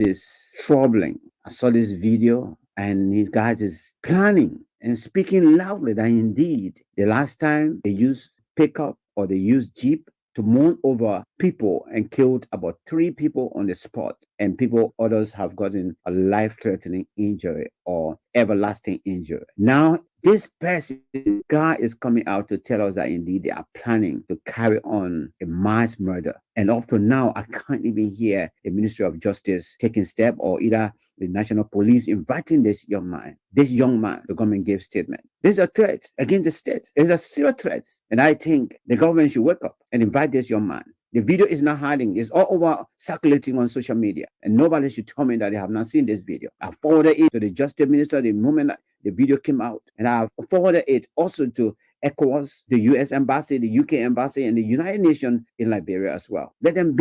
is troubling. I saw this video, and these guys is planning and speaking loudly that indeed the last time they used pickup or they used jeep to mourn over people and killed about 3 people on the spot, and people others have gotten a life-threatening injury or everlasting injury. Now this person guy is coming out to tell us that indeed they are planning to carry on a mass murder. And up to now, I can't even hear the Ministry of Justice taking step, or either the National Police inviting this young man. This young man, the government gave statement. This is a threat against the state. It's a serious threat. And I think the government should wake up and invite this young man. The video is not hiding. It's all over circulating on social media. And nobody should tell me that they have not seen this video. I forwarded it to the Justice Minister the moment that the video came out. And I forwarded it also to ECOWAS, the US Embassy, the UK Embassy, and the United Nations in Liberia as well. Let them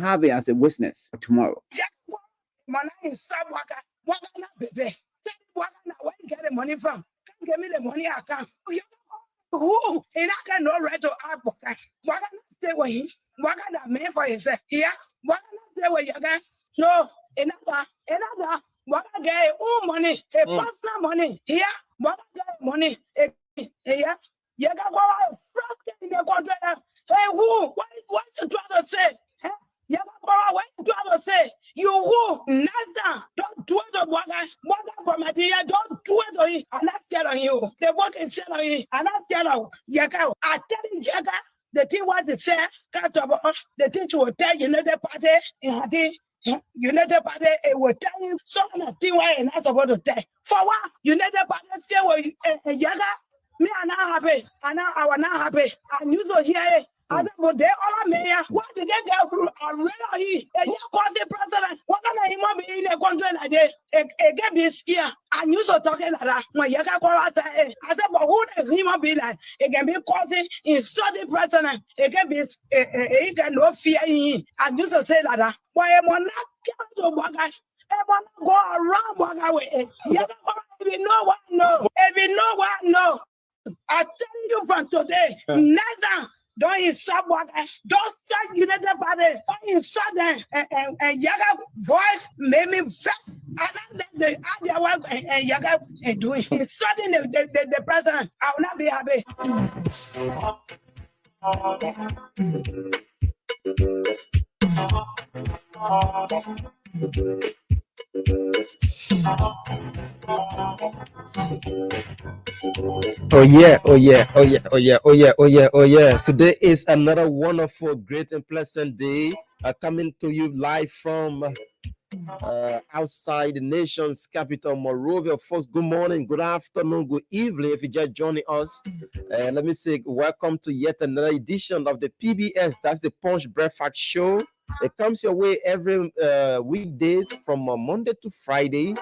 have it as a witness for tomorrow. My name is Sab Waka. Waka na baby. Tell me Waka na where you get the money from? Come give me the money I can. Who? And I can no right to ask Waka. Waka na stay where he. Waka na man for yourself. Yeah. Waka na stay where you can. No. Another. Waka get own money. A personal money. Yeah. Waka get money. Yeah. You got go out. Front in the country. Hey, who? What you trying to say? You got to say, you who nothing, don't do it to Waka from my dear, don't do it to him. I'm not telling you. The work is telling you. I'm not telling you. Yaka, I tell you, Yaka, the thing what to say, the thing will tell you, the party, United Party, it will tell you something that thing why you're not supposed to tell. For what? United Party say, well, Yaka, me, I'm not happy. I was not happy. And you so here. I don't go there. All mayor. What did they get through? I really, and you call the president. What can I human in a country like this? It get me scared. And you so talking like that. When you can call us, I said, but who the human being like? It can be causing insult the president. It can be, it can no fear in him. And you so say like that. Why am I not going to Waka? Am I not go around Waka with it? If you know what, no. If you know what, no. I tell you from today, neither. Don't insult Waka. Don't start United Party. Don't insult them. And Yaga voice made me fat. And then the other one and Yaga doing insulting the president. I will not be happy. Oh yeah. Today is another wonderful, great and pleasant day. Coming to you live from outside the nation's capital, Monrovia. First, good morning, good afternoon, good evening. If you just joining us, let me say welcome to yet another edition of the PBS. That's the Punch Breakfast Show. It comes your way every weekdays from Monday to Friday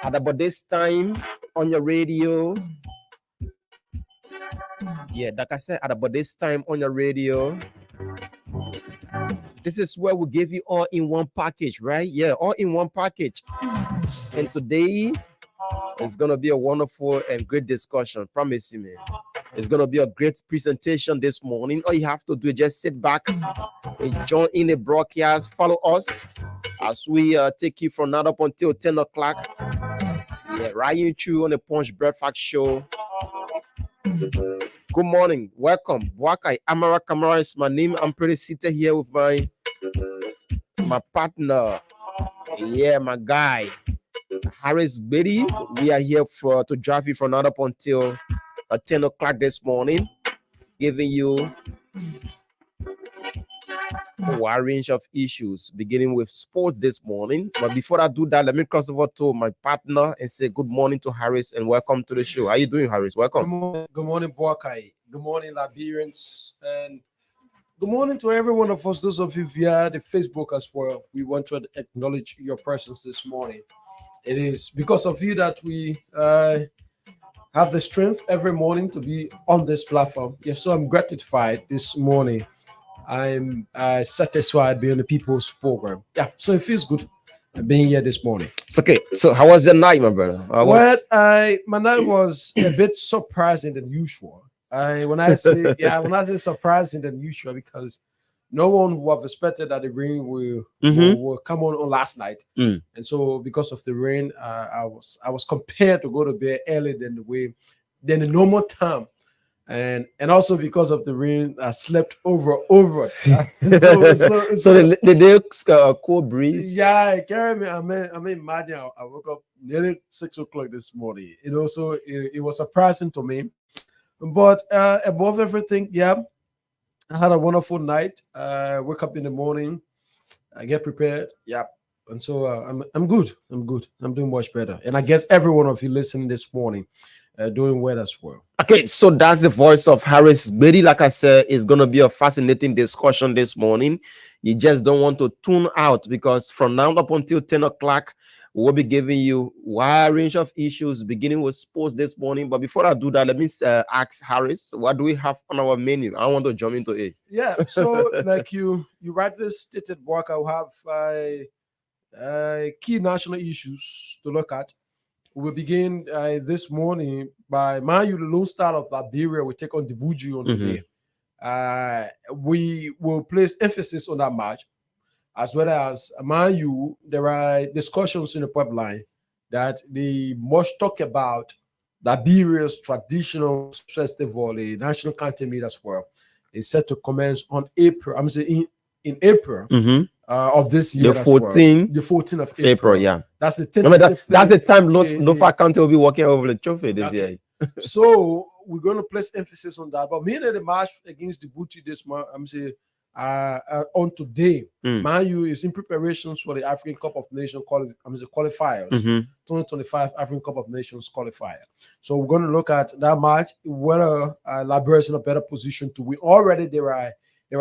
at about this time on your radio. Yeah, like I said, at about this time on your radio. This is where we give you all in one package, right? Yeah, all in one package. And today it's gonna be a wonderful and great discussion. Promise you, man. It's gonna be a great presentation this morning. All you have to do is just sit back and join in the broadcast. Follow us as we take you from now up until 10 o'clock. Yeah, riding through on the Punch Breakfast Show. Good morning, welcome. Wakai Amara Kamara is my name. I'm pretty seated here with my partner. Yeah, my guy, Harris Betty. We are here to drive you from now up until 10 o'clock this morning, giving you a wide range of issues, beginning with sports this morning. But before I do that, let me cross over to my partner and say good morning to Harris and welcome to the show. How you doing, Harris? Welcome. Good morning, Boakai. Good morning, Liberians. And good morning to every one of us, those of you via the Facebook as well. We want to acknowledge your presence this morning. It is because of you that we have the strength every morning to be on this platform. Yes, so I'm gratified this morning. I'm satisfied being the people's program. Yeah, so it feels good being here this morning. It's okay. So how was the night, my brother? My night was a bit surprising than usual. When I say surprising than usual, because no one who have expected that the rain will Mhm. will come on last night. Mm. And so because of the rain, I was compared to go to bed early than the normal time. And also because of the rain, I slept over. So the day cold breeze. Yeah, carry me. I mean, imagine I woke up nearly 6 o'clock this morning. So it was surprising to me. But above everything, yeah, I had a wonderful night. Wake up in the morning, I get prepared. Yeah. And so I'm good. I'm good. I'm doing much better. And I guess every one of you listening this morning doing well as well. Okay, so that's the voice of Harris Gbedi. Like I said, it's going to be a fascinating discussion this morning. You just don't want to tune out, because from now up until 10 o'clock, we'll be giving you a wide range of issues, beginning with sports this morning. But before I do that, let me ask Harris, what do we have on our menu? I want to jump into it. Yeah. So like you rightly stated, work, I have key national issues to look at. We'll begin this morning by Man U, the Lone Star of Liberia. We take on Djibouti on today. We will place emphasis on that match, as well as Man U. There are discussions in the pipeline that they must talk about Liberia's traditional festival, the national anthem as well. It's set to commence on April. I'm saying in April of this year. The 14th, the 14th of April. Yeah, that's the that's the time Lofa County will be working over the trophy this year. So we're going to place emphasis on that. But mainly the match against Djibouti this month, I'm saying on today, Man U is in preparations for the African Cup of Nations qualifiers, 2025 African Cup of Nations qualifier. So we're going to look at that match, whether Liberia is in a better position to win. Already there are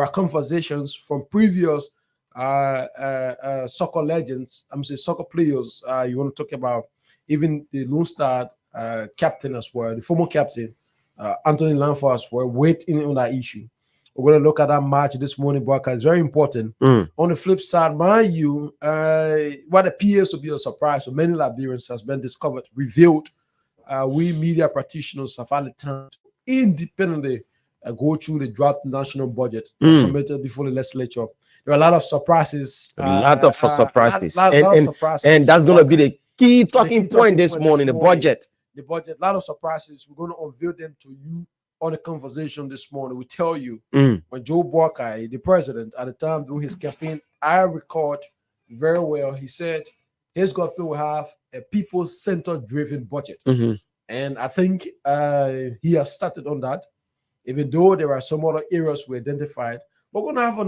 conversations from previous soccer legends, soccer players. You want to talk about even the Lone Star captain as well, the former captain, Anthony Lanford as well, waiting on that issue. We're going to look at that match this morning, Boaka. It's very important. On the flip side, Man U, what appears to be a surprise for many Liberians has been revealed. We media practitioners have had the time to independently go through the draft national budget submitted before the legislature. There are a lot of surprises. And that's going to be the key talking point this morning, the budget. The budget, a lot of surprises. We're going to unveil them to you on the conversation this morning. We tell you when Joe Boakai, the president at the time doing his campaign, I record very well. He said his government will have a people-centered driven budget. And I think he has started on that, even though there are some other areas we identified. We're going to have a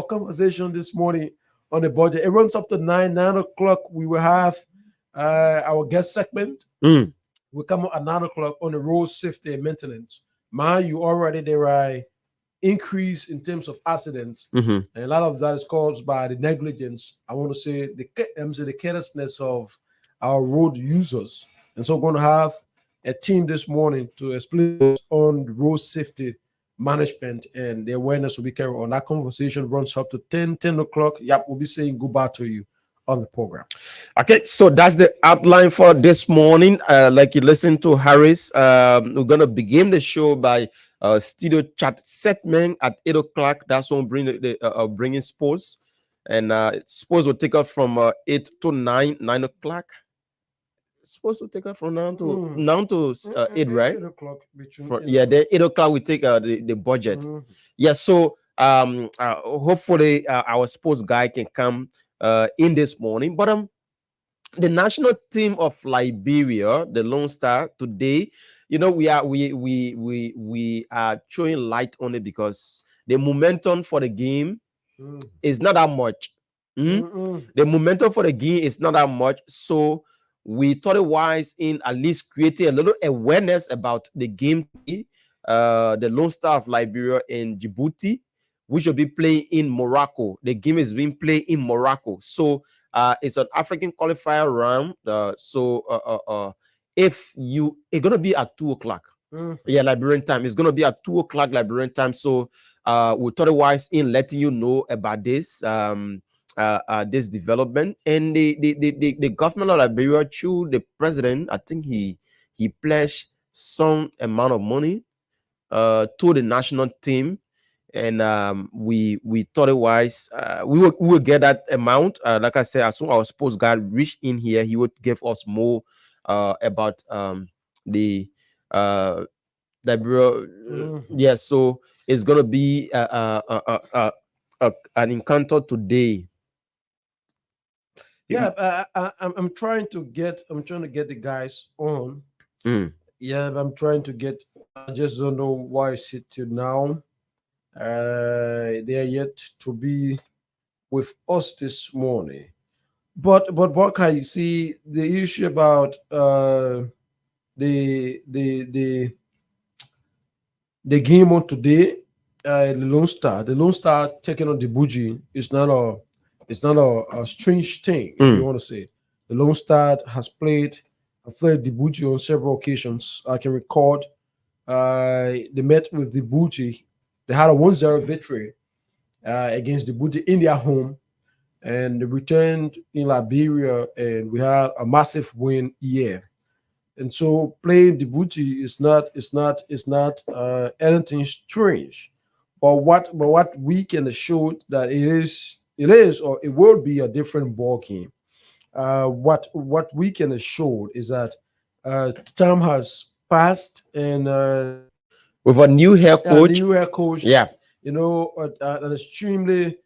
conversation this morning on the budget. It runs up to 9 o'clock. We will have our guest segment. We'll come at 9 o'clock on the road safety and maintenance. You already there are increase in terms of accidents, and a lot of that is caused by the negligence. I want to say the carelessness of our road users. And so we're going to have a team this morning to explain on road safety management, and the awareness will be carried on. That conversation runs up to 10 o'clock. Yep, we'll be saying goodbye to you on the program. Okay, so that's the outline for this morning. Like you listened to Harris, we're gonna begin the show by studio chat segment at 8 o'clock. That's when we bring bringing sports, and sports will take off from 8 to 9 o'clock. Sports will take off from 9 to 8, right? 8 o'clock. Then 8 o'clock we take the budget. Yeah, so hopefully our sports guy can come in this morning. But the national team of Liberia, the Lone Star, today, we are showing light on it because the momentum for the game is not that much. The momentum for the game is not that much. So we thought it wise in at least creating a little awareness about the game. The Lone Star of Liberia in Djibouti, which will be playing in Morocco. The game is being played in Morocco. So it's an African qualifier round. If it's gonna be at 2 o'clock. Liberian time. It's gonna be at 2 o'clock Liberian time. So we thought it wise in letting you know about this this development. And the government of Liberia, through the president, I think he pledged some amount of money to the national team. and we thought it wise. We will get that amount. Like I said, as soon as our sports guy reached in here, he would give us more about the bureau. Yeah, so it's gonna be an encounter today. Yeah, I'm trying to get the guys on. Mm. Yeah, I'm trying to get. I just don't know why it's it till now. They are yet to be with us this morning. But what can you see the issue about the the the the game on today? The Lone Star taking on the Buji is not a strange thing if you want to say. The Lone Star has played the Buji on several occasions. I can record they met with the Buji. They had a 1-0 victory against the Buji in their home, and they returned in Liberia, and we had a massive win here. And so playing Djibouti is not anything strange. But what we can show that it is or it will be a different ball game. What we can show is that time has passed, and With a new head a coach. new head coach, Yeah. an extremely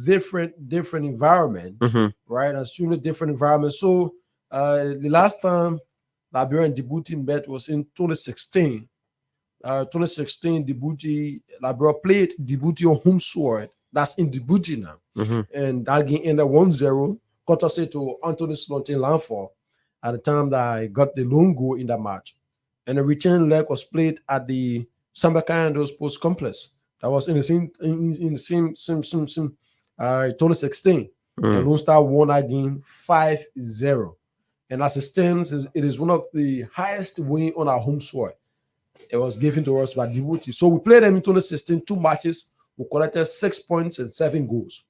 different environment, right? An extremely different environment. So the last time Liberia and Djibouti met was in 2016. 2016, Liberia played Djibouti on home soil. That's in Djibouti now. And that game ended 1-0, courtesy to Anthony Slaughter Lanford at the time that I got the lone goal in that match. And the return leg was played at the Sambakando Sports Complex. That was in the same 2016. And Lone Star won that game 5-0. And as it stands, it is one of the highest win on our home soil. It was given to us by Djibouti. So we played them in 2016, 2 matches. We collected 6 points and 7 goals.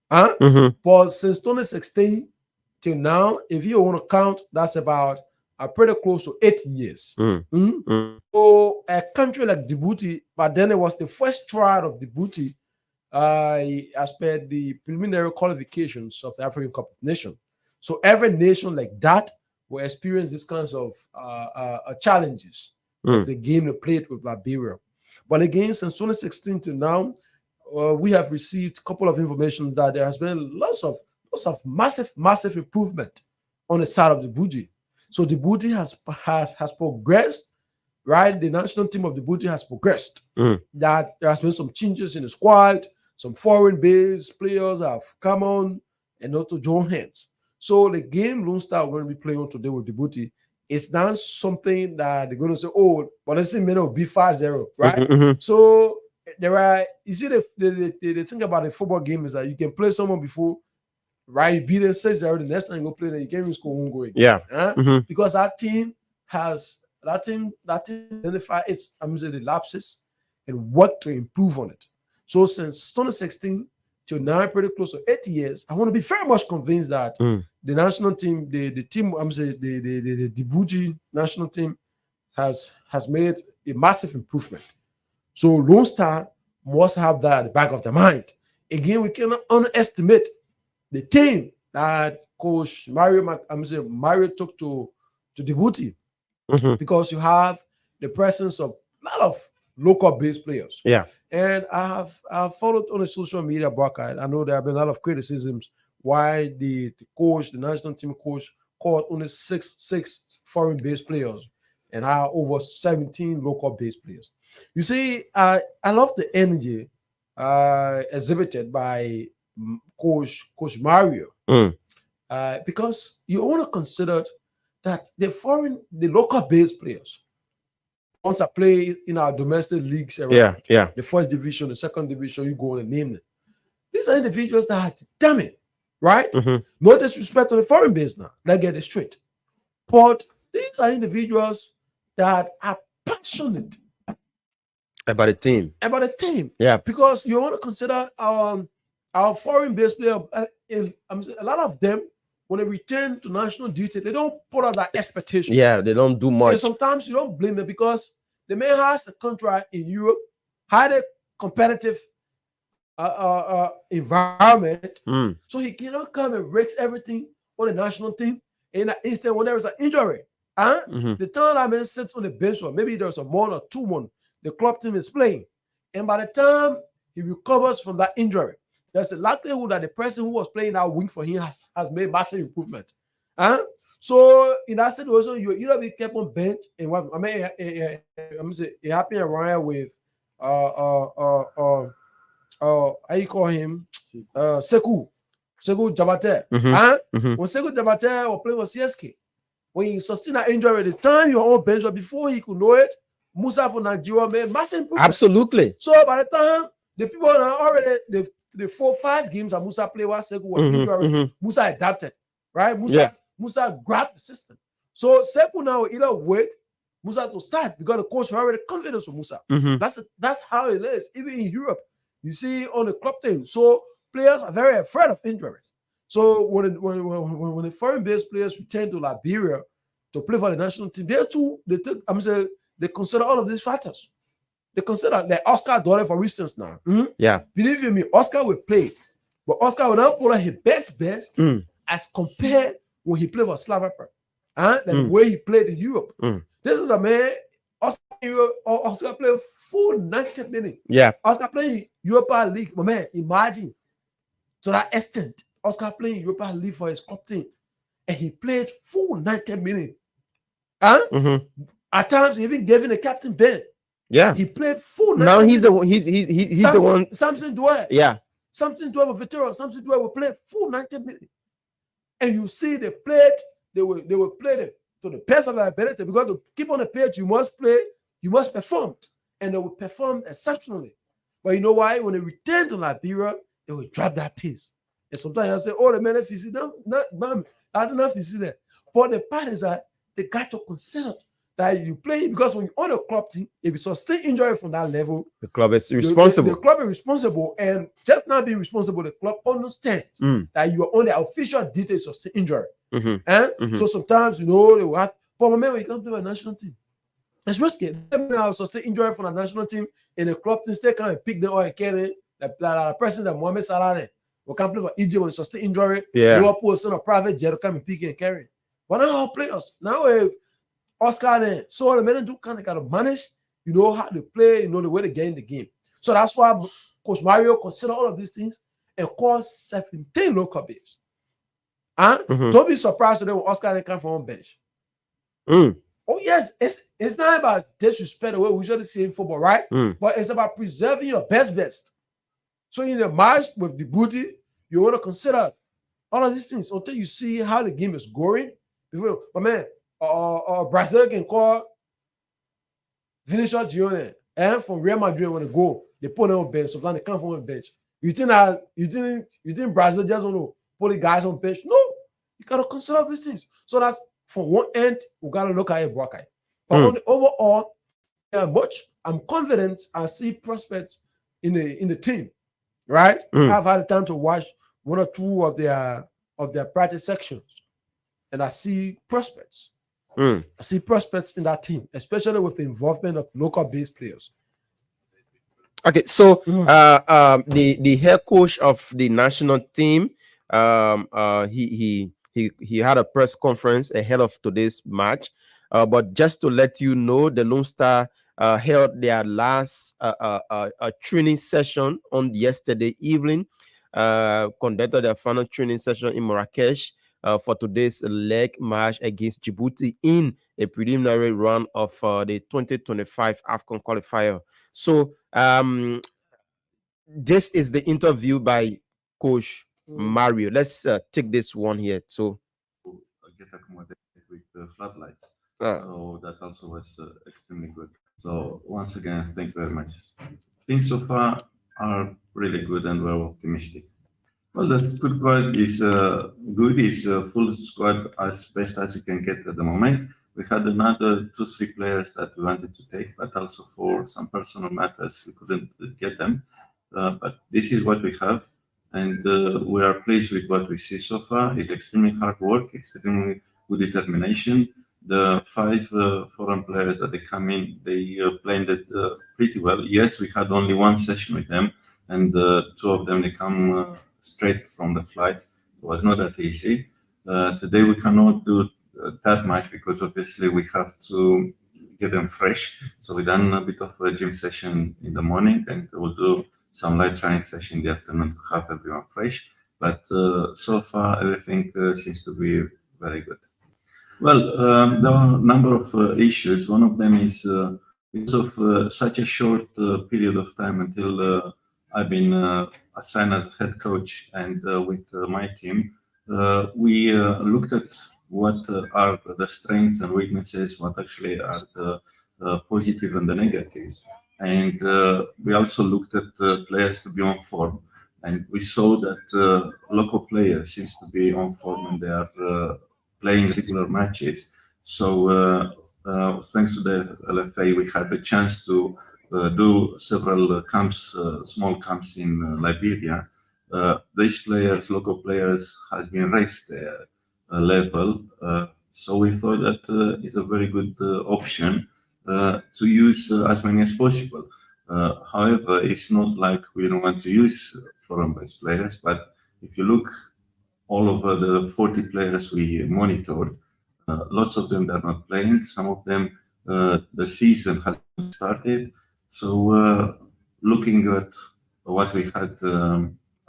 But since 2016 till now, if you want to count, that's about pretty close to 8 years. So a country like Djibouti, but then it was the first trial of Djibouti as per the preliminary qualifications of the African Cup of Nations. So every nation like that will experience these kinds of challenges. The game they played with Liberia. But again, since 2016 to now, we have received a couple of information that there has been lots of massive improvement on the side of the Djibouti. So the Djibouti has progressed, right? The national team of the Djibouti has progressed. That there has been some changes in the squad, some foreign-based players have come on and not to join hands. So the game Lone Star will be playing on today with Djibouti is not something that they're going to say, oh, but let's say it will be 5-0, right? So there are, you see, the thing about a football game is that you can play someone before, right? You beat them 6-0, the next time you go play them, you can't even score one goal again. Yeah. Because that team identify its, the lapses and work to improve on it. So since 2016 till now, pretty close to 8 years, I want to be very much convinced that the national team, the Djibouti national team has made a massive improvement. So Lone Star must have that at the back of their mind. Again, we cannot underestimate the team that Coach Mario took to Djibouti, because you have the presence of a lot of local-based players. Yeah. And I've followed on the social media broadcast. I know there have been a lot of criticisms why the national team coach, called only six foreign-based players and are over 17 local-based players. You see, I love the energy exhibited by Coach Mario, because you want to consider that the local-based players, once I play in our domestic leagues around, the first division, the second division, you go and name them. These are individuals that are determined, right? No disrespect to the foreign base now. Let's get it straight. But these are individuals that are passionate about the team. Yeah. Because you want to consider our foreign-based player, a lot of them, when they return to national duty, they don't put out that expectation. Yeah, they don't do much. And sometimes you don't blame them because they may have a contract in Europe, had a competitive environment. Mm. So he cannot come and risk everything on the national team. And instead, when there is an injury, Mhm. the time that man sits on the bench, or maybe there's a 1 or 2-1, the club team is playing. And by the time he recovers from that injury, there's a likelihood that the person who was playing that wing for him has made massive improvement. So in that situation, you either be kept on bench, and what I mean, I'm saying it happened around with how you call him? Sekou Jabate. Mhm. When Sekou Jabate was playing with CSK, when he sustained that injury, the time you were on bench, but before he could know it, Musa for Nigeria made massive improvement. Absolutely. So by the time the people are already the 4-5 games that Musa played while Sekou was injured, Musa adapted, right? Musa grabbed the system. So Sekou now will either wait Musa to start because the coach already confidence with Musa. That's how it is. Even in Europe, you see on the club team. So players are very afraid of injuries. So when the foreign-based players return to Liberia to play for the national team, they consider all of these factors. They consider like Oscar Dore, for instance, now. Yeah. Believe you me, Oscar will play it, but Oscar will now put on his best as compared when he played for Slavia, the way he played in Europe. This is a man. Oscar played full 90 minutes. Yeah. Oscar playing Europa League, but man, imagine to that extent. Oscar playing Europa League for his club team, and he played full 90 minutes. At times, he even gave him a captain bed. Yeah. He played full. Now he's the one. He's the one. Samson Dwyer. Yeah. Samson Dwyer was veteran. Samson Dwyer will play full 90 minutes, and you see they played. They will play them to the best of their ability, because to keep on the pitch, you must play. You must perform, and they will perform exceptionally. But you know why? When they return to Liberia, they will drop that pace. And sometimes I say, "Oh, the man is no, I don't know if you see that." But the part is that they got to consider that you play, because when you're on a club team, if you sustain injury from that level, the club is responsible. The club is responsible, and just not being responsible, the club understands that you are on the official details of injury. So sometimes, you know, they will have, but man, when you come to a national team, it's risky. Now sustain injury from a national team, and the club team still can't pick them or carry the person that Mohamed Salah will come play for Egypt when sustain injury. Liverpool send a private jet to come and pick and carry. But now our players, now if Oscar there, so the men do kind of got to manage, you know, how to play, you know, the way to get in the game. So that's why Coach Mario consider all of these things and call 17 local base. Don't be surprised today when Oscar they come from on bench. Oh yes, it's not about disrespect the way we usually see in football, right? But it's about preserving your best. So in the match with the booty, you want to consider all of these things until you see how the game is going. But man, Brazil can call Vinicius Junior and from Real Madrid when they go, they put them on bench. Sometimes they come from on bench. You think Brazil just want to put the guys on bench? No, you gotta consider these things. So that's from one end, we gotta look at it, Brakai. But on the overall, I'm confident I see prospects in the team, right? I've had the time to watch one or two of their practice sections, and I see prospects. I see prospects in that team, especially with the involvement of local based players. Okay, so the head coach of the national team, he had a press conference ahead of today's match. But just to let you know, the Lone Star held their last training session on yesterday evening. Conducted their final training session in Marrakesh for today's leg match against Djibouti in a preliminary round of the 2025 AFCON qualifier. So this is the interview by Coach Mario. Let's take this one here. So get accommodated with the floodlights. So that also was extremely good. So once again, thank you very much. Things so far are really good, and we're optimistic. Well, the good squad is good. It's a full squad as best as you can get at the moment. We had another 2-3 players that we wanted to take, but also for some personal matters we couldn't get them. But this is what we have, and we are pleased with what we see so far. It's extremely hard work, extremely good determination, the 5 foreign players that they come in, they played it pretty well. Yes, we had only one session with them, and 2 of them, they come straight from the flight. It was not that easy. Today we cannot do that much because obviously we have to get them fresh. So we done a bit of a gym session in the morning, and we'll do some light training session in the afternoon to have everyone fresh. But so far, everything seems to be very good. Well, there are a number of issues. One of them is because of such a short period of time until I've been assigned as head coach and with my team, we looked at what are the strengths and weaknesses, what actually are the positive and the negatives. And we also looked at players to be on form. And we saw that local players seems to be on form and they are playing regular matches. So thanks to the LFA, we had the chance to do several camps, small camps in Liberia. These players, local players, has been raised their level. So we thought that is a very good option to use as many as possible. However, it's not like we don't want to use foreign-based players, but if you look all over the 40 players we monitored, lots of them are not playing. Some of them, the season has started. So looking at what we had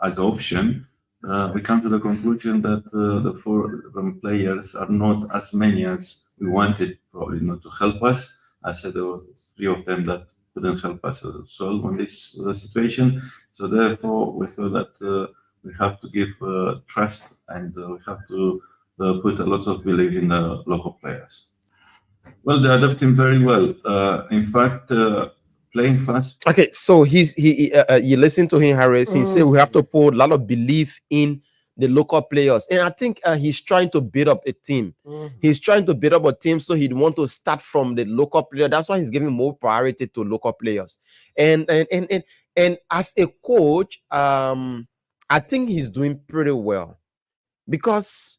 as option, we come to the conclusion that the 4 players are not as many as we wanted, probably not to help us. I said there were 3 of them that couldn't help us solve on this situation. So therefore, we thought that we have to give trust and we have to put a lot of belief in the local players. Well, they adapt him very well. In fact, playing fast. Okay, so you listen to him, Harris. He said we have to put a lot of belief in the local players, and I think he's trying to build up a team. He's trying to build up a team, so he'd want to start from the local player. That's why he's giving more priority to local players. And as a coach, I think he's doing pretty well because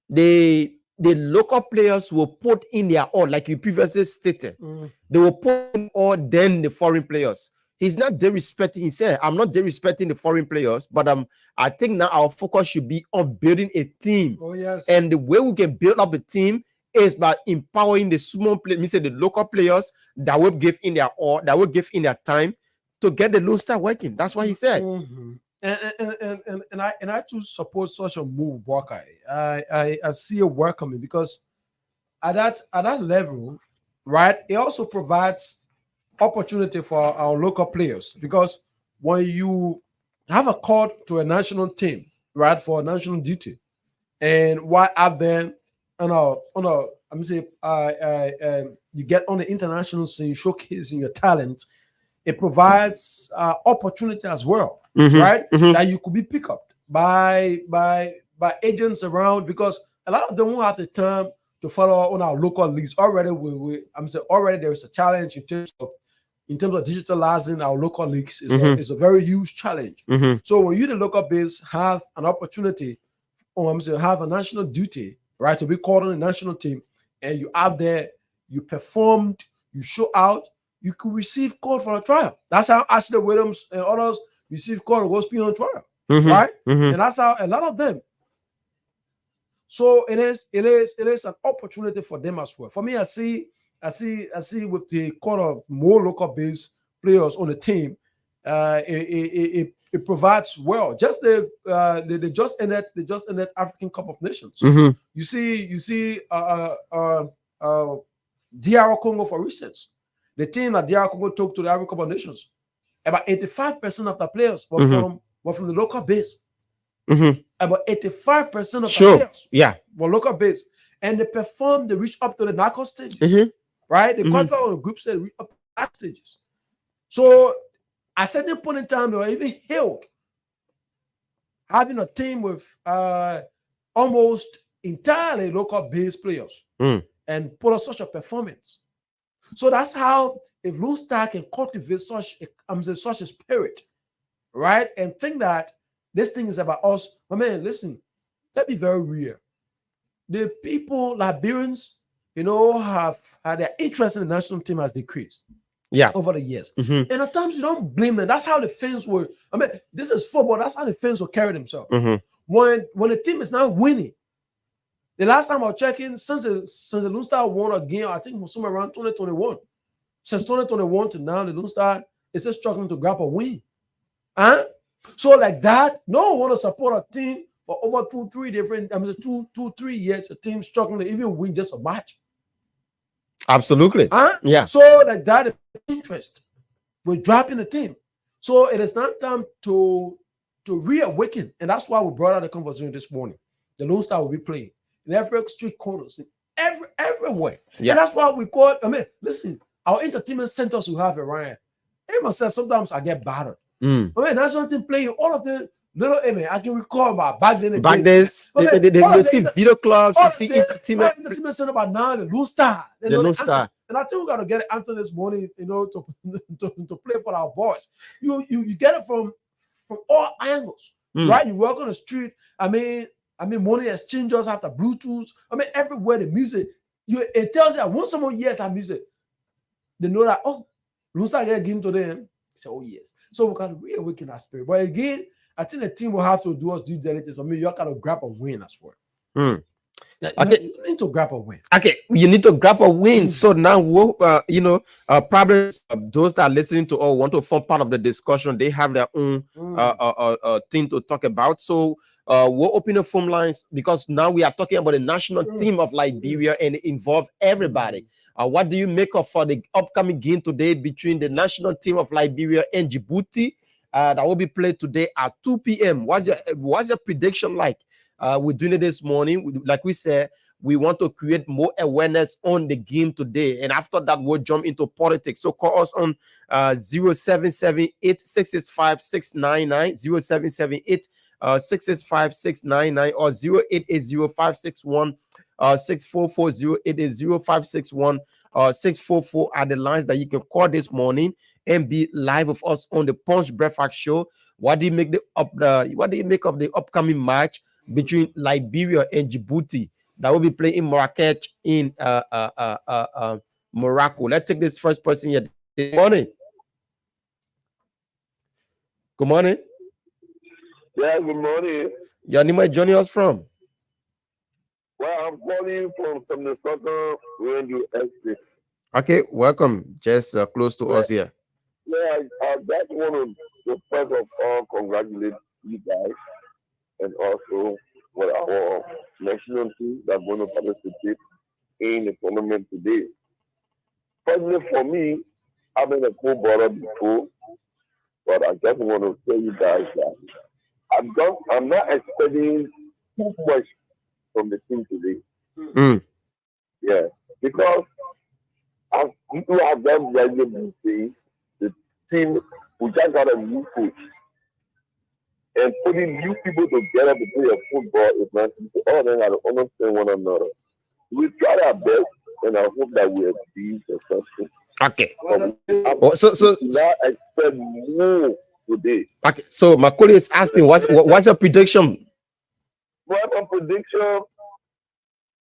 the local players will put in their all, like you previously stated. They will put in all then the foreign players. He's not disrespecting. He said, I'm not disrespecting the foreign players, but I think now our focus should be on building a team. Oh, yes. And the way we can build up a team is by empowering the small players, the local players that will give in their all, that will give in their time to get the Lone Star working. That's what he said. And I too support such a move, Buckeye. I see it welcoming because at that level, right, it also provides opportunity for our local players, because when you have a call to a national team, right, for a national duty, and while out there you get on the international scene showcasing your talent, it provides opportunity as well, right? That you could be picked up by agents around, because a lot of them won't have the time to follow on our local leagues. Already, already there is a challenge in terms of digitalizing our local leagues. Is a very huge challenge. So when you, the local base, have an opportunity, or have a national duty, right, to be called on a national team, and you out there, you performed, you show out, you could receive call for a trial. That's how Ashley Williams and others receive call to go speak on trial, right? And that's how a lot of them. So it is an opportunity for them as well. For me, I see with the call of more local based players on the team, it provides well. Just they just ended African Cup of Nations. You see DR Congo, for instance. The team that DR Congo took to the African Cup of Nations, about 85% of the players were from the local base. About 85% of the players were local base, and they performed. They reached up to the knockout stages, right? They qualified on the group stage, reached up to the knockout stages. So at a certain point in time, they were even hailed having a team with almost entirely local base players and put on such a performance. So that's how, if Lone Star can cultivate such a spirit, right, and think that this thing is about us. But man, listen, let's be very real. The people, Liberians, have had their interest in the national team has decreased. Yeah. Over the years. Mm-hmm. And at times you don't blame them. That's how the fans were. I mean, this is football. That's how the fans will carry themselves. Mm-hmm. When the team is not winning, the last time I was checking, since the Lone Star won a game, I think it was somewhere around 2021. Since 2021 to now, the Lone Star is just struggling to grab a win. So like that, no one want to support a team for over 3 years, a team struggling to even win just a match. Absolutely. Yeah. So like that interest will drop in the team. So it is not time to reawaken. And that's why we brought out the conversation this morning. The Lone Star will be playing in every street corners, everywhere. Yeah. And that's why we call it, listen, our entertainment centers we have around. Emma says sometimes I get battered. National team playing all of the little I can recall about back then. They see video clubs, you see entertainment center, but now the Lone Star. The Lone Star. And I think we gotta get an answer this morning, to play for our boys. You get it from all angles, right? You walk on the street. I mean, money exchangers have the Bluetooth. Everywhere the music. It tells you that once someone hears our music, they know that Lone Star get a game to them. Say, oh yes. So we can reawaken our spirit. But again, I think the team will have to do us due diligence. You got to grab a win as well. Okay. You need to grab a win. Okay, you need to grab a win. So now, probably those that are listening to or want to form part of the discussion, they have their own thing to talk about. So we'll open the phone lines because now we are talking about the national team of Liberia and it involves everybody. What do you make of for the upcoming game today between the national team of Liberia and Djibouti that will be played today at 2 p.m.? What's your prediction like? We're doing it this morning. Like we said, we want to create more awareness on the game today. And after that, we'll jump into politics. So call us on 0778 665 699, 0778 665 699, or 0880 561 644, 0880 561 644 are the lines that you can call this morning and be live with us on the Punch Breakfast Show. What do you make of the upcoming match between Liberia and Djibouti that will be playing in Marrakech in Morocco? Let's take this first person here. Good morning. Good morning. Yeah, good morning. Your name, where you joining us from? Well, I'm calling from Minnesota, Randy Estate. Okay, welcome. Just close to us here. Yeah, I just want to first of all congratulate you guys and also for our national team that's going to participate in the tournament today. Personally, for me, I've been a footballer before, but I just want to tell you guys that I'm not expecting too much from the team today. Yeah, because as people have done regularly say, the team we just got a new coach. And putting new people together to play a football is not easy. All of them have to understand one another. We try our best, and I hope that we will be successful. Okay. So not expect more today. Okay. So Macaulay is asking, what's your prediction? Well, my prediction,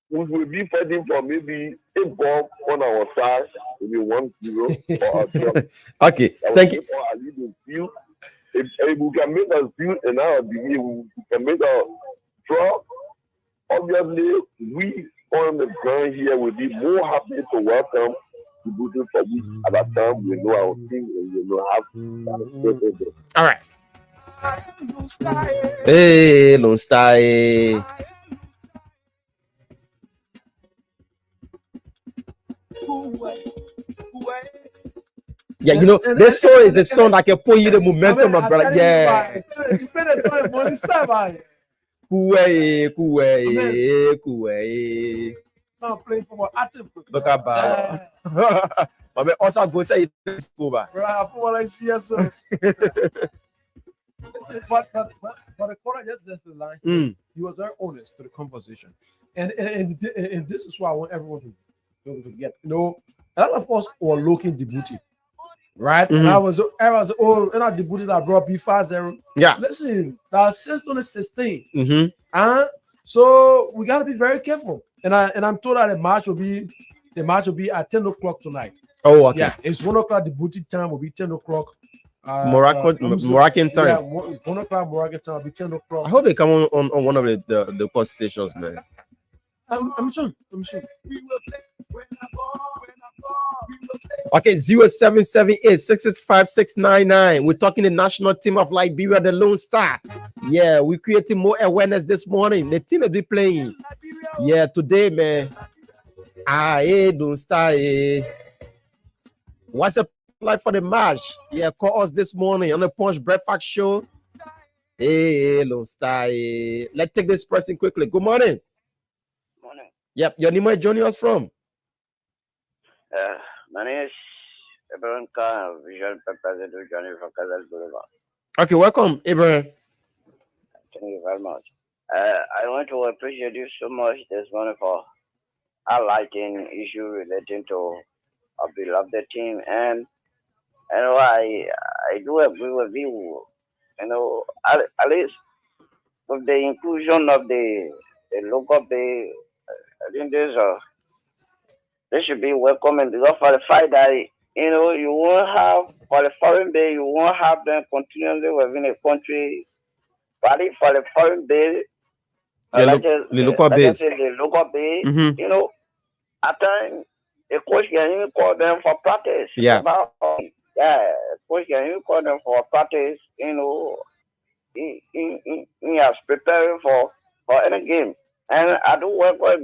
we will be fighting for maybe a ball on our side, maybe 1-0 or a draw. Okay. Thank you. If we can make us build in our beginning, we can make a draw. Obviously, we on the ground here will be more happy to welcome the Djibouti for which at that time we know our team and we know how. All right. Hey, Lone Star. Yeah, you know, this song is a song that can put you the momentum, my brother. Yeah. You play the song in Money Star, man. Kuwait. I'm playing for my active. Look about. But also go say it's over. Bro, I feel like CS. But the corner just the line. He was very honest to the conversation, and this is why I want everyone to get. You know, a lot of us were looking Djibouti. Right, and I was old, and I Djibouti that brought B50. Yeah, listen, that's since 2016. So we got to be very careful. And I'm told that the match will be at 10 o'clock tonight. Oh, okay. Yeah, it's 1 o'clock. The booty time will be 10 o'clock. Moroccan time. Yeah, 1 o'clock Moroccan time will be 10 o'clock. I hope they come on one of the post stations, man. I'm sure. Okay, 0778-665-699. We're talking the national team of Liberia, the Lone Star. Yeah, we're creating more awareness this morning. The team will be playing. Yeah, today, man. Lone Star. What's the like for the match? Yeah, call us this morning on the Punch Breakfast Show. Hey, Lone Star. Let's take this person quickly. Good morning. Morning. Yep, your name is joining us from? My name is Abraham Khan, Visual President Johnny from Kazal Boulevard. Okay, welcome, Abraham. Thank you very much. I want to appreciate you so much this morning for highlighting issue relating to our beloved team, and I do agree with you. You know, at least with the inclusion of the local bay, I think they should be welcome, because for the fact that you won't have for the foreign bay, you won't have them continually within a country. But if for the foreign bay, the local base, the local bay, mm-hmm. At times a coach can even call them for practice. Yeah. Coach can even call them for practice. He has preparing for any game, and I do work well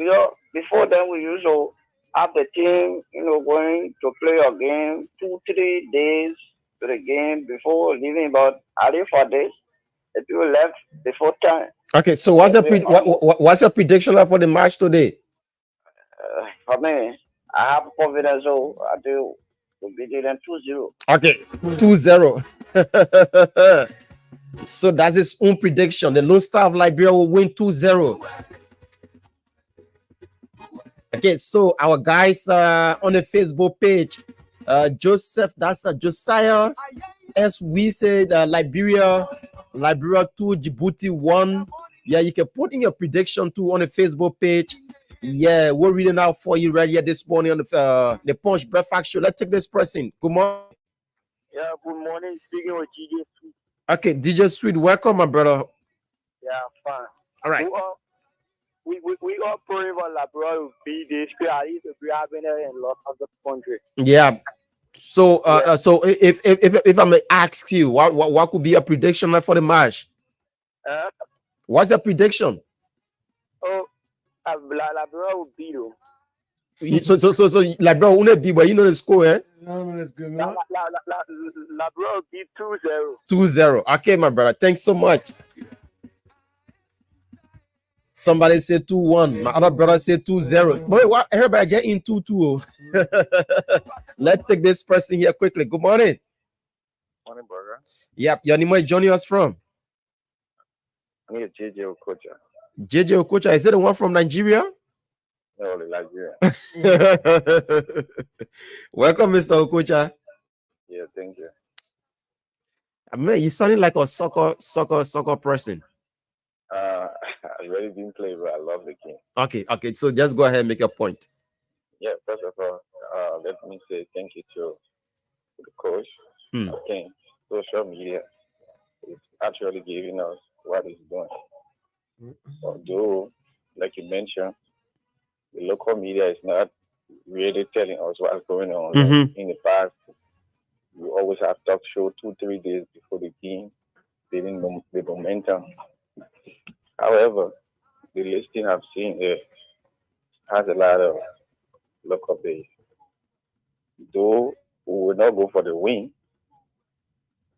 before then. We used to have the team, going to play a game 2-3 days to the game before leaving. But I live for this. The people left before time. Okay, so what's your prediction for the match today? For me, I have confidence. So I do will be them 2-0. Okay, 2-0. So that's his own prediction. The Lone Star of Liberia will win 2-0. Okay, so our guys on the Facebook page, Joseph, that's Josiah, as we said, Liberia 2, Djibouti 1. Yeah, you can put in your prediction too on the Facebook page. Yeah, we're reading out for you right here this morning on the Punch Breakfast Show. Let's take this person. Good morning. Yeah, good morning. Speaking with DJ Sweet. Okay, DJ Sweet, welcome, my brother. Yeah, fine. All right. We all pray for Liberia to be this great to be happening in lots of the country. Yeah. So, so if I may ask you, what could be a prediction for the match? What's your prediction? Oh, Liberia will beat them. So Liberia won't be, but you know the score, eh? No, that's good, man. Liberia will beat 2-0. 2-0. Okay, my brother. Thanks so much. Somebody said 2-1. My other brother said 2-0. Boy, what? Everybody get in 2-2. Let's take this person here quickly. Good morning. Morning, brother. Yep. Your name is joining us from? I need JJ Okocha. JJ Okocha. Is it the one from Nigeria? No, Nigeria. Welcome, Mr. Okocha. Yeah, thank you. I mean, you sounding like a soccer person. I've already been playing, but I love the game. Okay. So just go ahead and make your point. Yeah, first of all, let me say thank you to the coach. Okay, social media is actually giving us what he's doing. Although, like you mentioned, the local media is not really telling us what's going on. Like in the past, we always have talk show 2-3 days before the game, building the momentum. However, the listing I've seen here has a lot of local base. Though we will not go for the win,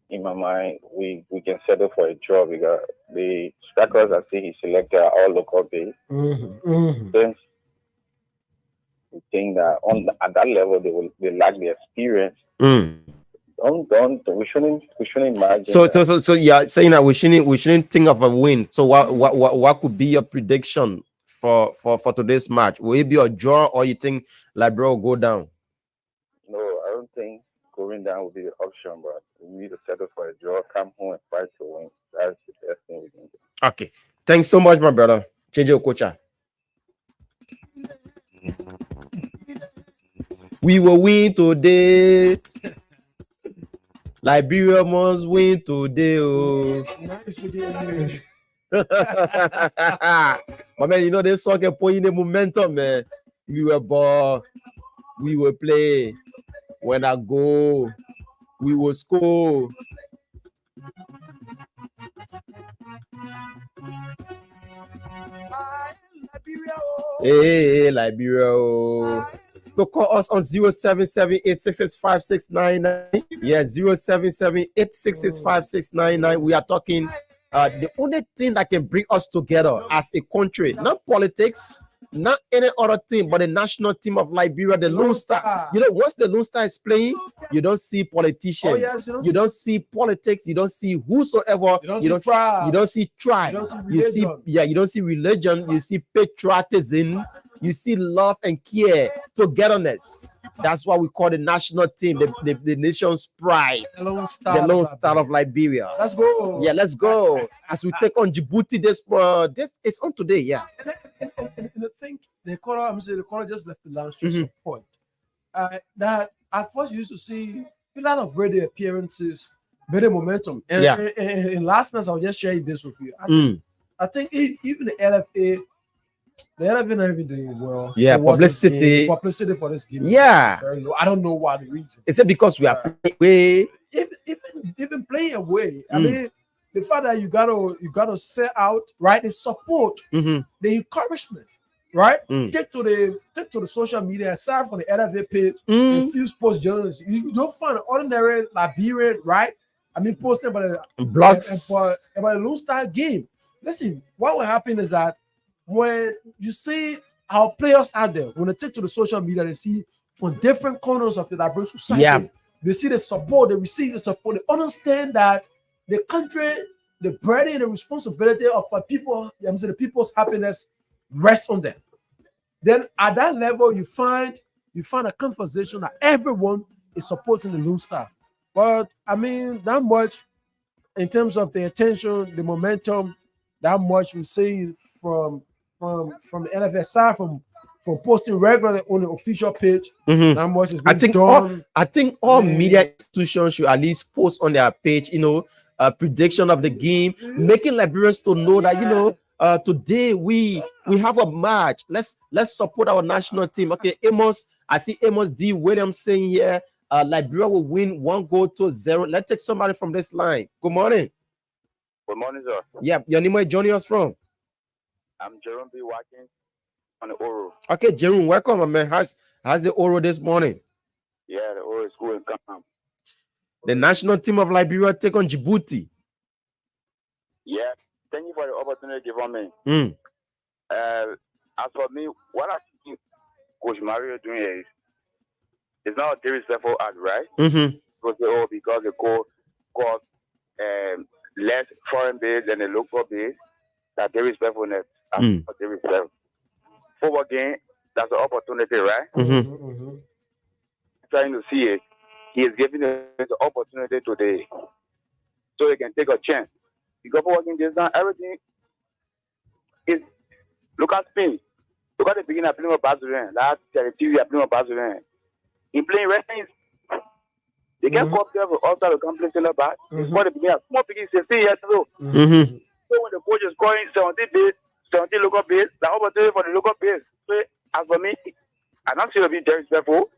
in my mind, we can settle for a draw because the strikers I see he selected are all local base. Since we think that at that level they lack the experience. We shouldn't imagine. So yeah, saying that we shouldn't think of a win. So what could be your prediction for today's match? Will it be a draw, or you think Liberia will go down? No, I don't think going down will be the option, but we need to settle for a draw, come home and fight to win. That's the best thing we can do. Okay. Thanks so much, my brother. Change your culture. We will win today. Liberia must win today. Oh. Nice video. But man, you know this song can put in the momentum, man. We will ball, we will play. When I go, we will score. Hey, Liberia. Oh. So call us on 0778665699. Yeah, 0778665699. We are talking the only thing that can bring us together as a country, not politics, not any other thing, but the national team of Liberia, the Lone Star. You know, once the Lone Star is playing, you don't see politicians, Oh, yes, you don't see politics, you don't see whosoever, You don't see tribe. you don't see tribe, You don't see you see, religion. yeah, you don't see religion, you see patriotism, you see love and care, togetherness. That's why we call the national team the nation's pride, The Lone Star. the Lone Star of Liberia. Let's go. Yeah, let's go as we take on Djibouti. This it's on today. Yeah. And I think the caller just left the lounge to Mhm. some point. That at first you used to see a lot of radio appearances, radio momentum. And, Yeah. and last night I was just sharing this with you. Mm. I think even the LFA not even doing well. Yeah, It wasn't publicity. in- publicity for this game. Yeah. Very low. I don't know why the reason. Is it because we are playing way? Even playing away. I Mm. mean, the fact that you gotta set out, right? The support, Mhm. the encouragement, right? Mm. Take to the social media, aside from the LFA page, Mm. a few sports journalists. You don't find an ordinary Liberian, right? I mean, posting about Blogs. about the Lone Star game. Listen, what will happen is that when you see our players out there, when they take to the social media, they see from different corners of the Liberian society, Yeah. they see the support, they receive the support, they understand that the country, the burden, and the responsibility of the people's happiness rests on them. Then at that level, you find a conversation that everyone is supporting the Lone Star. But I mean, that much in terms of the attention, the momentum, that much we see from the NFF side, from posting regularly on the official page. Mhm. That much is I being think done. all Yeah. media institutions should at least post on their page, a prediction of the game, making Liberians to know that today we have a match. Let's support our national team. Okay, Amos, I see Amos D. Williams saying here, Liberia will win 1-0. Let's take somebody from this line. Good morning. Good morning, sir. Yeah, your name, where you joining us from? I'm Jerome B. Watkins on the Oro. Okay, Jerome, welcome, my man. How's the Oro this morning? Yeah, the Oro school in Camp. The national team of Liberia take on Djibouti. Yeah, thank you for the opportunity given me. Mm. As for me, what I think Coach Mario doing is it's not a disrespectful act, right? Mm-hmm. Because the coach got less foreign base than the local base, that disrespectfulness. Mm. Disrespectful. Football game, that's an opportunity, right? Mm-hmm. Trying to see it. He is giving us the opportunity today so he can take a chance. Because for working this down, everything is look at Spain. Look at the beginning of playing with Barcelona. Last TV playing with Barcelona. In playing wrestling, they can come up there for all to come play center back. Before the beginning, small picking 16 years old. Mm-hmm. So when the coach is scoring 70 local base, the opportunity for the local base. So as for me, I'm not sure to be very respectful.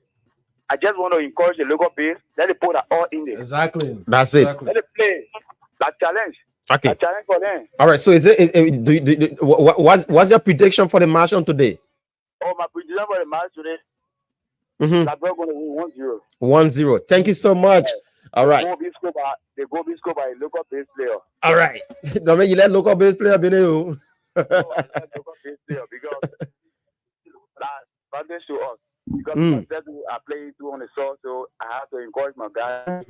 I just want to encourage the local base. Let it put that all in there. Exactly. That's it. Exactly. Let it play. That challenge. Okay. That challenge for them. All right. So what's your prediction for the match on today? Oh, my prediction for the match today. Mm-hmm. That we're going to win 1-0. 1-0. Thank you so much. All right. The goal be scored by a local base player. All right. No, man, you let local base player be there. Local base player because that advantage to us. Because I play two on the source, so I have to encourage my guys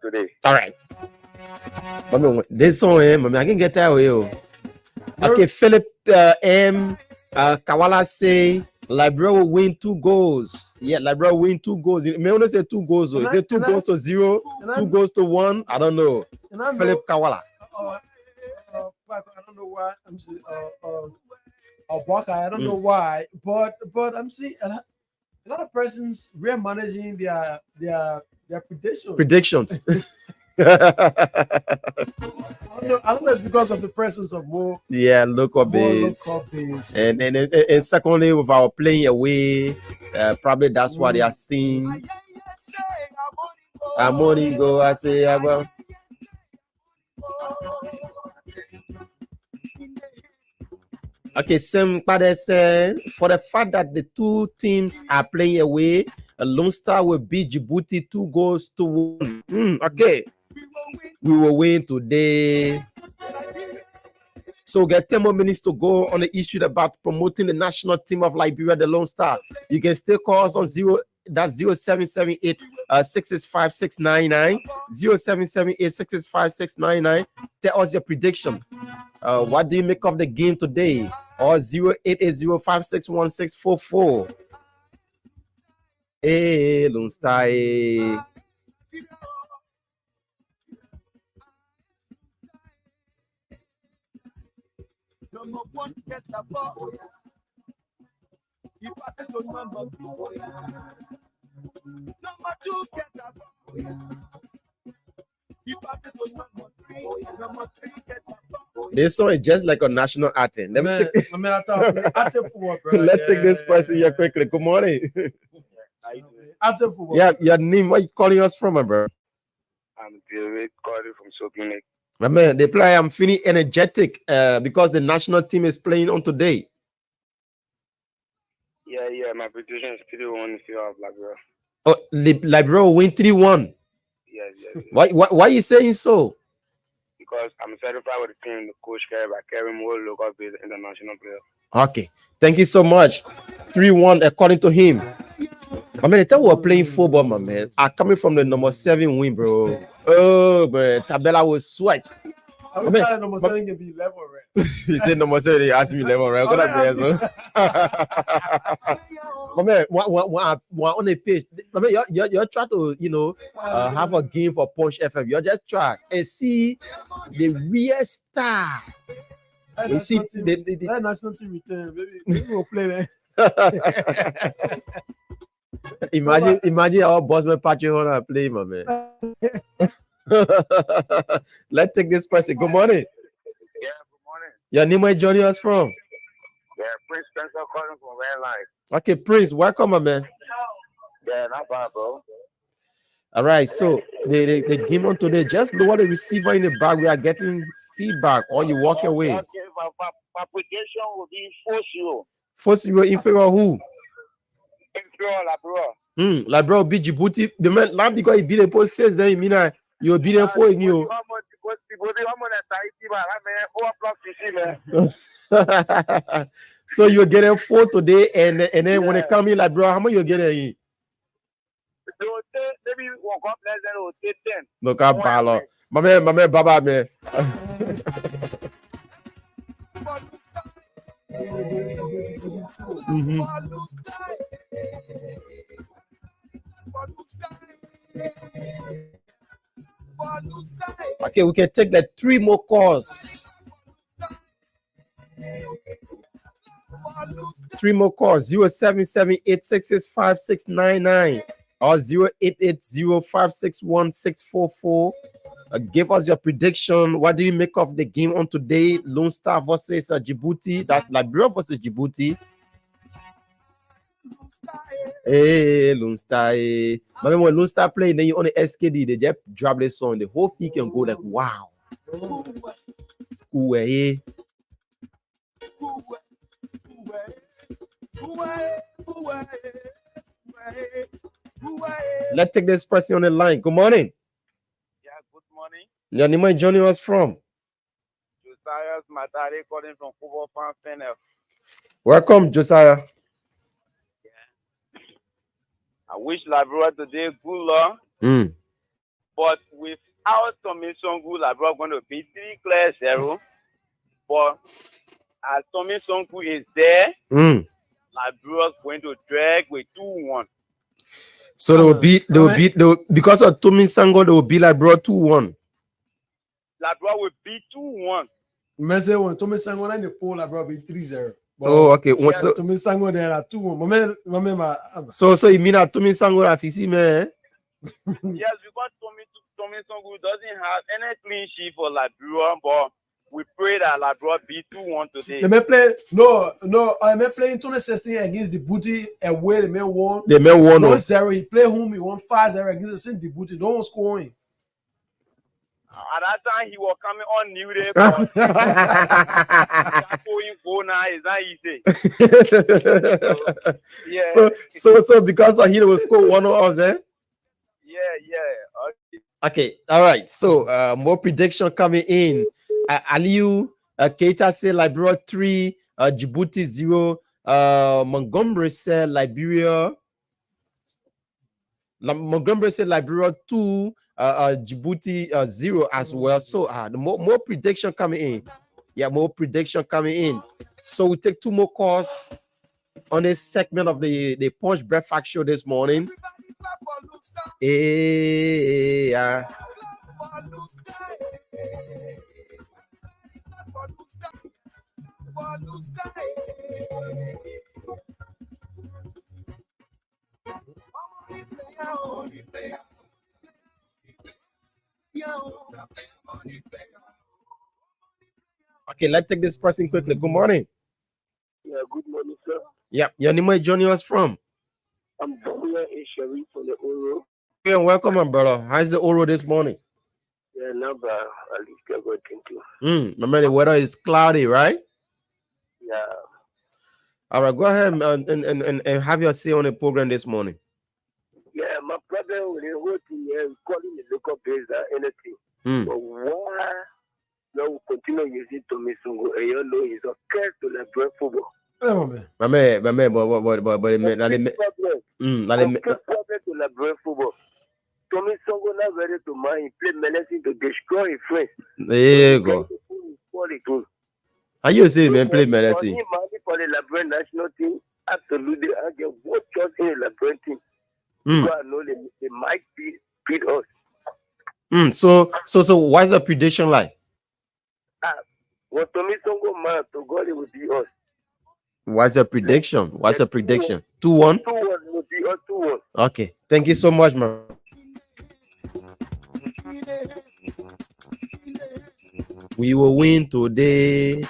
today. All right. This song, I can get that way. Okay, Philip M. Kawala say Liberia will win 2 goals. Yeah, Liberia will win 2 goals. You may only say 2 goals. Is it 2 goals to 0? 2 goals to 1? I don't know. Philip Kawala. I don't know why. I'm saying, Obaka. I don't know why, but I'm seeing a lot of persons we're managing their predictions. I don't know it's because of the presence of more local base. And secondly, with our playing away, probably that's why they are seeing Amoni go. I say, well. Okay, Sam Pade said for the fact that the two teams are playing away, Lone Star will beat Djibouti 2-1. Okay, we will win today. So get 10 more minutes to go on the issue about promoting the national team of Liberia, the Lone Star. You can still call us on 0778 665 699 0778 665 699. Tell us your prediction. What do you make of the game today? Or 0880561644. Hey, Lone Star. Number one, get the ball. You pass it to number two. Number two, get the ball. You pass it to number three. Number three, get the ball. This song is just like a national anthem. Let's take this person here quickly. Good morning. Yeah, your name. Where you calling us from, my bro? I'm David calling from Sopinik. My man, they play. I'm feeling energetic because the national team is playing on today. Yeah. My prediction is 3-1 in favor of Liberia. Oh, Liberia will win 3-1. Yes. Why are you saying so? Because I'm satisfied with the team, the coach carrying more local based international players. Okay, thank you so much. 3-1 according to him. I mean, they were playing football, my man. I'm coming from the number 7 win, bro. Oh, but Tabella was sweat. I was saying number 7 can be level, right? He said number 7. He asked me level, right? My man, one on the page. I mean, you're trying to, have a game for Punch FM. You're just trying and see the real star. We see the national team return. Maybe we'll play there. Imagine our bossman Patrick Horner play, my man. Let's take this person. Good morning. Yeah, good morning. Your name where joining us from? Yeah, Prince Spencer calling from Red Line. Okay, Prince, welcome, my man. Yeah, not bad, bro. All right, so the game on today, just lower the receiver in the back. We are getting feedback, or you walk away. Okay, my prediction will be 4-0. 4-0 in favor of who? In favor of Liberia. Liberia beat Djibouti. The man, not because he beat the post says then you mean you'll beat them for you. So you're getting 4 today, and then when they come in, like, bro, how much you getting in? Maybe we'll go less than we'll take 10. Look at Balo. My man, Baba, man. Okay, we can take like 3 more calls. 3 more calls. 0778665699 or 0880561644. Give us your prediction. What do you make of the game on today? Lone Star versus Djibouti. That's Liberia versus Djibouti. Hey, Lone Star. But when Lone Star play, then you on the SKD, they just drop the song. The whole thing can go like, wow. Let's take this person on the line. Good morning. Yeah, good morning. Your name is joining us from? Josiah Matari calling from Football Fan Panel. Welcome, Josiah. I wish Liberia today good luck. But without Tommy Songu, Liberia going to beat 3-0. But as Tommy Songu is there, Liberia is going to drag with 2-1. So they will beat because of Tommy Sango, they will be Liberia 2-1. Liberia will beat 2-1. When Tommy Sango in the poll, Liberia will be 3-0. Oh, okay. Yeah, So to me, Sango there are two. So you mean that to me Sango Rafisi man? Yes, because Tommy Songo doesn't have any clean sheet for Liberia, but we pray that Liberia beat 2-1 today. They may play I may play in 2016 against the Booty away. They may won. They may won 1-0. He play home. He won 5-0 against the same Djibouti. Don't want scoring. At that time, he was coming on New Day. Going go now is not easy. Yeah. So because he will score one of us, eh? Yeah. Okay. All right. So more prediction coming in. Aliu Keita said Liberia 3, Djibouti 0. Montgomery said Liberia 2, Djibouti 0 as well. So the more prediction coming in. Yeah, more prediction coming in. So we take 2 more calls on this segment of the Punch Breakfast Show this morning. Yeah. Okay, let's take this person quickly. Good morning. Yeah, good morning, sir. Yeah, your name is joining us from? I'm Boya Sherry from the Oro. Yeah, welcome, my brother. How's the Oro this morning? Yeah, now, but at least I got thank you. My man, the weather is cloudy, right? Yeah. All right, go ahead and have your say on the program this morning. Yeah, my problem with the whole thing is calling the local base or anything. But why now we continue using Tommy Songo and you know he's a curse to the bread football. My man, but problem to the bread football. Tommy Songo not ready to mind. He play menacing to destroy his friends. There you go. How you say man play menacing? For the Liberian national team, absolutely, I get what trust in the Liberian team. I know they might beat us. So what's the prediction like? When Tommy Songo man to God, it will be us. What's your prediction? 2-1? 2-1 will be us 2-1. Okay, thank you so much, man. We will win today.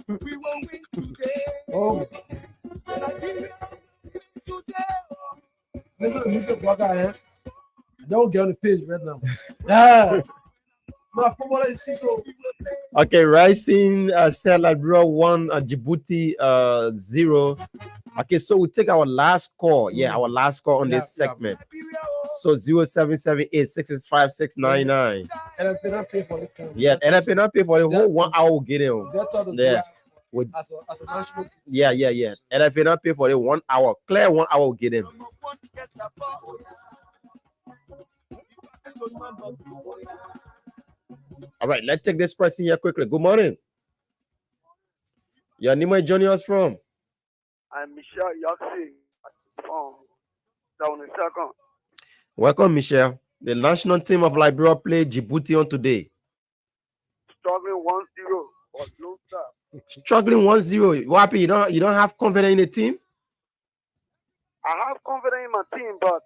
We will win today. Oh. Listen to Mr. Blocker, eh? Don't get on the page right now. Yeah. My football is so. Okay, Rising said Liberia 1, Djibouti 0. Okay, so we take our last call. Yeah, our last call on this segment. So 0778-665-699. NFA not pay for it. Yeah, NFA not pay for the whole 1 hour getting. Yeah. As a national. Yeah. NFA not pay for the 1 hour. Clear 1 hour getting. All right, let's take this person here quickly. Good morning. Your name is joining us from? I'm Michelle Yaxi from down in second. Welcome, Michelle. The national team of Liberia played Djibouti on today. Struggling 1-0 for Blue Star. Struggling 1-0. What happened? You don't have confidence in the team? I have confidence in my team, but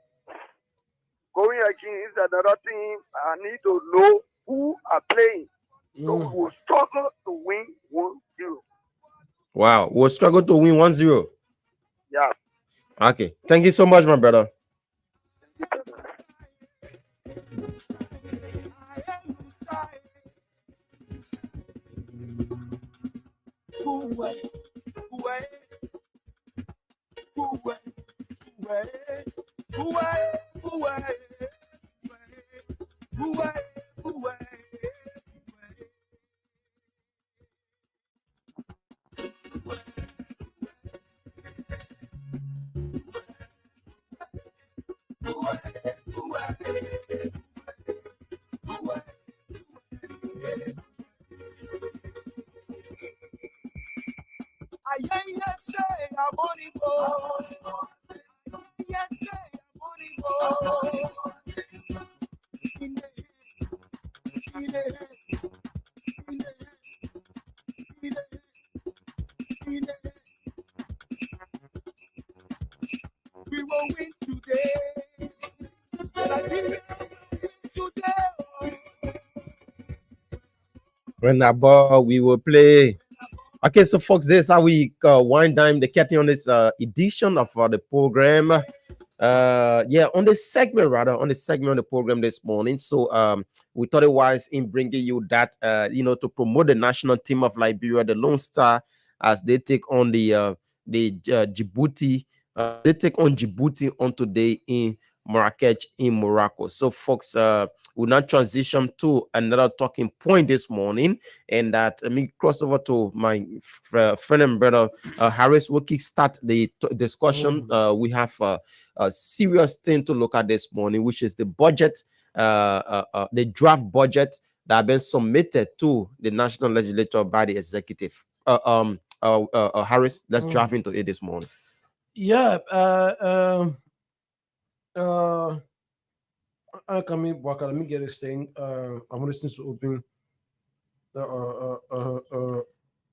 going against another team, I need to know who are playing. So we will struggle to win 1-0. Wow, we'll struggle to win 1-0. Yeah. Okay. Thank you so much, my brother. win today. Liberia today. When that ball, we will play. Okay, so folks, this is how we wind down the curtain on this edition of the program. On the segment of the program this morning. So we thought it wise in bringing you that to promote the national team of Liberia, the Lone Star, as they take on the Djibouti. They take on Djibouti on today in Marrakech in Morocco. So folks, we'll now transition to another talking point this morning, and that let me cross over to my friend and brother Harris. We'll kickstart the discussion. We have a serious thing to look at this morning, which is the budget, the draft budget that have been submitted to the national legislature by the executive. Harris, let's draft into it this morning. Yeah. Let me get this thing. I'm listening to open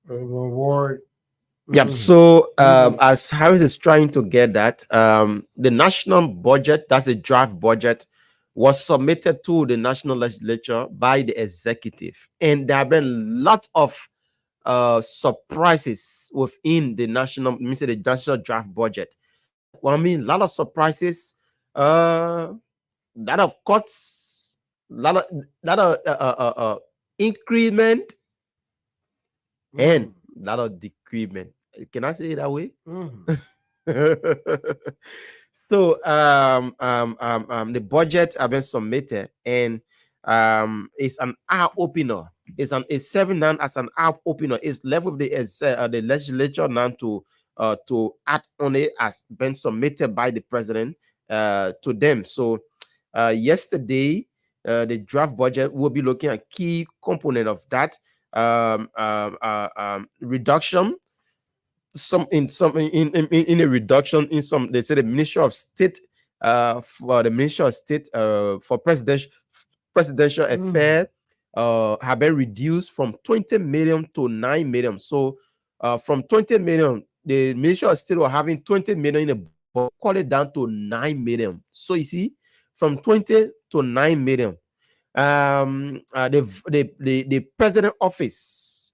reward. Yep. So as Harris is trying to get that, the national budget, that's the draft budget, was submitted to the national legislature by the executive, and there have been lots of surprises within the national draft budget. Well, I mean, a lot of surprises, lot of cuts, lot of increment, and a lot of decrement. Can I say it that way? So the budget have been submitted, and it's an eye opener. It's serving now as an eye opener. It's left with the legislature now to act on it, as been submitted by the president to them. So yesterday, the draft budget will be looking at key component of that reduction. In a reduction in some, they say the Ministry of State for presidential affairs have been reduced from 20 million to 9 million. So from 20 million, the Ministry of State were having 20 million in a, call it down to 9 million. So you see, from 20 to 9 million. The president office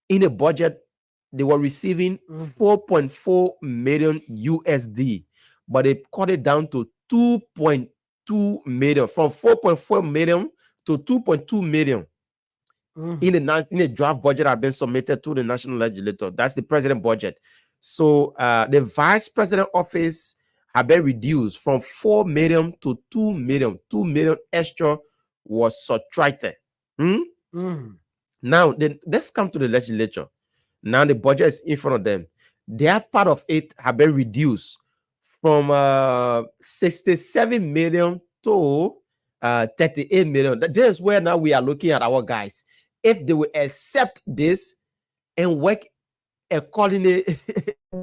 in a budget, they were receiving 4.4 million USD, but they cut it down to 2.2 million, from 4.4 million to 2.2 million in the draft budget have been submitted to the national legislature. That's the president budget. So the vice president office have been reduced from 4 million to 2 million. 2 million extra was subtracted. Now, let's come to the legislature. Now the budget is in front of them. Their part of it have been reduced from 67 million to 38 million. This is where now we are looking at our guys. If they will accept this and work accordingly,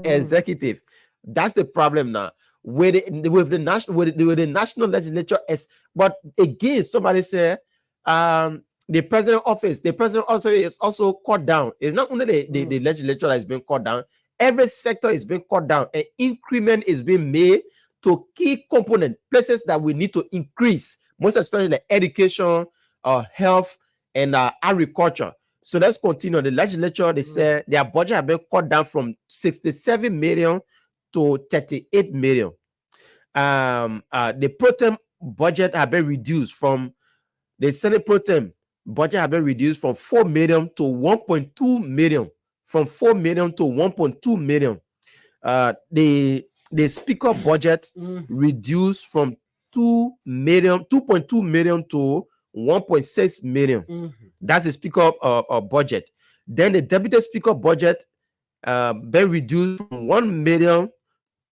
executive, that's the problem now. With the national legislature, but again, somebody said the president office is also cut down. It's not only the legislature that is being cut down. Every sector is being cut down. An increment is being made to key component places that we need to increase, most especially education, health, and agriculture. So let's continue. The legislature, they say their budget have been cut down from 67 million to 38 million. The pro tem budget have been reduced from the Senate pro tem budget have been reduced from 4 million to 1.2 million. From 4 million to 1.2 million. The speaker budget reduced from 2.2 million to 1.6 million. That's the speaker budget. Then the deputy speaker budget been reduced from 1 million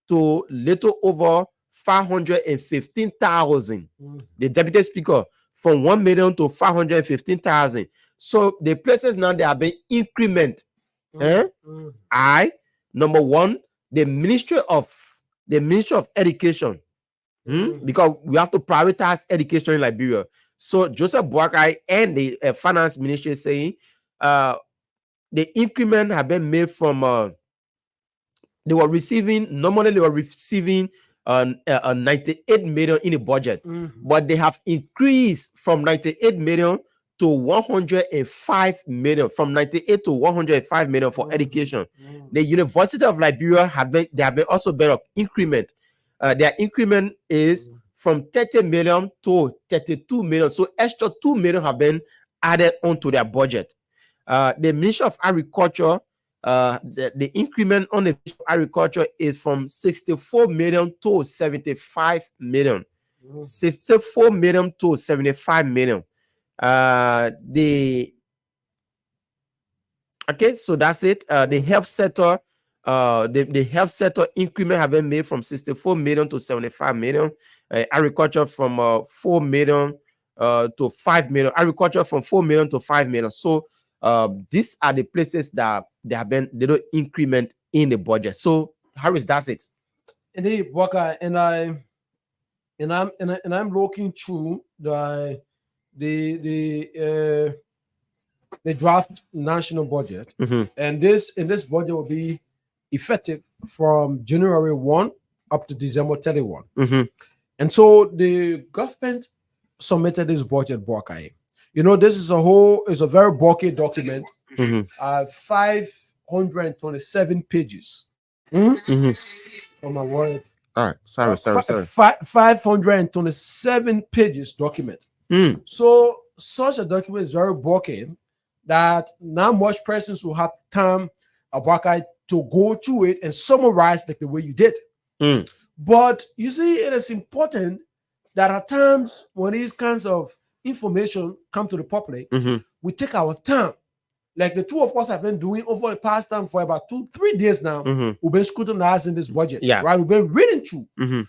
to little over 515,000. The deputy speaker from 1 million to 515,000. So the places now they have been increment. Number one, the Ministry of Education, because we have to prioritize education in Liberia. So Joseph Boakai and the finance ministry saying the increment have been made from they were receiving 98 million in the budget, but they have increased from 98 million to 105 million, from 98 to 105 million for education. The University of Liberia have been also been an increment. Their increment is from 30 million to 32 million. So extra 2 million have been added onto their budget. The Ministry of Agriculture, the increment on the Ministry of Agriculture is from 64 million to 75 million. 64 million to 75 million. Okay, so that's it. The health sector, the health sector increment have been made from 64 million to 75 million. Agriculture from 4 million to 5 million. Agriculture from 4 million to 5 million. So these are the places that they have been little increment in the budget. So Harris, that's it. Indeed, Walker, and I'm looking through the draft national budget, and this budget will be effective from January 1 up to December 31. And so the government submitted this budget, Buakai. You know, this is a very bulky document, 527 pages. Oh my word. All right, sorry. 527 pages document. So such a document is very bulky that not much persons will have time to go through it and summarize like the way you did. But you see, it is important that at times when these kinds of information come to the public, we take our time. Like the two of us have been doing over the past time for about 2-3 days now. We've been scrutinizing this budget. Right? We've been reading through.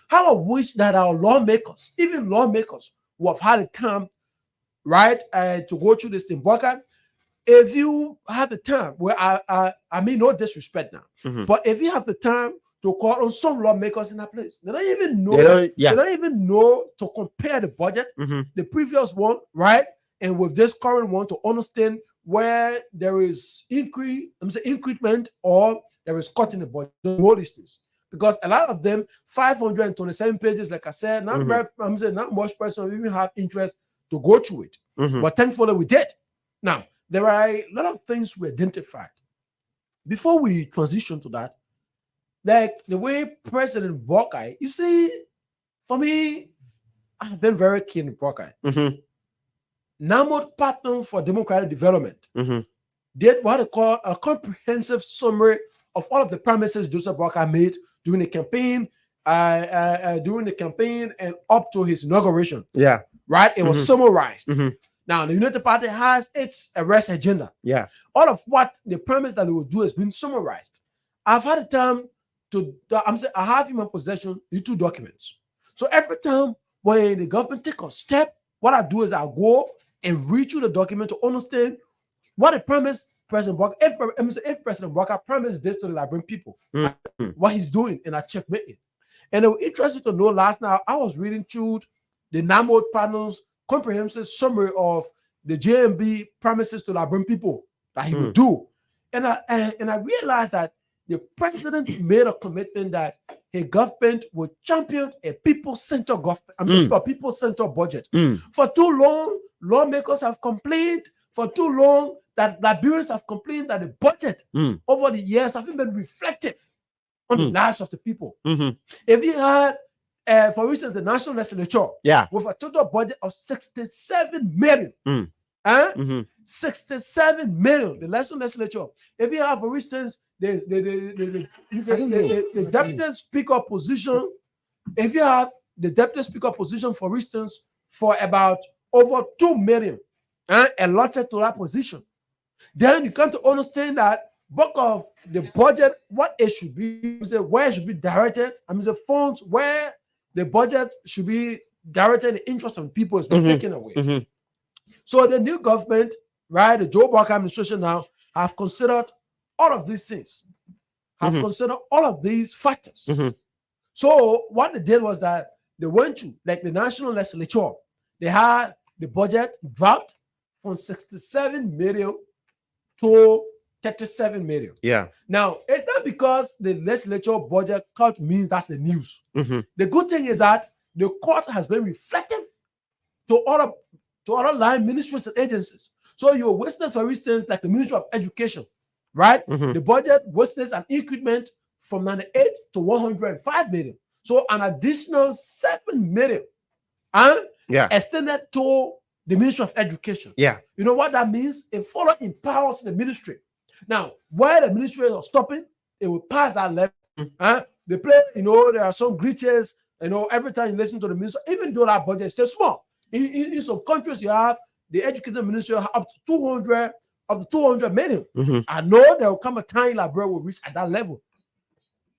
How I wish that our lawmakers, even lawmakers, who have had the time, right, to go through this thing. But if you have the time, well, I mean no disrespect now, but if you have the time to call on some lawmakers in that place, they don't even know. They don't even know to compare the budget, the previous one, right, and with this current one, to understand where there is increment or there is cut in the budget. Don't know these things. Because a lot of them, 527 pages, like I said, not much person even have interest to go through it. But thankfully we did. Now, there are a lot of things we identified. Before we transition to that, like the way President Buakai, you see, for me, I've been very keen in Buakai. NAMOD Partner for Democratic Development did what they call a comprehensive summary of all of the promises Joseph Buakai made during the campaign, and up to his inauguration. Right? It was summarized. Now, the United Party has its arrest agenda. All of what they promised that they would do has been summarized. I've had a time I have in my possession the two documents. So every time when the government take a step, what I do is I go and read through the document to understand what it promised President Buakai. If President Buakai promised this to the Liberian people, what he's doing, and I checkmate it. And it was interesting to know last night, I was reading through the NAMOD panel's comprehensive summary of the JMB promises to the Liberian people that he would do. And I realized that the president made a commitment that his government would champion a people-centered government, a people-centered budget. For too long, lawmakers have complained. For too long, that Liberians have complained that the budget over the years haven't been reflective on the lives of the people. If you had, for instance, the National Legislature with a total budget of 67 million, 67 million, the National Legislature. If you have, for instance, the Deputy Speaker position, if you have the Deputy Speaker position, for instance, for about over 2 million allotted to that position, then you come to understand that bulk of the budget, what it should be, where it should be directed, the funds where the budget should be directed in the interest of people is not taken away. So the new government, right, the Joe Buakai administration now have considered all of these things, have considered all of these factors. So what they did was that they went to, like the National Legislature, they had the budget dropped from 67 million to 37 million. Yeah. Now, it's not because the legislature budget cut means that's the news. Mm-hmm. The good thing is that the court has been reflective to other line ministries and agencies. So your witness, for instance, like the Ministry of Education, right? Mm-hmm. The budget witnessed an increment from 98 to 105 million. So an additional 7 million extended to the Ministry of Education. Yeah. You know what that means? It further empowers the ministry. Now, while the ministry is stopping, it will pass that level. They play, there are some glitches, every time you listen to the minister, even though that budget is still small. In some countries, you have the education ministry up to 200 million. Mm-hmm. I know there will come a time Liberia will reach at that level.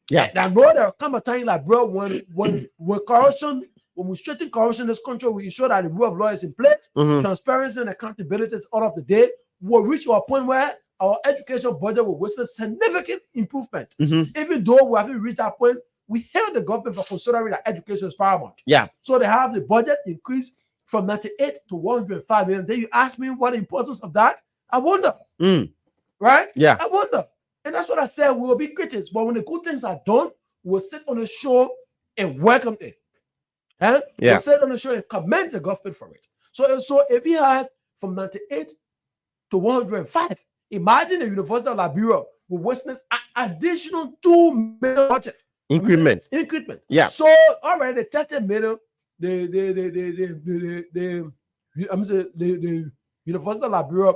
Yeah. I know there will come a time Liberia when corruption, when we straighten corruption in this country, we ensure that the rule of law is in place, transparency and accountability is all of the day. We'll reach to a point where our education budget will witness significant improvement. Even though we haven't reached that point, we hail the government for considering that education is paramount. Yeah. So they have the budget increased from 98 to 105 million. Then you ask me what the importance of that? I wonder. Right? Yeah. I wonder. And that's what I said. We will be critics, but when the good things are done, we'll sit on the show and welcome it. Yeah. We'll sit on the show and commend the government for it. So if you have from 98 to 105, imagine the University of Liberia will witness an additional 2 million budget. Increment. Yeah. So already 30 million, the University of Liberia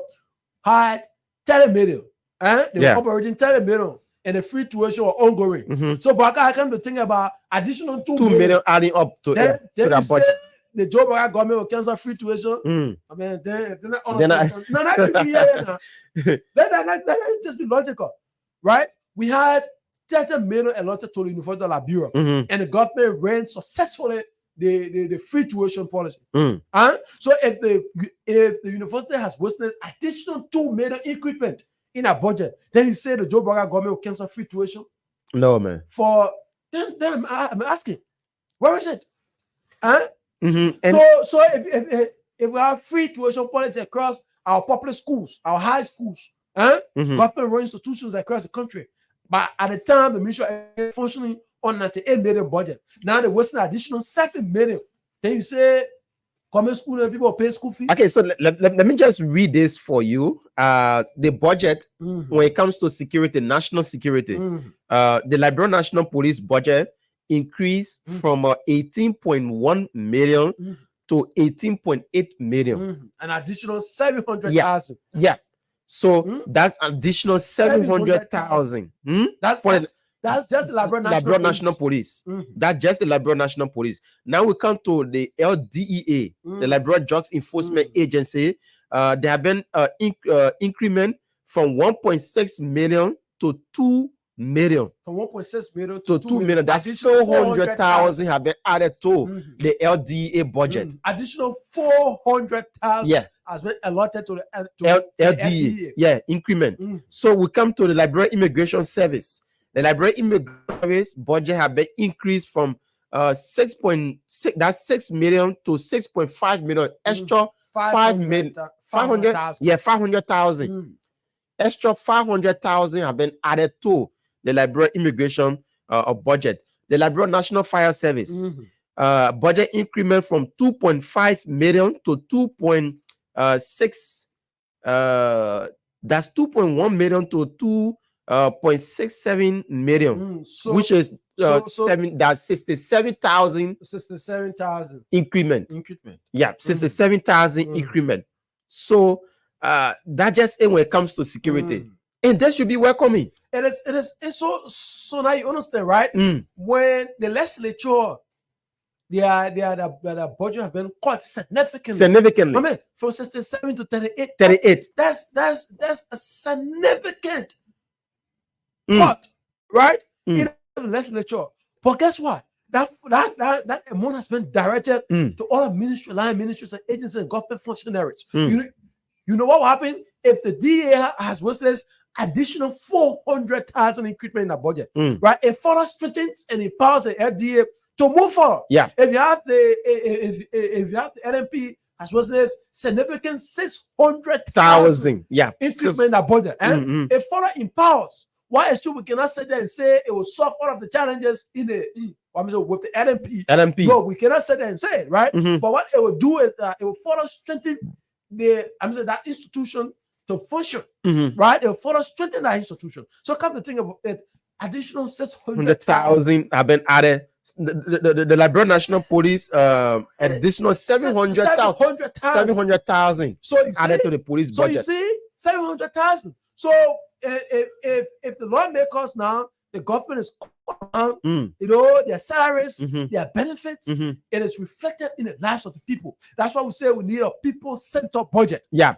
had 30 million. They were operating 30 million and the free tuition were ongoing. So but I come to think about additional 2 million adding up to that budget. The Joe Biden government will cancel free tuition. I mean, let that just be logical, right? We had 30 million allotted to the University of Liberia, and the government ran successfully the free tuition policy. So if the university has witnessed additional 2 million increment in our budget, then you say the Joe Biden government will cancel free tuition? No, man. For them, I'm asking, where is it? And so if we have free tuition policy across our public schools, our high schools, government-run institutions across the country, but at the time the ministry is functioning on 98 million budget, now they're wasting additional 7 million. Then you say common school and people pay school fees? Okay, so let me just read this for you. The budget when it comes to security, national security, the Liberia National Police budget increased from 18.1 million to 18.8 million. An additional 700,000. Yeah. So that's additional 700,000. That's just the Liberia National Police. That's just the Liberia National Police. Now we come to the LDEA, the Liberia Drugs Enforcement Agency. There have been increment from 1.6 million to 2 million. From 1.6 million to 2 million. That's 400,000 have been added to the LDEA budget. Additional 400,000 has been allotted to the LDEA. Yeah, increment. So we come to the Liberia Immigration Service. The Liberia Immigration Service budget have been increased from 6.6 million to 6.5 million. Extra 500,000. Extra 500,000 have been added to the Liberia Immigration budget. The Liberia National Fire Service budget increment from 2.5 million to 2.6. That's 2.1 million to 2.67 million, which is that's 67,000. 67,000 increment. Yeah, 67,000 increment. So that just when it comes to security, and that should be welcoming. It is. So now you understand, right? When the legislature, their budget have been quite significantly. I mean, from 67 to 38. 38. That's a significant cut, right? In the legislature. But guess what? That amount has been directed to all the line ministries and agencies and government functionaries. You know what will happen if the DA has witnessed additional 400,000 increment in the budget, right? It further strengthens and empowers the FDA to move forward. Yeah. If you have the NMP has witnessed significant 600,000 1,000. Yeah. increase in that budget. It further empowers. Why is true we cannot sit there and say it will solve all of the challenges with the LMP. LMP. No, we cannot sit there and say it, right? But what it will do is that it will further strengthen that institution to function, right? It will further strengthen that institution. So come to think of it, additional 600,000 have been added. The Liberia National Police additional 700,000 added to the police budget. So you see, 700,000. So if the lawmakers now, the government is their salaries, their benefits, it is reflected in the lives of the people. That's why we say we need a people-centered budget. Yeah.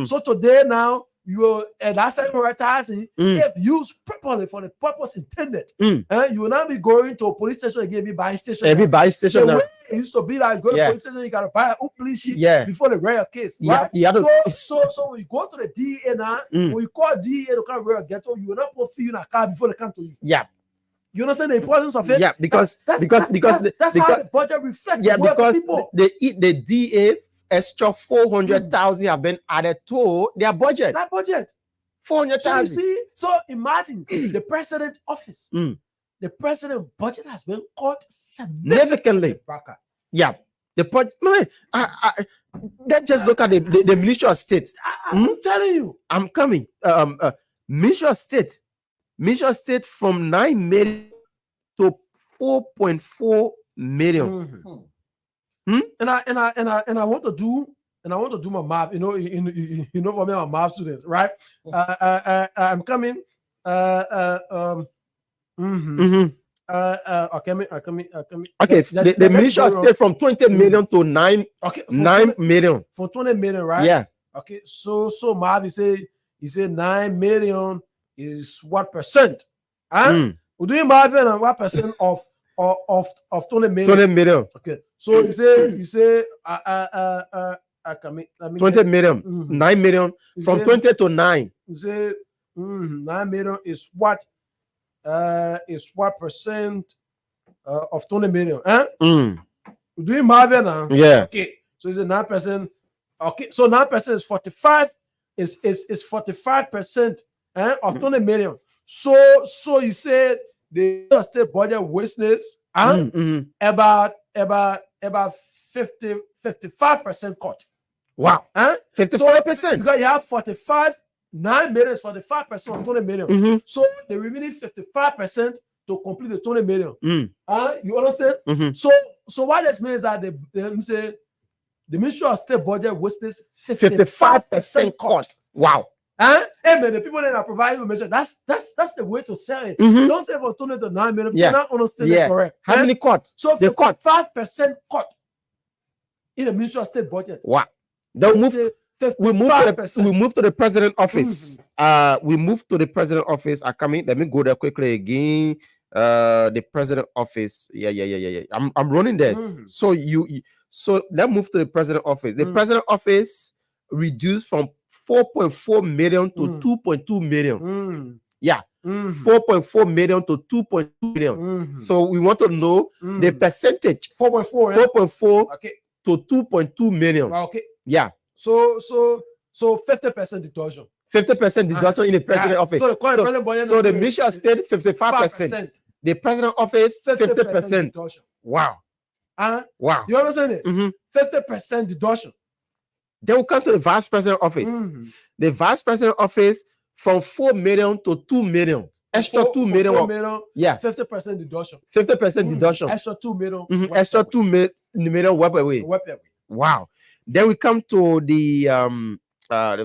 So today now, that 700,000, if used properly for the purpose intended, you will not be going to a police station again, be buying station. Every buy station now. It used to be like go to police station, you gotta buy a police sheet before they read your case. Right? So when you go to the DEA now, when you call DEA to come read a ghetto, you will not put fee in a car before they come to you. Yeah. You understand the importance of it? Yeah, because how the budget reflects. Yeah, because people. the DA extra 400,000 have been added to their budget. That budget. 400,000. So you see, so imagine the president's office. The president budget has been cut significantly. Yeah. The budget. Let's just look at the Ministry of State. I'm telling you. I'm coming. Ministry of State. Ministry of State from 9 million to 4.4 million. And I want to do my math. For me, I'm math students, right? I'm coming. Okay, the Ministry of State from 20 million to 9 million. For 20 million, right? Yeah. Okay, so math, he said 9 million is what percent? We're doing math and what percent of 20 million? 20 million. Okay, so you say 20 million, 9 million from 20 to 9. You say 9 million is what percent of 20 million? We're doing math now. Yeah. Okay, so it's a 9%. Okay, so 9% is 45. Is 45% of 20 million. So you said the state budget wastes about 55% cut. Wow. 55%. So, because you have 9 million is 45% of 20 million. So the remaining 55% to complete the 20 million. You understand? So what this means is that the Ministry of State budget wastes 55% cut. Wow. Hey man, the people that are providing information, that's the way to sell it. Don't say for 20 to 9 million. You're not understanding it correct. How many cut? So 55% cut in the Ministry of State budget. Wow. We move to the president office. We move to the president office. Let me go there quickly again. The president office. Yeah. I'm running there. So let's move to the president office. The president office reduced from 4.4 million to 2.2 million. Yeah. 4.4 million to 2.2 million. So we want to know the percentage. 4.4 to 2.2 million. Okay. Yeah. So 50% deduction. 50% deduction in the president office. So the Ministry of State 55%. The president office 50%. Wow. Wow. You understand it? 50% deduction. They will come to the vice president office. The vice president office from 4 million to 2 million. Extra 2 million. 4 million. Yeah. 50% deduction. 50% deduction. Extra 2 million. Extra 2 million wipe away. Wow. Then we come to the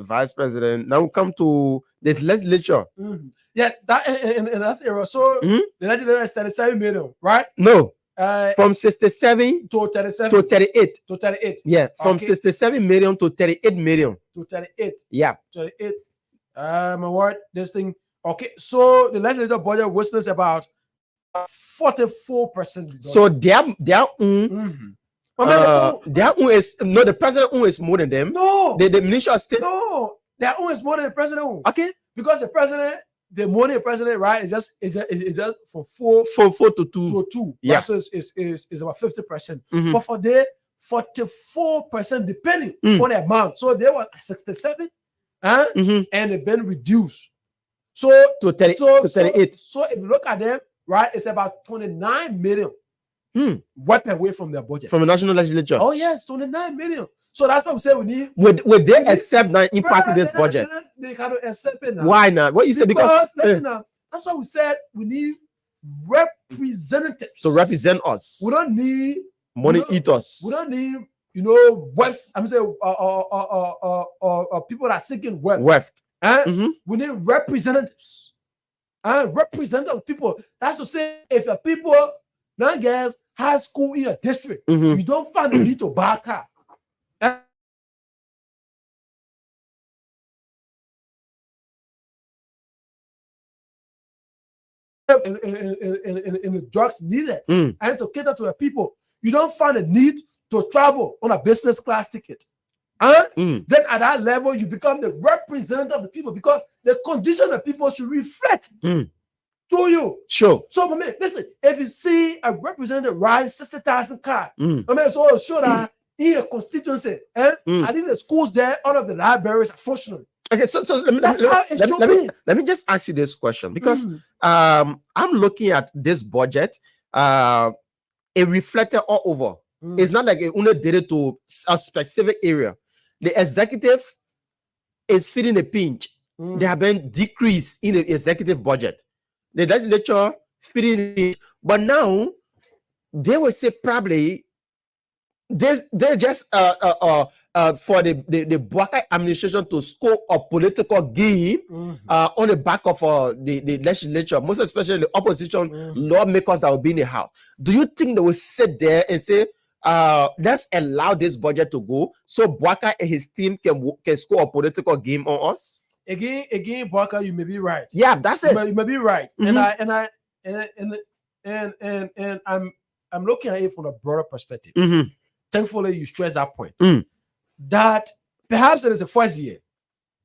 vice president. Now we come to the legislature. Yeah, that and that's era. So the legislature is 37 million, right? No. From 67 to 37 to 38. To 38. Yeah, from 67 million to 38 million. To 38. Yeah. 38. My word, this thing. Okay, so the legislative budget was about 44%. So their own. Their own is the president own is more than them. No, the Ministry of State. No, their own is more than the president own. Okay, because the president, the money the president, right, is just from 4 to 2 to 2. Yeah, right? So it's about 50%. But for 44% depending on the amount. So they were 67 and they've been reduced. So to 38. So if you look at them, right, it's about 29 million wiped away from their budget. From the national legislature. Oh, yes, 29 million. So that's what I'm saying we need. Would they accept now impacting this budget? They cannot accept it now. Why not? What you say? Because listen now, that's why we said we need representatives to represent us. We don't need money eaters. We don't need, you know, wefts. I'm saying people that are seeking wealth. Weft. We need representatives. Representative people. That's to say, if your people, young girls, high school in a district, you don't find the need to buy a car. In the drugs needed and to cater to the people, you don't find a need to travel on a business class ticket. Then at that level, you become the representative of the people because the condition of people should reflect to you. Sure. So, I mean, listen, if you see a representative ride 60,000 car, I mean, so show that in a constituency, I think the schools there, all of the libraries are functional. Okay, so let me just ask you this question because I'm looking at this budget. It reflected all over. It's not like it only did it to a specific area. The executive is feeling a pinch. There have been decrease in the executive budget. The legislature feeling it, but now they will say probably they just for the Boakai administration to score a political game on the back of the legislature, most especially the opposition lawmakers that will be in the house. Do you think they will sit there and say, let's allow this budget to go so Boakai and his team can score a political game on us? Again, Boakai, you may be right. Yeah, that's it. You may be right, and I'm looking at it from a broader perspective. Thankfully, you stress that point. That perhaps it is the first year.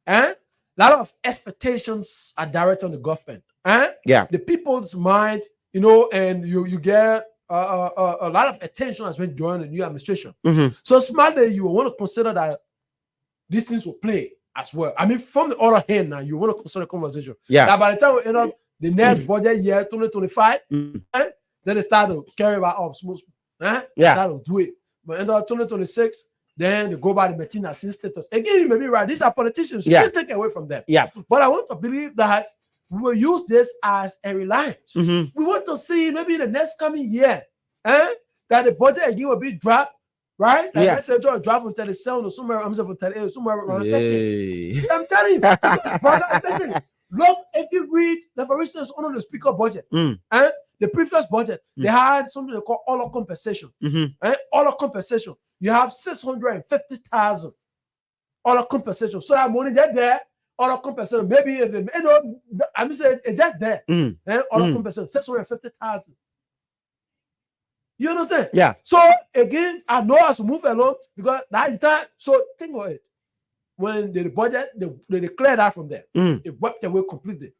A lot of expectations are directed on the government. Yeah. The people's mind, you know, and you get a lot of attention has been drawn to the new administration. So smartly, you will want to consider that these things will play as well. I mean, from the other hand, now you want to consider conversation. Yeah. That by the time we end up the next budget year, 2025, then they start to carry about smooth. Yeah. Start to do it. But end up 2026, then they go by the Martina status. Again, you may be right. These are politicians. You can't take away from them. Yeah. But I want to believe that we will use this as a reliance. We want to see maybe in the next coming year that the budget again will be dropped, right? Like let's say drop from 37 or somewhere, I'm saying from 38, somewhere around 30. I'm telling you, brother, listen, look, if you read, like for instance, on the speaker budget, the previous budget, they had something they call all of compensation. All of compensation. You have 650,000 all of compensation. So that money they're there, all of compensation. Maybe if they, you know, I'm saying it's just there. All of compensation, 650,000. You understand? Yeah. So again, I know as we move along because that entire. So think of it. When the budget, they declare that from there, it wiped away completely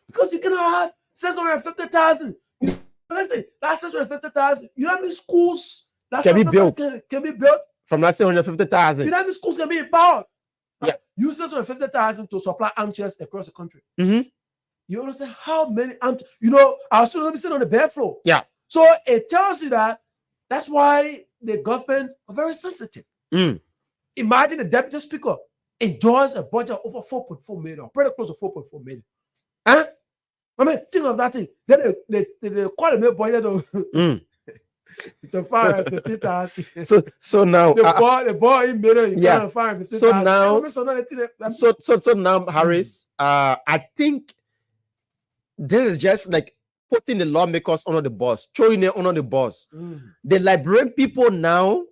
because you cannot have 650,000. Listen, that's 650,000. You know how many schools that can be built? Can be built from that 750,000. You know how many schools can be empowered? Yeah. Use 650,000 to supply armchairs across the country. You understand how many you know, our students will be sitting on the bare floor. Yeah. So it tells you that's why the government are very sensitive. Imagine the deputy speaker enjoys a budget over 4.4 million, pretty close to 4.4 million. I mean, think of that thing. Then they call him a budget of to 550,000. So now the boy in middle, yeah. 550,000. So now, Harris, I think this is just like putting the lawmakers under the bus, throwing them under the bus. The Liberian people now,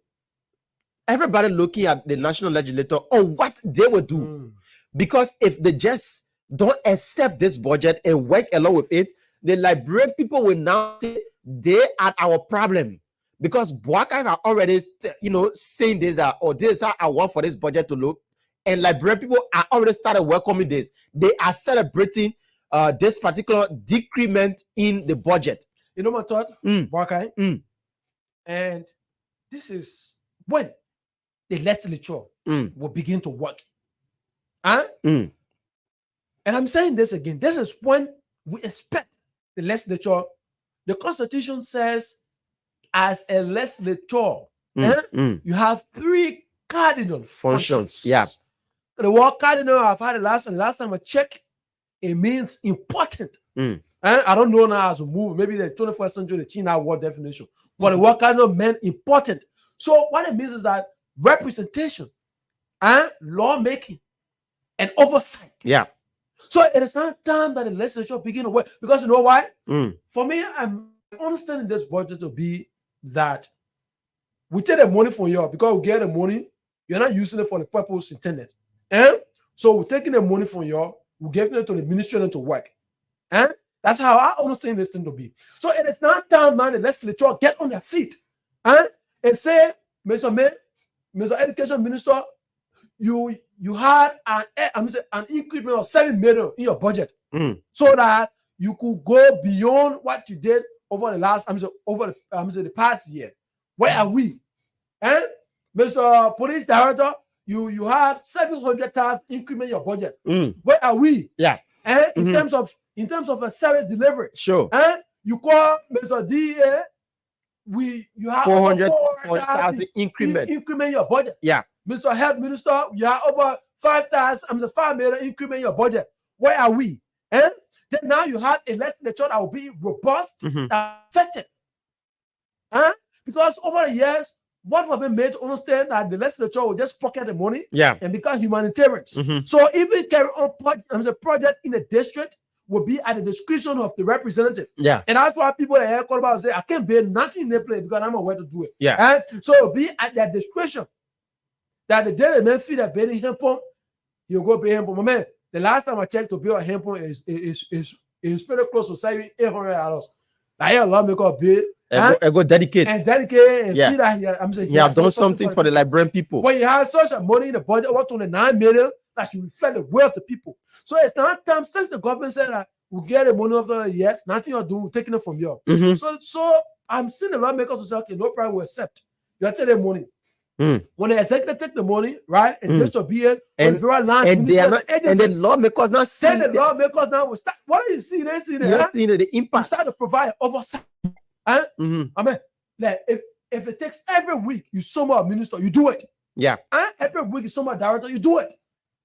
everybody looking at the national legislator on what they will do, because if they just don't accept this budget and work along with it, the Liberian people will now say they are our problem, because Boakai are already, you know, saying this that, or this is how I want for this budget to look, and Liberian people are already started welcoming this. They are celebrating this particular decrement in the budget. You know my thought, Boakai, and this is when the legislature will begin to work. Huh? Mm. And I'm saying this again. This is when we expect the legislature. The Constitution says, as a legislature, you have 3 cardinal functions. Yeah. The word cardinal I've had last time I checked, it means important. I don't know now as we move. Maybe the 21st century they change that word definition. But the word cardinal meant important. So what it means is that representation and lawmaking and oversight. Yeah. So it is not time that the legislature begin to work, because you know why? For me, I'm understanding this budget to be that we take the money from you because we get the money, you're not using it for the purpose intended. So we're taking the money from you, we're giving it to the ministry to work. That's how I understand this thing to be. So it is not time, man, the legislature get on their feet and say, Mr. Education Minister, you had an increment of 7 million in your budget, so that you could go beyond what you did over the last the past year. Where are we? Mr. Police Director, you had 700,000 increment in your budget. Where are we? Yeah. In terms of a service delivery. Sure. You call Mr. DA, you have 400,000 increment in your budget. Yeah. Mr. Health Minister, you have over 5 million increment in your budget. Where are we? Then now you have a legislature that will be robust, effective. Because over the years, what have been made to understand that the legislature will just pocket the money and become humanitarians. So if we carry on a project in a district, will be at the discretion of the representative. Yeah. And that's why people are call about say, I can't bear nothing in the place because I'm aware to do it. Yeah. So it'll be at their discretion. That the day the man feel that building hemp pump, you go pay hemp pump. Man, the last time I checked to build a hemp pump is pretty close to saving $800. Now here lawmaker build. I go dedicate and dedicate and feel that he have done something for the Liberian people. When you have such a money in the budget, over 29 million, that should reflect the wealth of the people. So it's not time since the government said that we get the money after the years, nothing you're doing, we're taking it from you. So I'm seeing the lawmakers who say, okay, no problem, we accept. You are taking the money. When the executive take the money, right, and distribute it, and then lawmakers now say the lawmakers now will start. What do you see? They see the impact. Start to provide oversight. I mean, like if it takes every week you summon a minister, you do it. Yeah. Every week you summon a director, you do it.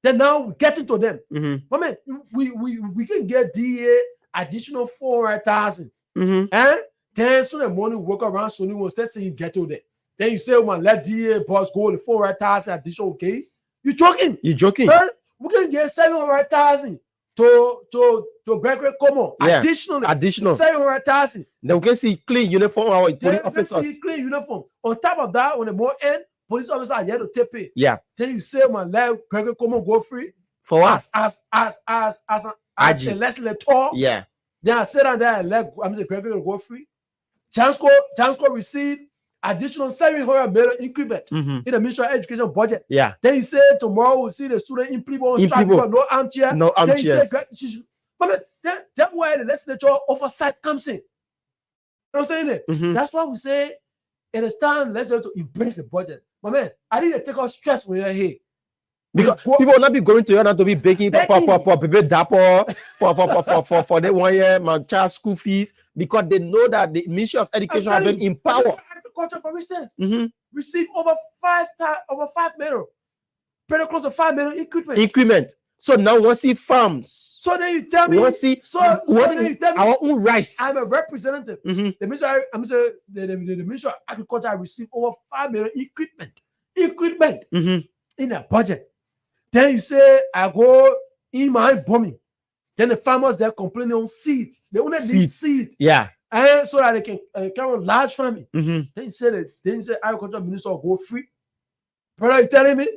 Then now we get into them. I mean, we can get DA additional 400,000. Then soon the money work around so you will start saying get to there. Then you say, man, let DA boss go the 400,000 additional. Okay, you joking? You joking? We can get 700,000 to Gregory Como. Yeah. Additional 700,000. Then we can see clean uniform our police officers. See clean uniform. On top of that, on the more end, police officers are here to take pay. Yeah. Then you say, man, let Gregory Como go free. For what? As a legislator. Yeah. Then I sit down there and let Gregory go free. Chancellor receive additional 700 million increment in the Ministry of Education budget. Yeah. Then you say tomorrow we'll see the student in Plibo strike because no armchair. No armchairs. That's where the legislature oversight comes in. You know what I'm saying? That's why we say it is time legislature to embrace the budget. My man, I need to take out stress when you're here. Because people will not be going to you not to be begging for baby dapper for the 1 year my child school fees, because they know that the Ministry of Education have been empowered. Agriculture, for instance, receive over 5 million, pretty close to 5 million increment. So now once see farms. So then you tell me. Our own rice. I'm a representative. The Ministry, the Ministry of Agriculture received over 5 million increment in their budget. Then you say, I go in my bombing. Then the farmers they're complaining on seeds. They only need seed. Yeah. And so that they can carry on large farming. Then you say agriculture minister will go free. Brother, you telling me?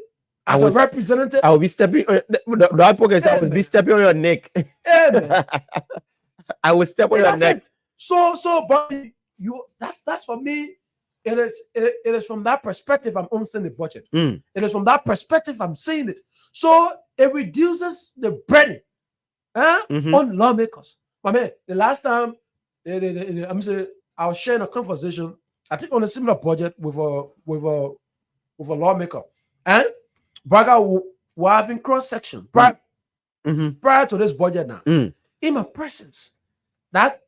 As a representative, I will be stepping on I will be stepping on your neck. I will step on your neck. So but that's for me. It is from that perspective I'm understanding the budget. It is from that perspective I'm seeing it. So it reduces the burden on lawmakers. I mean, the last time I was sharing a conversation, I think on a similar budget with with a lawmaker, and Braga were having cross section prior to this budget now. In my presence, that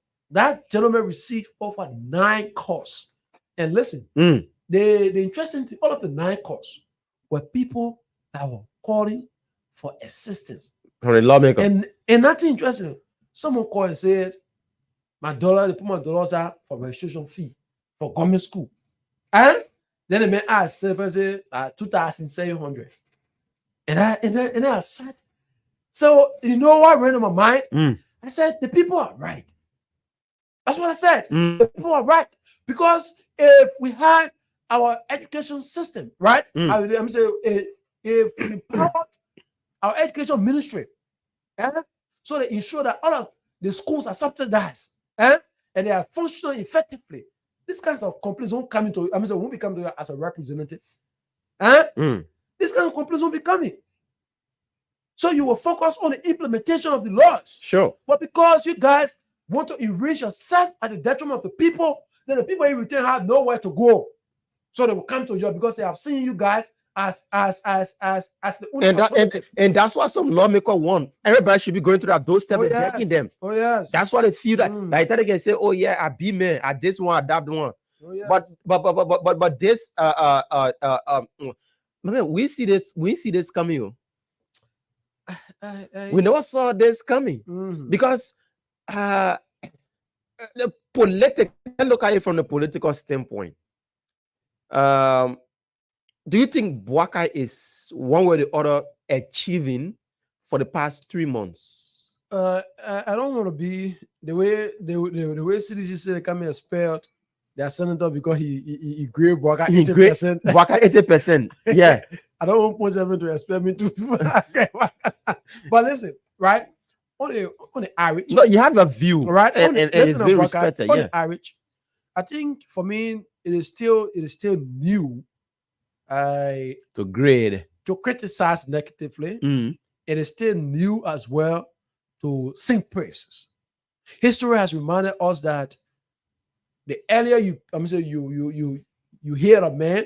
gentleman received over 9 calls. And listen, the interesting thing, all of the 9 calls were people that were calling for assistance. From the lawmaker. And nothing interesting. Someone called and said, they put my dollars out for registration fee for government school. And then the man asked, the person said, 2,700. And I said, so you know what ran in my mind? I said, the people are right. That's what I said. The people are right. Because if we had our education system, right? I'm saying if we empowered our education ministry, so they ensure that all of the schools are subsidized, and they are functioning effectively, these kinds of complaints won't come into, won't be coming to you as a representative. These kinds of complaints won't be coming. So you will focus on the implementation of the laws. Sure. But because you guys want to enrich yourself at the detriment of the people, then the people in return have nowhere to go. So they will come to you because they have seen you guys as the only alternative. And that's what some lawmakers want. Everybody should be going to that doorstep and backing them. Oh yes. That's what they feel that. Like that they can say, oh yeah, I be man, I this one, I that one. Oh, yes. But this we see this coming. We never saw this coming because the political, look at it from the political standpoint. Do you think Bouaka is one way or the other achieving for the past 3 months? I don't want to be the way CDC said they come and expelled their senator because he gave Bouaka 80%. Bouaka 80%. Yeah. I don't want Point 7 to expel me too. But listen, right? On the average. No, you have a view, right? And it's being respected. On Yeah. the average, I think for me it is still new. To grade, to criticize negatively. It is still new as well to sing praises. History has reminded us that the earlier you hear a man,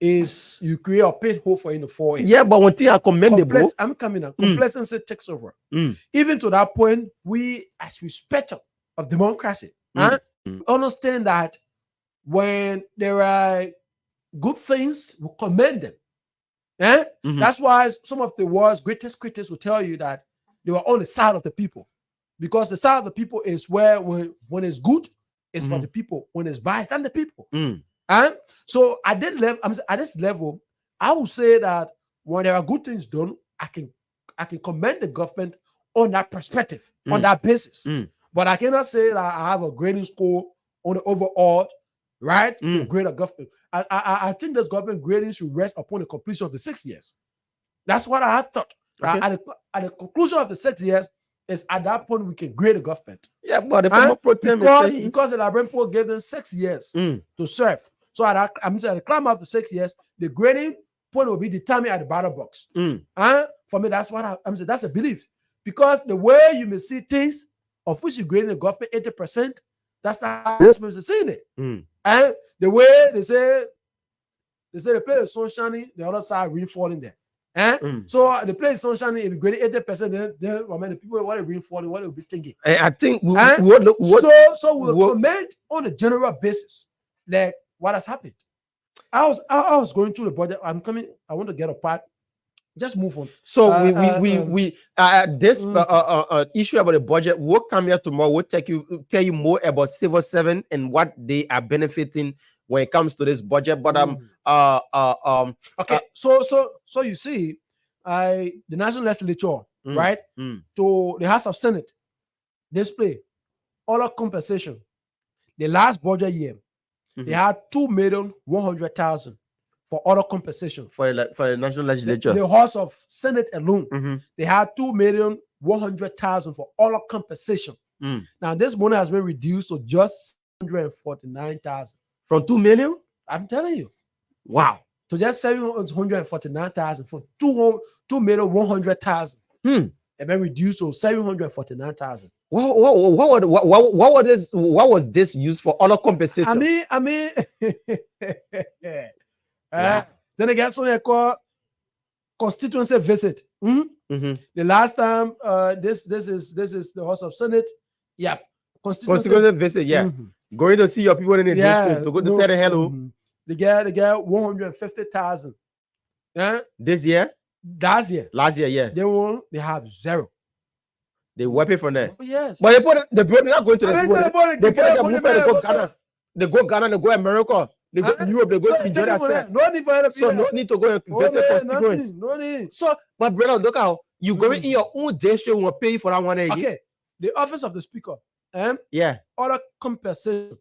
is you create a pit hole for him to fall in. Yeah, but one thing I commendable. I'm coming up. Complacency takes over. Even to that point, we, as respecters of democracy, understand that when there are good things, we commend them. That's why some of the world's greatest critics will tell you that they were on the side of the people, because the side of the people is where when it's good, it's for the people. When it's bad, it's than the people. So at this level, I would say that when there are good things done, I can commend the government on that perspective, on that basis. But I cannot say that I have a grading score on the overall, right, to grade a government. I think this government grading should rest upon the completion of the 6 years. That's what I have thought. Okay. At the conclusion of the 6 years, is at that point we can grade the government. Yeah, but the former because the Liberian people gave them 6 years to serve. So at the climb of the 6 years, the grading point will be determined at the ballot box. For me, that's what I'm saying. That's a belief. Because the way you may see things, of which you grading the government 80%, that's not how you're seeing it. And the way they say the play is so shiny, the other side really falling there. So the play is so shiny, if you grade 80%, then the people what are really falling, what they'll be thinking. I think we'll comment on a general basis, like what has happened. I was going through the budget. I want to get a part. Just move on. So this issue about the budget, we'll come here tomorrow. We'll tell you more about civil servant and what they are benefiting when it comes to this budget. But okay. So you see, the national legislature, right, to the House of Senate, display all of compensation. The last budget year, they had 2,100,000 for other compensation for the national legislature. The House of Senate alone, they had 2,100,000 for all compensation. Now this money has been reduced to just 149,000 from 2 million. I'm telling you, wow, to just 749,000 for 2,100,000. And then reduced to 749,000. What was this used for? Other compensation? I mean, Then they get something called constituency visit. The last time, this is the House of Senate. Yeah, constituency visit. Yeah, going to see your people in the district to go to tell them hello. They get 150,000. Yeah, this year. Last year. Yeah. They have zero. They wipe it from there. Yes. But they're not going to the people. They go Ghana. They go Ghana, they go America, they go Europe, they go enjoy themselves. No need for help. So no need to go and visit constituents. No need. So, but brother, look how you go in your own district, will pay for that one again. Okay. The office of the speaker. Other compensation.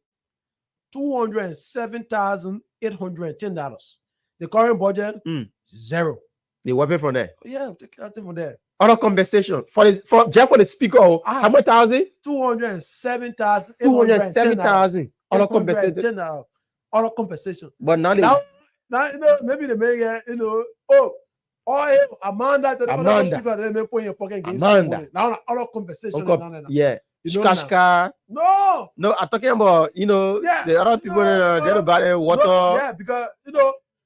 $207,810. The current budget, zero. They wipe it from there. Yeah, take that from there. Other compensation for the speaker. How much thousand? 207,000. 207,000. Other compensation. Other compensation. But now maybe they make Amanda. They may put in your pocket against Amanda. Now other compensation. Yeah. Shkashka. No, I'm talking about the other people they're about water. Yeah, because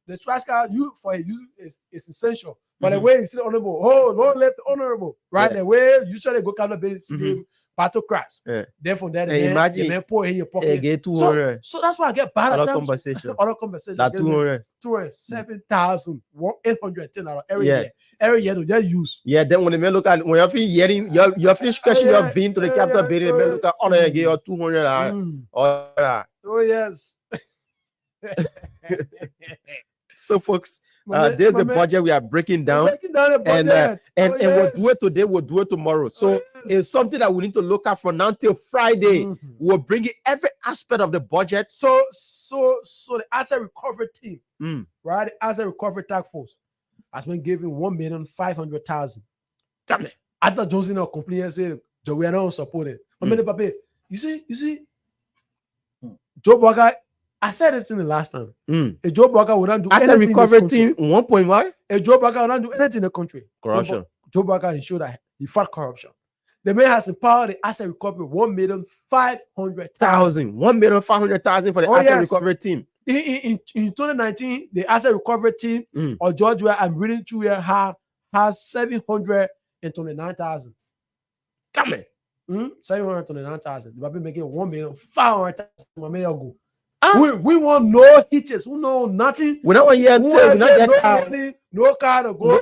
the trash car for use is essential. But the way you see the honorable, don't let the honorable, right? The way usually go kind of battle crash. Therefore, that imagine they pour in your pocket. Get 200. So that's why I get bad other compensation. Other compensation. That 200. 207,810 every year. Every year they use. Yeah, then when the men look at when you're hearing you're finished scratching your vein to the capital building, the men look at all and get your 200. Oh yes. So folks, there's the budget we are breaking down, and we'll do it today, we'll do it tomorrow. So it's something that we need to look at from now till Friday. We'll bring in every aspect of the budget. So the asset recovery team, right? The asset recovery task force has been given 1,500,000. Damn it! I thought Johnson or complain and say we are not supported. You see, Joe Boga. I said this in the last time. A Joe Boga would not do anything. Asset recovery team 1.1. A Joe Boga would not do anything in the country. Corruption. Joe Boga ensured that he fought corruption. The man has empowered the asset recovery 1,500,000. 1,500,000 for the asset recovery team. In 2019, the asset recovery team of Georgia, I'm reading through here, has 729,000. Damn it. 729,000. They have been making 1,500,000. We want no hitches. We know nothing. We don't want to hear no money, no car to go,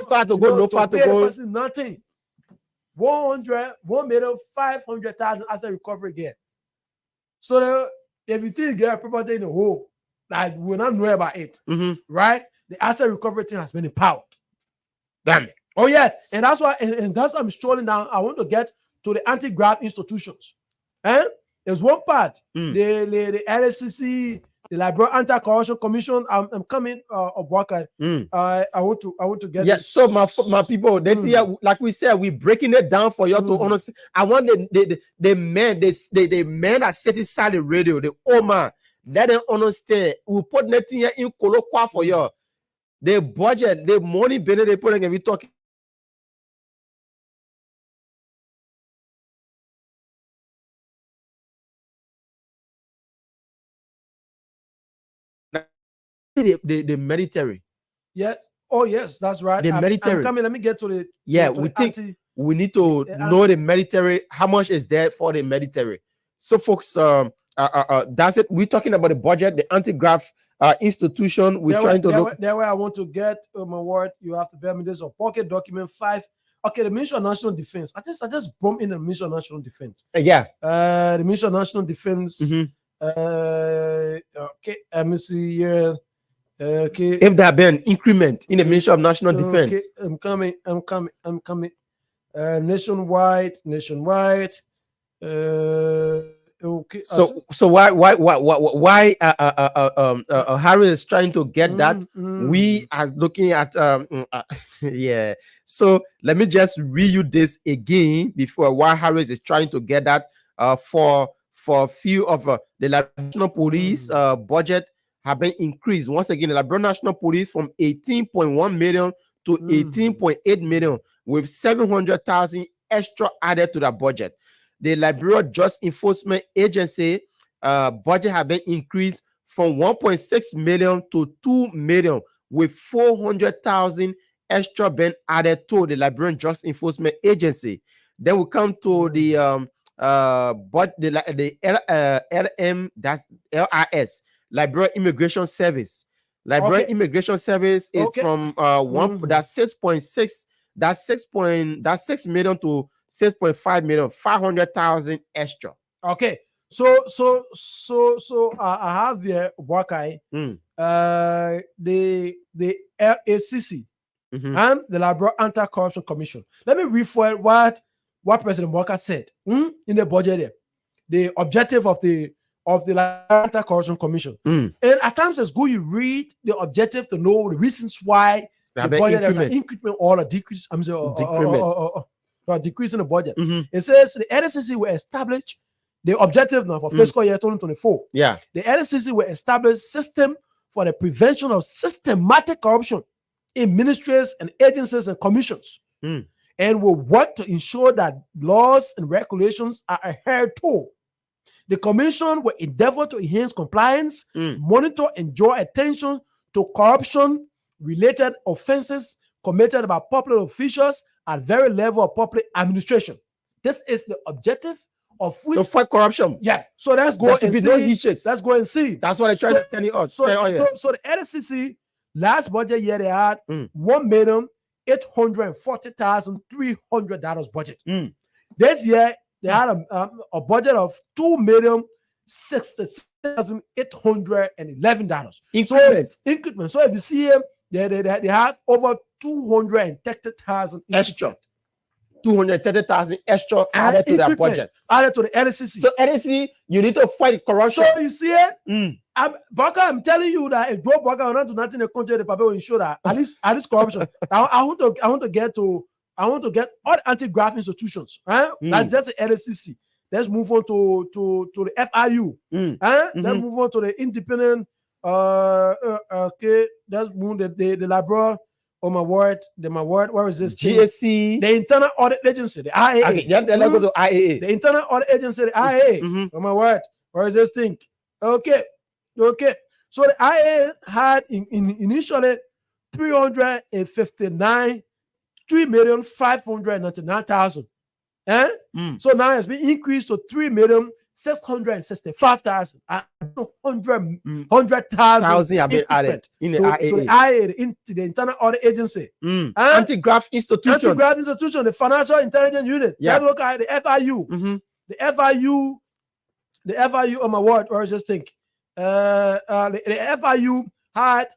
no far to go. Nothing. 1,500,000 asset recovery again. So if you think get a property in the hole, like we not know about it, right? The asset recovery team has been empowered. Damn it. Oh yes, and that's why, and that's why I'm strolling down. I want to get to the anti-graft institutions. There's one part, the LSCC, the Liberal Anti-Corruption Commission. I'm coming I want to get. Yes, so my people, like we said, we're breaking it down for you to understand. I want the men that sit inside the radio, the old man, let them understand. We put nothing here in colloquy for you. The budget, the money they put in, we talking. The military. Yes. Oh, yes, that's right. The military. I'm coming. Let me get to the. We think we need to know the military. How much is there for the military? So, folks, that's it. We're talking about the budget, the anti-graft institution. We're trying to look. There where I want to get my word. You have to bear me. This a pocket document 5. Okay, the Ministry of National Defense. I just bump in the Ministry of National Defense. The Ministry of National Defense. Okay, let me see here. Okay. If there be an increment in the Ministry of National Defense. Okay, I'm coming. Nationwide. Okay. So why Harris is trying to get that? We are looking at yeah. So let me just read you this again before why Harris is trying to get that for a few of the National Police budget have been increased. Once again, the Liberal National Police from 18.1 million to 18.8 million, with 700,000 extra added to the budget. The Liberal Justice Enforcement Agency budget have been increased from 1.6 million to 2 million, with 400,000 extra being added to the Liberian Drugs Enforcement Agency. Then we come to the LM, that's LIS, Liberian Immigration Service. Liberian Immigration Service is from that's 6.6, that's 6 million to 6.5 million, 500,000 extra. Okay. So I have here Wakai, the LACC and the Liberia Anti-Corruption Commission. Let me refer what President Walker said in the budget there. The objective of the Anti-Corruption Commission. And at times it's good you read the objective to know the reasons why the budget has an increment or a decrease. I'm saying or a decrease in the budget. It says the LACC will establish the objective now for fiscal year 2024. Yeah. The LACC will establish system for the prevention of systematic corruption in ministries and agencies and commissions, and will work to ensure that laws and regulations are adhered to. The commission will endeavor to enhance compliance, monitor and draw attention to corruption-related offenses committed by public officials at very level of public administration. This is the objective of which to fight corruption. Yeah. So let's go and see. No hitches. Let's go and see. That's what I tried to tell you. So the LACC last budget year they had $1,840,300 budget. This year they had a budget of $2,066,811. Increment. So if you see them, they have over 230,000 extra. 230,000 extra added to that budget. Added to the LACC. So LACC, you need to fight corruption. So you see it? I'm telling you that if Joe Baka will not do nothing in the country, the paper will ensure that at least corruption. I want to get all the anti-graft institutions. Right? That's just the LACC. Let's move on to the FIU. Let's move on to the independent. Okay, let's move the Liberian. Oh my word, where is this? GSC, the Internal Audit Agency, the IAA. Okay, let's go to IAA. The Internal Audit Agency, the IAA. Oh my word, where is this thing? Okay. So the IAA had initially 3,599,000. So now it's been increased to 3,665,000. 100,000 have been added in the IAA, into the Internal Audit Agency. Anti-graft institution. The Financial Intelligence Unit. Yeah. Look at the FIU. The FIU, oh my word, where is this thing? The FIU had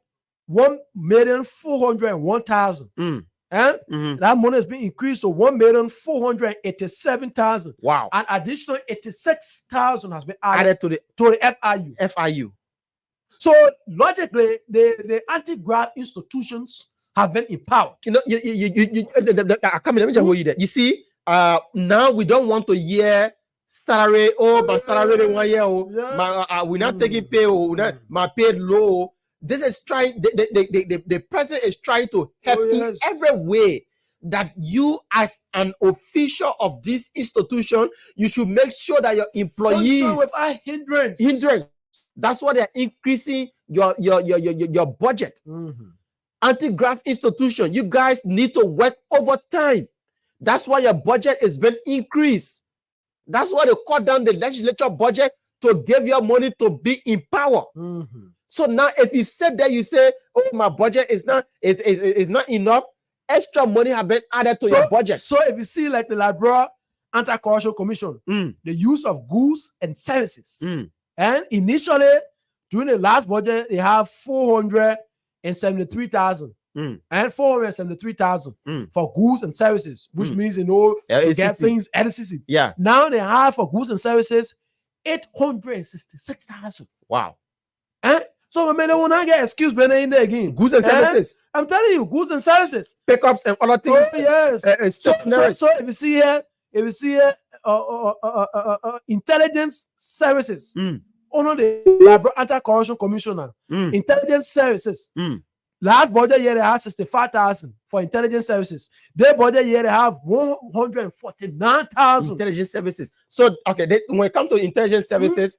1,401,000. That money has been increased to 1,487,000. Wow. An additional 86,000 has been added to the FIU. So logically, the anti-graft institutions have been empowered. You know, let me just hold you there. You see, now we don't want to hear salary, my salary 1 year, we're not taking pay, my paid low. This is trying, the president is trying to help in every way that you as an official of this institution, you should make sure that your employees without hindrance. That's why they're increasing your budget. Anti-graft institution, you guys need to work overtime. That's why your budget is being increased. That's why they cut down the legislature budget to give your money to be in power. So now, if you said that, you say, "Oh, my budget is not enough." Extra money have been added to your budget. So if you see like the Liberia Anti-Corruption Commission, the use of goods and services, and initially during the last budget they have 473,000, and 473,000 for goods and services, which means to get things LACC. Yeah. Now they have for goods and services 866,000. Wow. So I will not get excuse in there again. Goods and services. I'm telling you, goods and services. Pickups and other things. Oh, yes. So if you see here, intelligence services. Only the Anti-Corruption Commissioner. Intelligence services. Last budget year they had 65,000 for intelligence services. Their budget year they have 149,000 intelligence services. So okay, when it comes to intelligence services,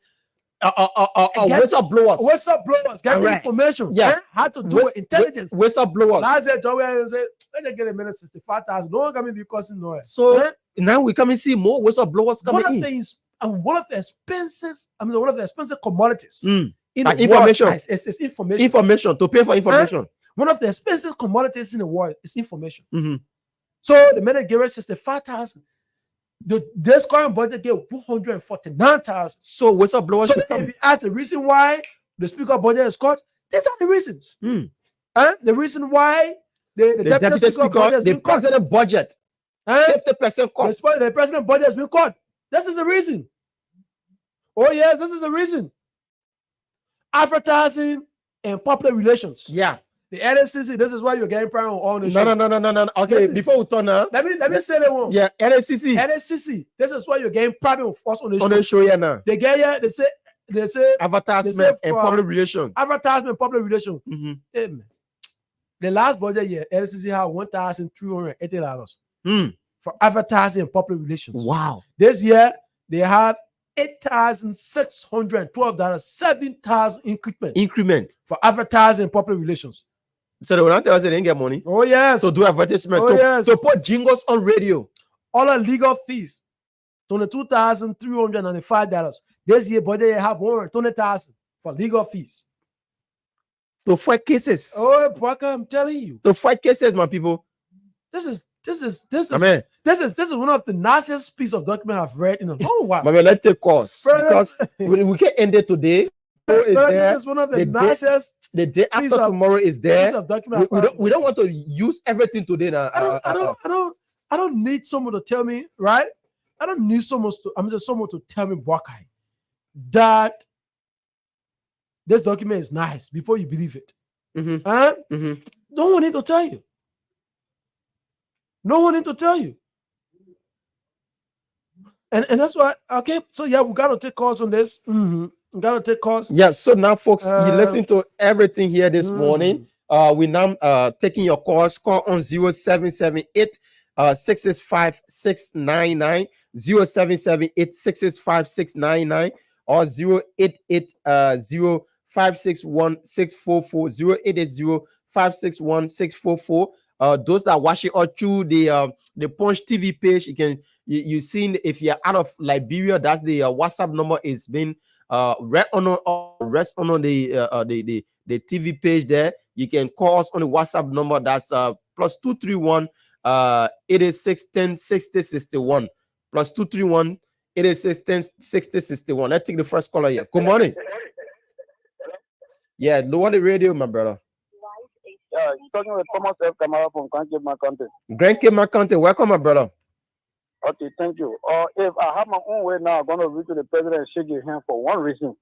whistleblowers get information. Yeah, how to do it, intelligence. Whistleblowers. Last year, Joey said, "Let me get a minute 65,000." No one can be causing noise. So now we come and see more whistleblowers coming in. One of the expenses. I mean, one of the expensive commodities. In the information. World, it's information. Information to pay for information. One of the expensive commodities in the world is information. So the minute gave us 65,000. This current budget gave 149,000. So whistleblowers. So if you ask the reason why the speaker budget is cut, these are the reasons. The reason why the deputy speaker budget, the president budget, 50% cut. The president budget has been cut. This is the reason. Oh yes, this is the reason. Advertising and public relations. Yeah. The NSCC, this is why you're getting prime on all the show. No. Okay, before we turn now. Let me say that one. Yeah, NSCC. This is why you're getting prime on us on the show. On the show, yeah, now. They get here, they say advertisement and public relations. Advertisement and public relations. The last budget year, NSCC had $1,380 for advertising and public relations. Wow. This year, they have $8,612, 7,000 increment for advertising and public relations. So they will not tell us they didn't get money. Oh yes. To do advertisement. To put jingles on radio. All the legal fees, $22,395. This year, but they have $120,000 for legal fees. To fight cases. Oh, Parker, I'm telling you. To fight cases, my people. This is one of the nastiest piece of document I've read in a long while. Man, let's take course because we can end it today. This is one of the nicest. The day after tomorrow is there. We don't want to use everything today now. I don't need someone to tell me, right? I don't need someone to tell me, Boakai, that this document is nice before you believe it. No one need to tell you. No one need to tell you. And that's why, okay, so yeah, we got to take calls on this. We got to take calls. Yeah, so now, folks, you listen to everything here this morning. We now taking your calls. Call on 0778 665 699, 0778 665 699, or 0880 561 644, 0880 561 644. Those that watch it all through the Punch TV page, you seen if you're out of Liberia, that's the WhatsApp number is been rest on the TV page there. You can call us on the WhatsApp number that's +231 86 10 60 61, +231 86 10 60 61. Let's take the first caller here. Good morning. Yeah, lower the radio, my brother. You're talking with Thomas F. Kamara from Grand Cape County. Grand Cape County, welcome, my brother. Okay, thank you. If I have my own way now, I'm going to reach to the president and shake his hand for one reason.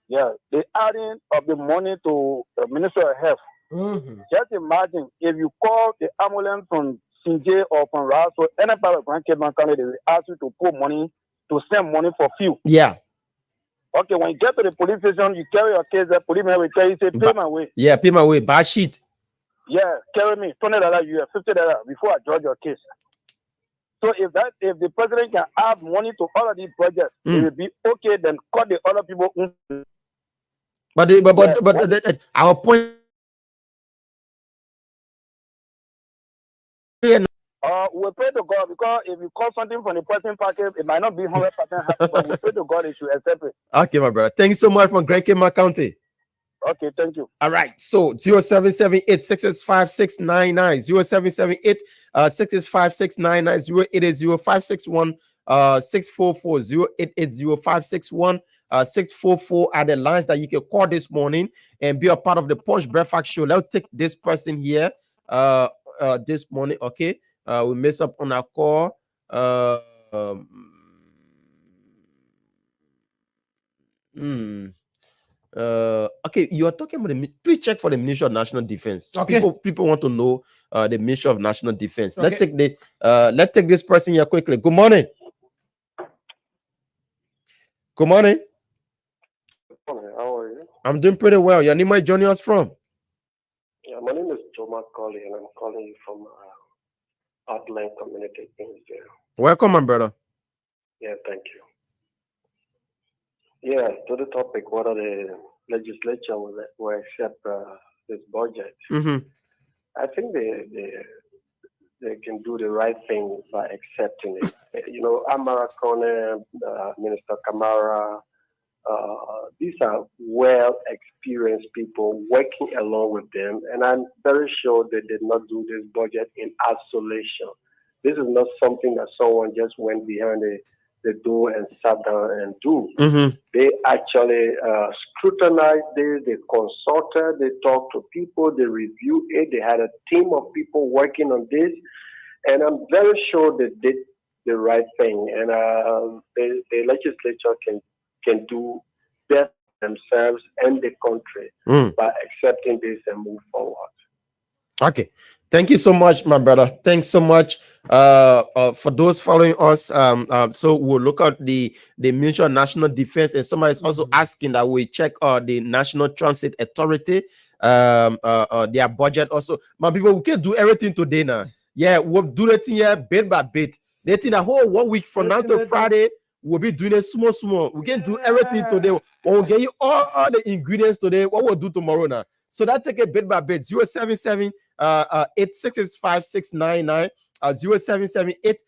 Yeah, the adding of the money to the Minister of Health. Just imagine if you call the ambulance from CJ or from Ras or any part of Grand Cape County, they will ask you to put money, to send money for fuel. Yeah. Okay, when you get to the police station, you carry your case, the policeman will tell you, say, pay my way. Yeah, pay my way, bad sheet. Yeah, carry me, $20, you have $50 before I judge your case. So if the president can add money to all of these projects, it will be okay, then cut the other people. But our point. We pray to God because if you call something from the person package, it might not be 100% happy, but we pray to God, it should accept it. Okay, my brother. Thank you so much from Grand Cape County. Okay, thank you. All right. So 0778 665 699, 0778 665 699, 0880 561 644, 0880 561 644 are the lines that you can call this morning and be a part of the Punch Breakfast Show. Let's take this person here this morning. Okay. We mess up on our call. Okay, you are talking about please check for the Ministry of National Defense. Okay. People want to know the Ministry of National Defense. Okay. Let's take this person here quickly. Good morning. Good morning. How are you? I'm doing pretty well. Your name is joining us from? Yeah, my name is Joma Colley, and I'm calling you from Outline Community in Israel. Welcome, my brother. Yeah, thank you. Yeah, to the topic, whether the legislature will accept this budget. I think they can do the right thing by accepting it. You know, Amara Kone, Minister Kamara, these are well experienced people working along with them, and I'm very sure they did not do this budget in isolation. This is not something that someone just went behind the door and sat down and do. They actually scrutinized this, they consulted, they talked to people, they reviewed it, they had a team of people working on this, and I'm very sure they did the right thing. And the legislature can do best themselves and the country by accepting this and move forward. Okay, thank you so much, my brother. Thanks so much. For those following us, so we'll look at the Ministry National Defense, and somebody is also asking that we check the National Transit Authority, their budget also. My people, we can do everything today now. Yeah, we'll do it here bit by bit. They think a whole 1 week from now to Friday, we'll be doing it small. We can do everything today. We'll get you all the ingredients today. What we'll do tomorrow now. So that take it bit by bit. 077 8665699 0778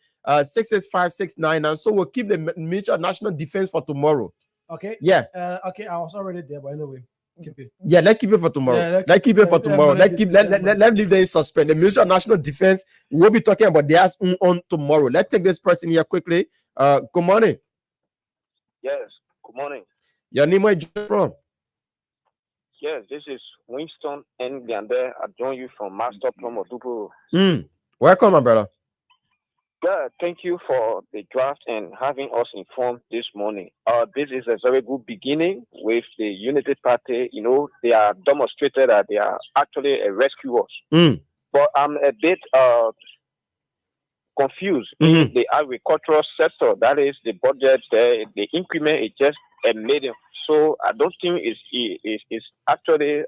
665 So we'll keep the Ministry of National Defense for tomorrow. Okay. Yeah. Okay, I was already there, but anyway. Keep it. Yeah, let's keep it for tomorrow. Yeah, let's keep it for tomorrow. Let's leave them in suspense. The Ministry of National Defense, we'll be talking about theirs on tomorrow. Let's take this person here quickly. Good morning. Yes, good morning. Your name, where you from? Yes, this is Winston N. Gambe. I join you from Master Plum of Dupu. Welcome, my brother. God, thank you for the draft and having us informed this morning. This is a very good beginning with the United Party. You know, they are demonstrated that they are actually a rescuers. But I'm a bit confused in the agricultural sector. That is the budget, the increment is just a medium. So I don't think it's actually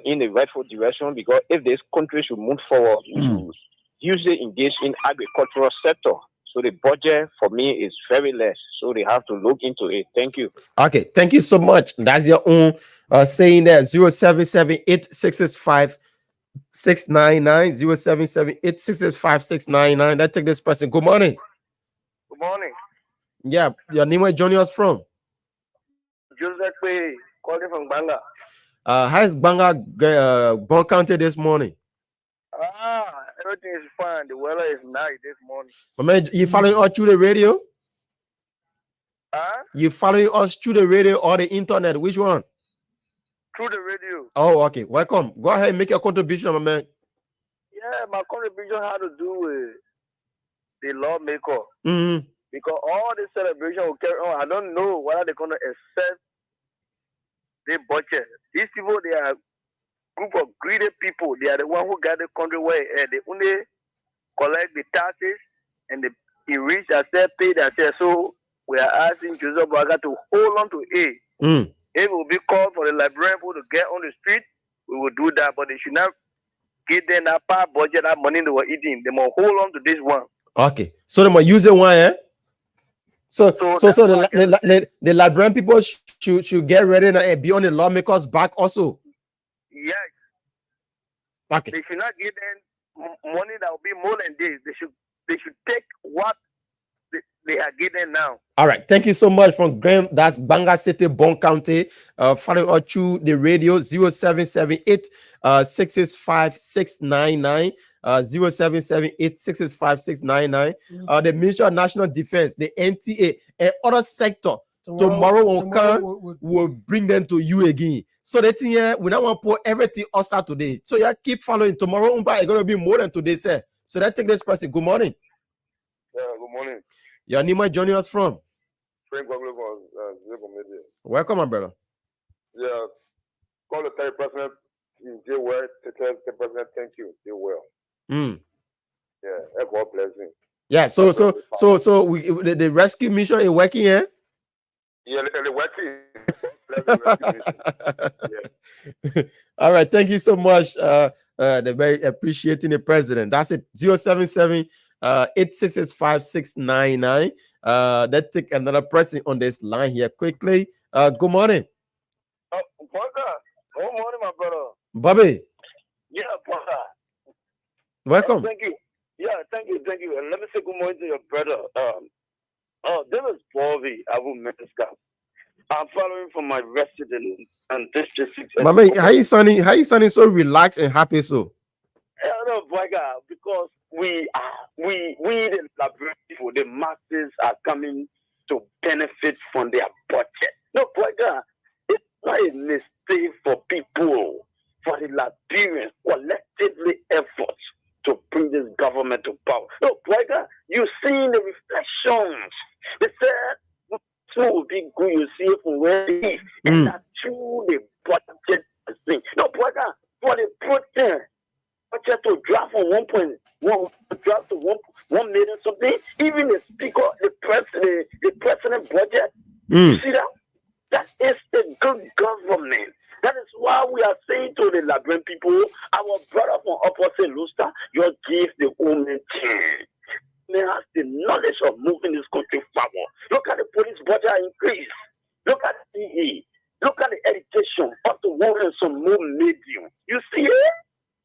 in the rightful direction, because if this country should move forward, we should usually engage in agricultural sector. So the budget for me is very less. So they have to look into it. Thank you. Okay, thank you so much. That's your own saying there. 0778 699 0778 665 Let's take this person. Good morning. Good morning. Yeah, your name, where joining us from? Joseph Pay, calling from Banga. How is Banga Bon County this morning? Everything is fine. The weather is nice this morning. But man, you following us through the radio? You following us through the radio or the internet? Which one? Through the radio. Oh, okay. Welcome. Go ahead and make your contribution, my man. Yeah, my contribution had to do with the lawmaker. Because all the celebration will carry on. I don't know whether they're going to accept the budget. These people, they are a group of greedy people. They are the one who got the country where they only collect the taxes and the rich themselves pay themselves. So we are asking Joseph Boakai to hold on to it. If it will be called for the Liberian people to get on the street, we will do that. But they should not give them that part budget, that money they were eating. They must hold on to this one. Okay. So they must use it one, eh? So the Liberian people should get ready and be on the lawmakers' back also. Yes. Okay. They should not give them money that will be more than this. They should take what they are getting now. All right. Thank you so much from Graham. That's Banga City, Bon County. Following us through the radio 0778 665 699. 0778 665 699. The Ministry of National Defense, the NTA, and other sector. Tomorrow will come, we'll bring them to you again. So that here, we don't want to put everything outside today. So yeah, keep following. Tomorrow is going to be more than today, sir. So let's take this person. Good morning. Yeah, good morning. Your name, where joining us from? Frank Welcome, my brother. Yeah, call the third president. Deal well. The president, thank you. Deal well. Yeah, God bless me. Yeah, so the rescue mission is working here. Yeah, the working. All right, thank you so much. They're very appreciating the president. That's it. 077 8665699 Let's take another person on this line here quickly. Good morning. Good morning, my brother. Bobby. Yeah, brother. Welcome. Thank you. Yeah, thank you. And let me say good morning to your brother. This is Bobby Abu Metzger. I'm following from my resident and District 6. Mama, how you sounding so relaxed and happy so? No, brother, because we the Liberian people, the masses are coming to benefit from their budget. No, brother, it's not a mistake for people, for the Liberians collectively effort to bring this government to power. No, brother, you seen the reflections. They said, "It will be good." You see it from where it is, and that's true. The budget has been. No, brother, for the protest. Budget to draft from 1.1 draft to 1 million something. Even the speaker, the president budget. You see that? That is the good government. That is why we are saying to the Liberian people, our brother from opposite Luster, you give the woman chance. They have the knowledge of moving this country forward. Look at the police budget increase. Look at the EE. Look at the education up to 1 and some more medium. You see it?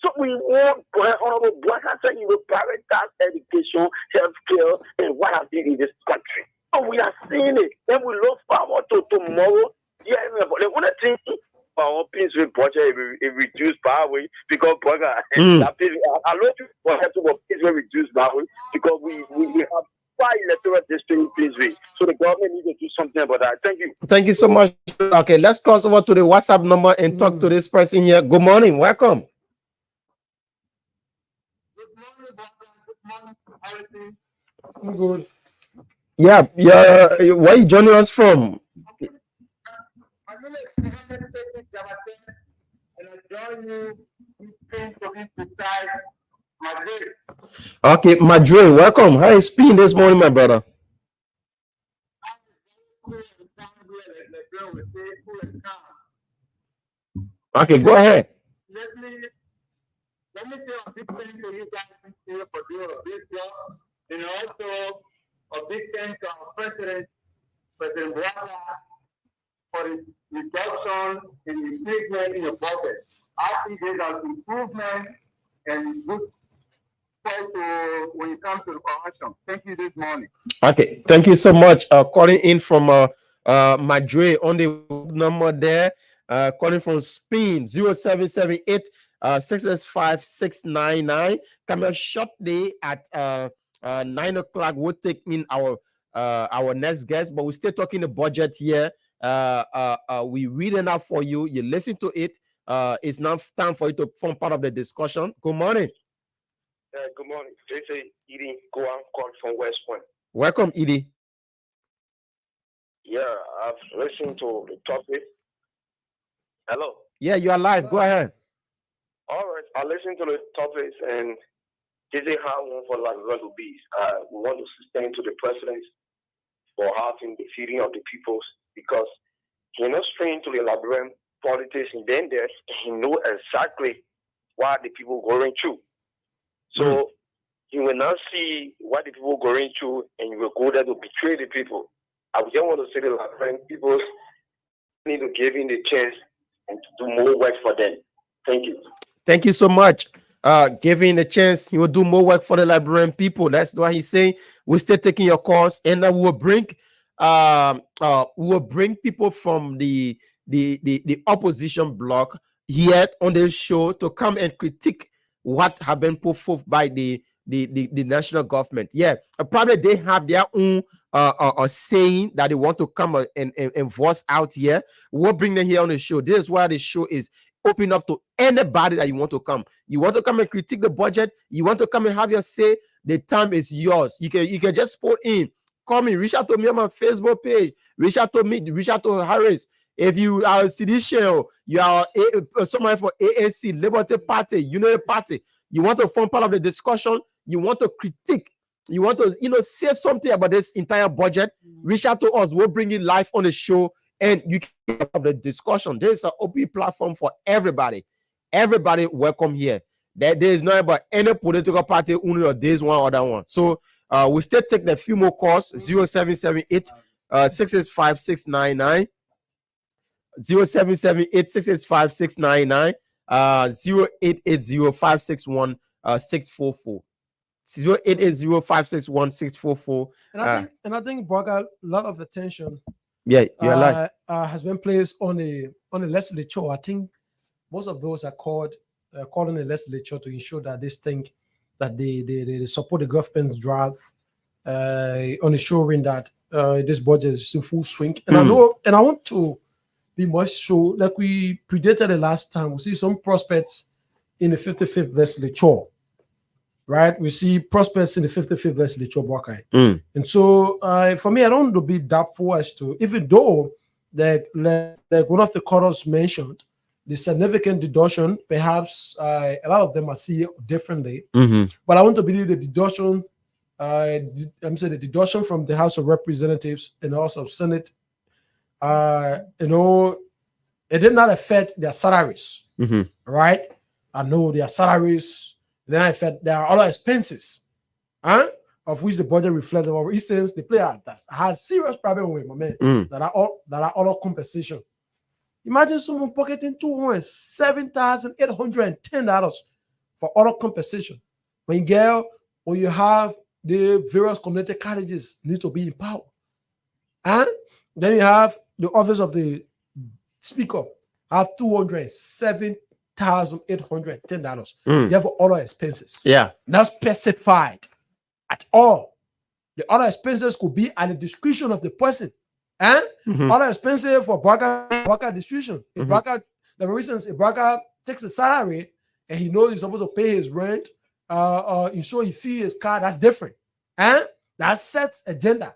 So we want Honorable Blanca saying you will prioritize education, healthcare, and what have you in this country. And we are seeing it. Then we look forward to tomorrow. Yeah, but the only thing our Pinsway budget is reduced by way because I love you for help to Pinsway reduced by way because we have 5 electoral districts in Pinsway. So the government needs to do something about that. Thank you. Thank you so much. Okay, let's cross over to the WhatsApp number and talk to this person here. Good morning. Welcome. I'm good. Yeah. Where are you joining us from? Okay, Madrid, welcome. How is Spain this morning, my brother? Okay, go ahead. Let me say a big thank to you guys here for doing a big job, and also a big thank to our President Bwala, for the reduction and improvement in the budget. I think there's an improvement and good point when it comes to the correction. Thank you this morning. Okay, thank you so much. Calling in from Madrid on the number there, calling from Spain 0778 665-699. Coming shortly at 9 o'clock. We'll take in our next guest, but we're still talking the budget here. We read it out for you. You listen to it. It's now time for you to form part of the discussion. Good morning. Good morning. This is Edie Guan called from West Point. Welcome, Edie. Yeah, I've listened to the topic. Hello. Yeah, you are live. Go ahead. All right, I listened to the topics, and this is how we want for Liberia to be. We want to sustain to the president for having the feeding of the peoples because he knows straight to the Liberian politics and then there he know exactly what the people going through. So you will not see what the people going through, and you will go there to betray the people. I just want to say the Liberian people need to give him the chance and to do more work for them. Thank you. Thank you so much. Giving the chance, he will do more work for the Liberian people. That's why he's saying we're still taking your calls, and we will bring people from the opposition bloc here on the show to come and critique what have been put forth by the national government. Yeah, probably they have their own saying that they want to come and voice out here. We'll bring them here on the show. This is why the show is open up to anybody that you want to come. You want to come and critique the budget, you want to come and have your say, the time is yours. You can just put in, call me, reach out to me on my Facebook page, reach out to me, reach out to Harris. If you are a seditious, you are somebody for ANC, Liberty Party, Unity Party, you want to form part of the discussion, you want to critique, you want to say something about this entire budget, reach out to us. We'll bring it live on the show, and you can have the discussion. There's an open platform for everybody. Everybody welcome here. There is not about any political party, only or this one or that one. So We still take a few more calls. 0778 665 699. 0778 665 699. 0880 561 644. 0880 561 644. And I think Braga, a lot of attention you're right. Has been placed on the legislature. I think most of those are calling the legislature to ensure that this thing that they support the government's draft on ensuring that this budget is in full swing. And I know, and I want to be much so like we predicted the last time. We see some prospects in the 55th legislature, right? We see prospects in the 55th legislature, Buakai. And so for me, I don't want to be doubtful as to, even though like one of the callers mentioned, the significant deduction, perhaps a lot of them are see differently. But I want to believe the deduction, I'm saying the deduction from the House of Representatives and the House of Senate, you know, it did not affect their salaries, right? I know their salaries, then I affect there are other expenses, of which the budget reflects. For instance, the player that has serious problem with my man that are all compensation. Imagine someone pocketing $207,810 for auto compensation. When you have the various community colleges need to be empowered. And then you have the office of the speaker have $207,810. Therefore, other expenses. Yeah. Not specified at all. The other expenses could be at the discretion of the person. And other expenses for Braga distribution. If Braga, for instance, if Braga takes a salary and he knows he's supposed to pay his rent, ensure he feeds his car, that's different. And that sets agenda.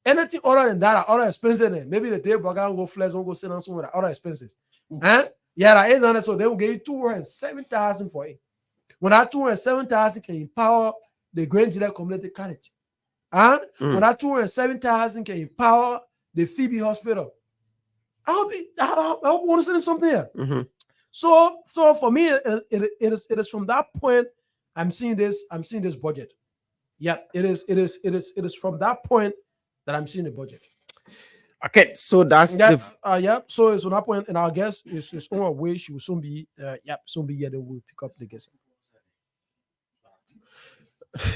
Anything other than that are other expenses. Maybe the day Braga will go flex, won't go sit down somewhere, other expenses. And yeah, that 800, so they will give you $207,000 for it. When that $207,000 can empower the Grand Gila Community College. When that $207,000 can empower the Phoebe Hospital. I hope you understand something here. So for me, it is from that point I'm seeing this budget. Yeah, it is from that point that I'm seeing the budget. Okay, so that's so it's from that point, and our guest is on her way. She will soon be here. Then we'll pick up the guest.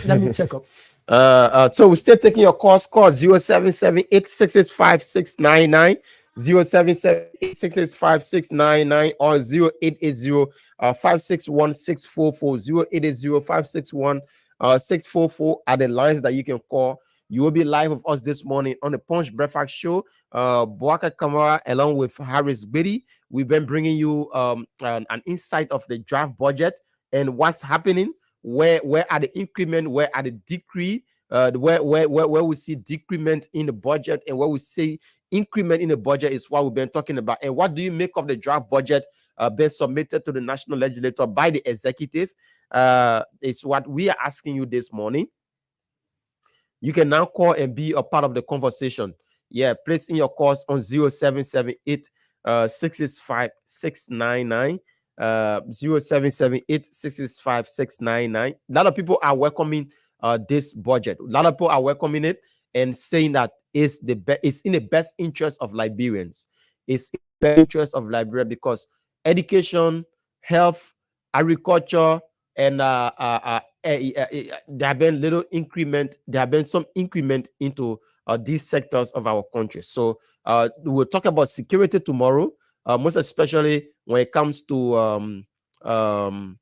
Let me check up. So we're still taking your calls. Call 0778-665-699, 0778-665-699, or 0880-561-644, 0880-561-644 are the lines that you can call. You will be live with us this morning on the Punch Breakfast Show. Boaka Kamara along with Harris Biddy. We've been bringing you an insight of the draft budget and what's happening. Where are the increment, where are the decrease, where we see decrement in the budget, and where we see increment in the budget is what we've been talking about. And what do you make of the draft budget being submitted to the national legislature by the executive? Is what we are asking you this morning. You can now call and be a part of the conversation. Yeah, place in your calls on 0778 665 699. 0778 665 699. A lot of people are welcoming this budget. A lot of people are welcoming it and saying that it's in the best interest of Liberians. It's in the best interest of Liberia because education, health, agriculture, and there have been little increment. There have been some increment into these sectors of our country. So we'll talk about security tomorrow. Most especially when it comes to the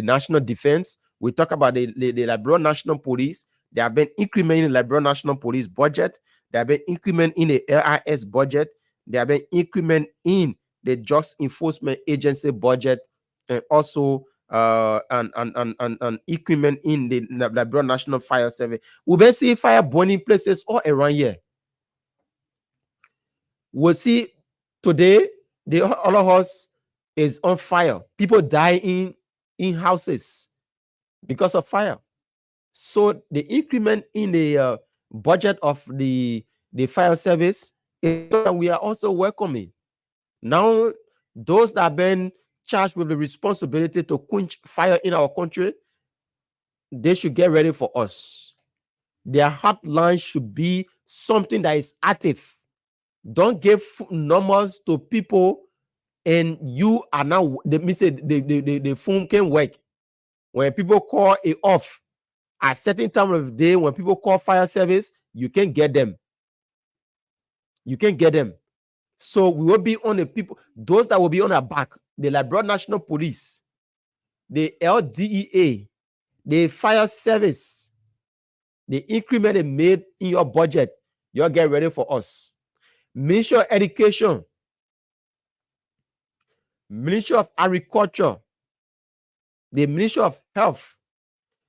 national defense. We talk about the Liberia National Police. There have been increment in the Liberia National Police budget. There have been increment in the LIS budget. There have been increment in the Drugs Enforcement Agency budget, and also an increment in the Liberia National Fire Service. We've been seeing fire burning places all around here. We'll see today the other house is on fire. People die in houses because of fire. So the increment in the budget of the fire service is that we are also welcoming. Now, those that have been charged with the responsibility to quench fire in our country, they should get ready for us. Their hotline should be something that is active. Don't give numbers to people and you are now, the phone can work. When people call it off at certain time of the day, when people call fire service, you can't get them. You can't get them. So we will be on the people, those that will be on our back, the Liberia National Police, the LDEA, the fire service, the increment they made in your budget, you'll get ready for us. Ministry of Education, Ministry of Agriculture, the Ministry of Health,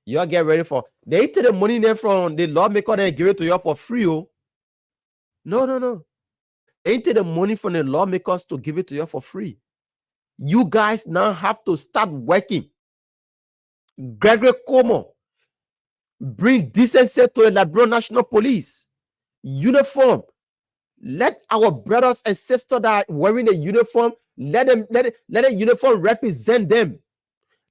you'll get ready for. They take the money there from the lawmaker and give it to you for free. Oh. No. They take the money from the lawmakers to give it to you for free. You guys now have to start working. Gregory Como, bring decency to the Liberia National Police. Uniform. Let our brothers and sisters that are wearing the uniform, let the uniform represent them.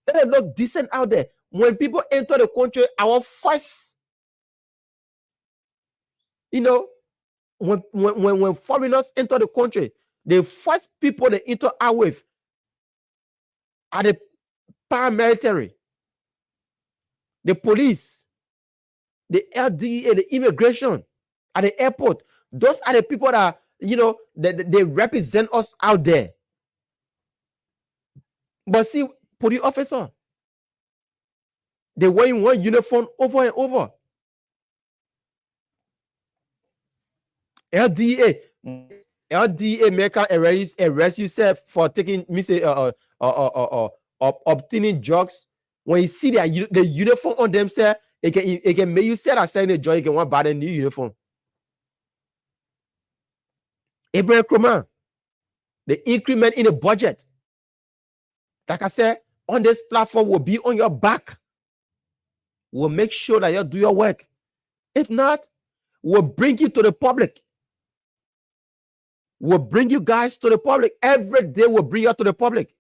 Let them look decent out there. When people enter the country, our first, when foreigners enter the country, the first people they interact with are the paramilitary, the police, the LDA, the immigration at the airport. Those are the people that, they represent us out there. But see, police officer, they wear one uniform over and over. LDA make arrest yourself for taking obtaining drugs. When you see the uniform on themselves, it can make you set aside the joy. You can want buy a new uniform. Abraham Kroma, the increment in the budget, like I said, on this platform will be on your back. We'll make sure that you do your work. If not, we'll bring you to the public. We'll bring you guys to the public. Every day we'll bring you to the public.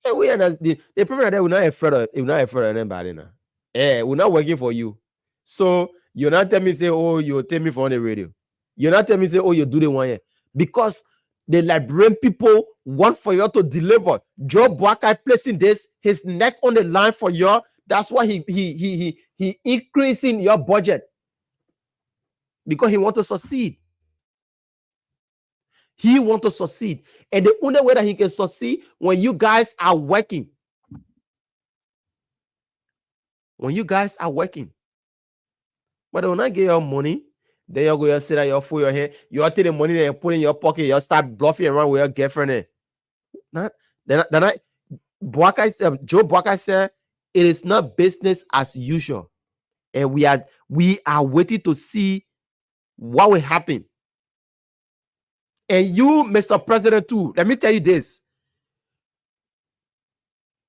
And we are not, the people that we're not afraid of anybody now. We're not working for you. So you're not telling me, say, oh, you tell me for on the radio. You're not telling me, say, oh, you do the one here. Because the Liberian people want for you to deliver. Joe Boakai placing his neck on the line for you. That's why he increasing your budget. Because he wants to succeed. He wants to succeed. And the only way that he can succeed when you guys are working. When you guys are working. But when I get your money, then you're going to sit at your foot, your head. You take the money that you put in your pocket, you start bluffing around with your girlfriend. Joe Boakai said, it is not business as usual. And we are waiting to see what will happen. And you, Mr. President, too, let me tell you this.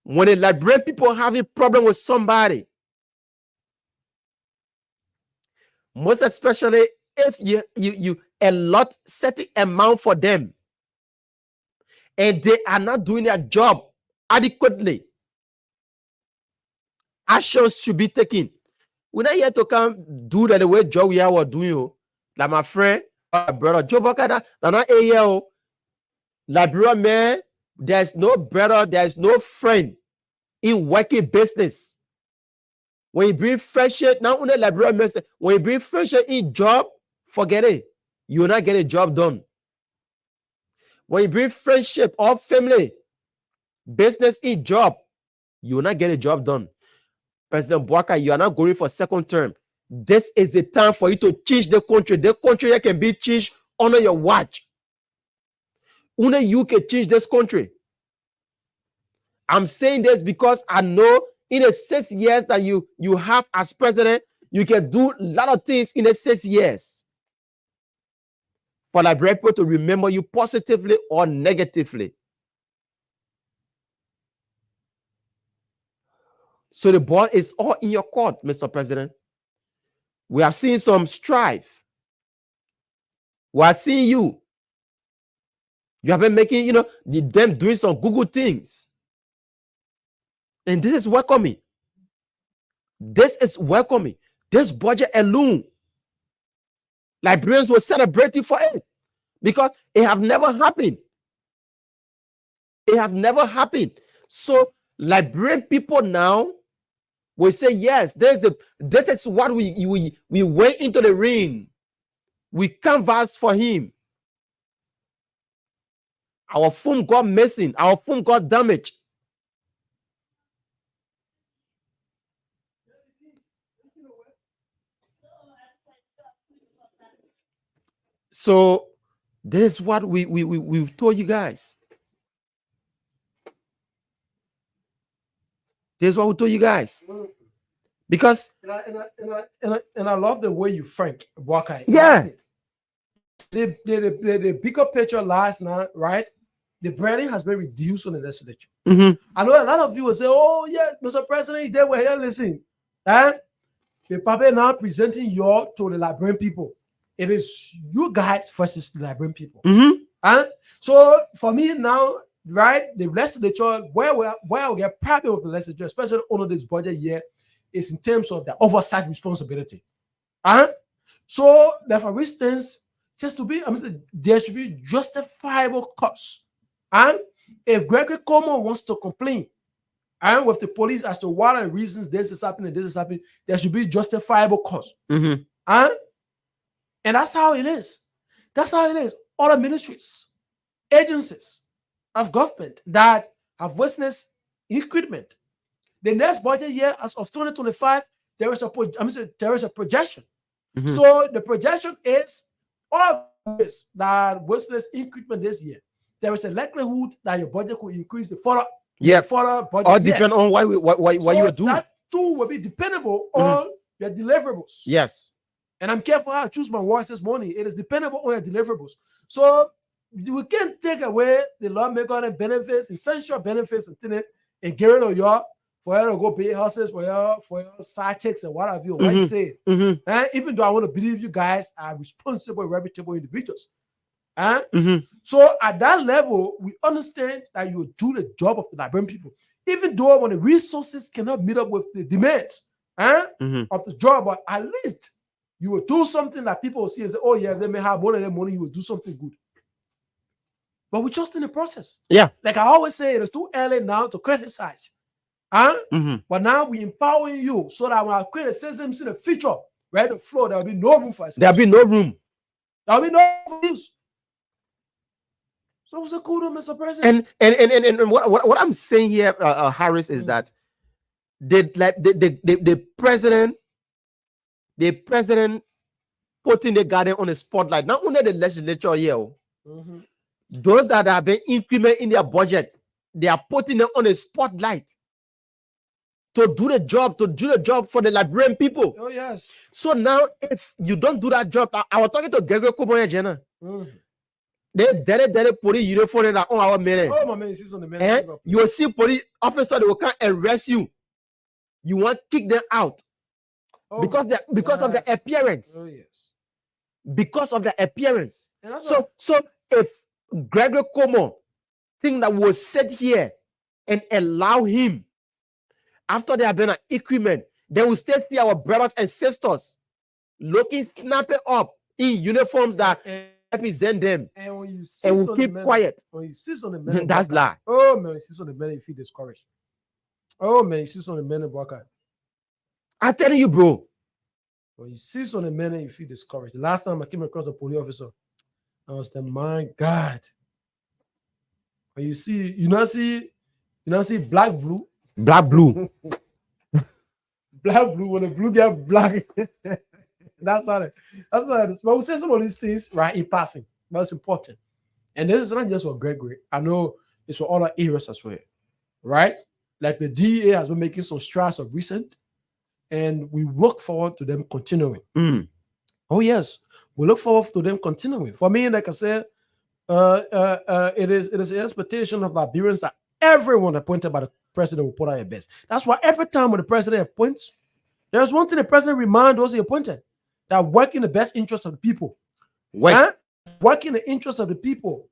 When the Liberian people have a problem with somebody, most especially if you allot certain amount for them and they are not doing their job adequately, actions should be taken. We're not here to come do that the way Joe we are doing. Like my friend, brother Joe Boakai, not a Liberia man, there's no brother, there's no friend in working business. When you bring friendship, now only Liberia man, when you bring friendship in job, forget it. You will not get a job done. When you bring friendship or family, business in job, you will not get a job done. President Boakai, you are not going for second term. This is the time for you to change the country. The country here can be changed under your watch. Only you can change this country. I'm saying this because I know in the 6 years that you have as president, you can do a lot of things in the 6 years. For Liberian people to remember you positively or negatively. So the ball is all in your court, Mr. President. We have seen some strife. We are seeing you. You have been making, them doing some Google things. And this is welcoming. This is welcoming. This budget alone, Liberians will celebrate you for it because it have never happened. It have never happened. So Liberian people now will say, yes, this is what we went into the ring. We canvassed for him. Our phone got missing. Our phone got damaged. So this is what we've told you guys. This is what we told you guys. Because and I love the way you frank Walker. Yeah. The bigger picture last night, right? The branding has been reduced on the legislature. Mhm. I know a lot of people say, "Oh yeah, Mr. President, they were here. Listen, the paper now presenting you to the Liberian people. It is you guys versus the Liberian people. So for me now, right, the legislature where I get proud of the legislature, especially under this budget year, is in terms of the oversight responsibility. So that, for instance, just to be, there should be justifiable costs. And if Gregory Como wants to complain and with the police as to what are the reasons this is happening and this is happening, there should be justifiable costs. And that's how it is. That's how it is. Other ministries, agencies of government that have witnessed increment. The next budget year, as of 2025, there is a projection. So the projection is all of this that witnessed increment this year. There is a likelihood that your budget could increase the further budget. All depend on what you are doing. That too will be dependable on your deliverables. Yes. And I'm careful how I choose my words this morning. It is dependable on your deliverables. So we can't take away the lawmaker and benefits, essential benefits, and get rid of y'all for you to go pay houses for your side checks and what have you. What you say? Even though I want to believe you guys are responsible, reputable individuals. So at that level, we understand that you do the job of the Liberian people, even though when the resources cannot meet up with the demands of the job, but at least you will do something that people will see and say, oh yeah, if they may have more than their money, you will do something good. But we're just in the process. Yeah. Like I always say, it is too early now to criticize. But now we empowering you so that when I create a system in the future, right, the floor, there will be no room for us. There will be no room. There will be no room for use. So what's a good one, Mr. President? And what I'm saying here, Harris, is that the president putting the garden on the spotlight, not only the legislature here. Those that have been increment in their budget, they are putting them on a spotlight to do the job for the Liberian people. Oh yes. So now, if you don't do that job, I was talking to Gregory Kuboye Jenna. They put uniform on our men. Oh my man, you see on the men. You will see police officer they will come arrest you. You want to kick them out because of the appearance. Oh yes. Because of the appearance. So if Gregory Como think that will sit here and allow him after there have been an increment, they will still see our brothers and sisters looking snapping up in uniforms that represent them, and when you will keep quiet. When you sit on the men, that's lie. Oh man, you sit on the men, you feel discouraged. Oh man, you sit on the men and walk out. I'm telling you, bro. When you sit on the men, you feel discouraged. The last time I came across a police officer, I was like, my God. When you not see black blue. Black blue. Black blue, when the blue get black. That's how it is. But we say some of these things right in passing, but it's important. And this is not just for Gregory. I know it's for other areas as well. Right? Like the DEA has been making some strides of recent, and we look forward to them continuing. Oh yes, we look forward to them continuing. For me, like I said, it is an expectation of Liberians that everyone appointed by the president will put out their best. That's why every time when the president appoints, there's one thing the president reminds those he appointed, that work in the best interest of the people. Work in the interest of the people.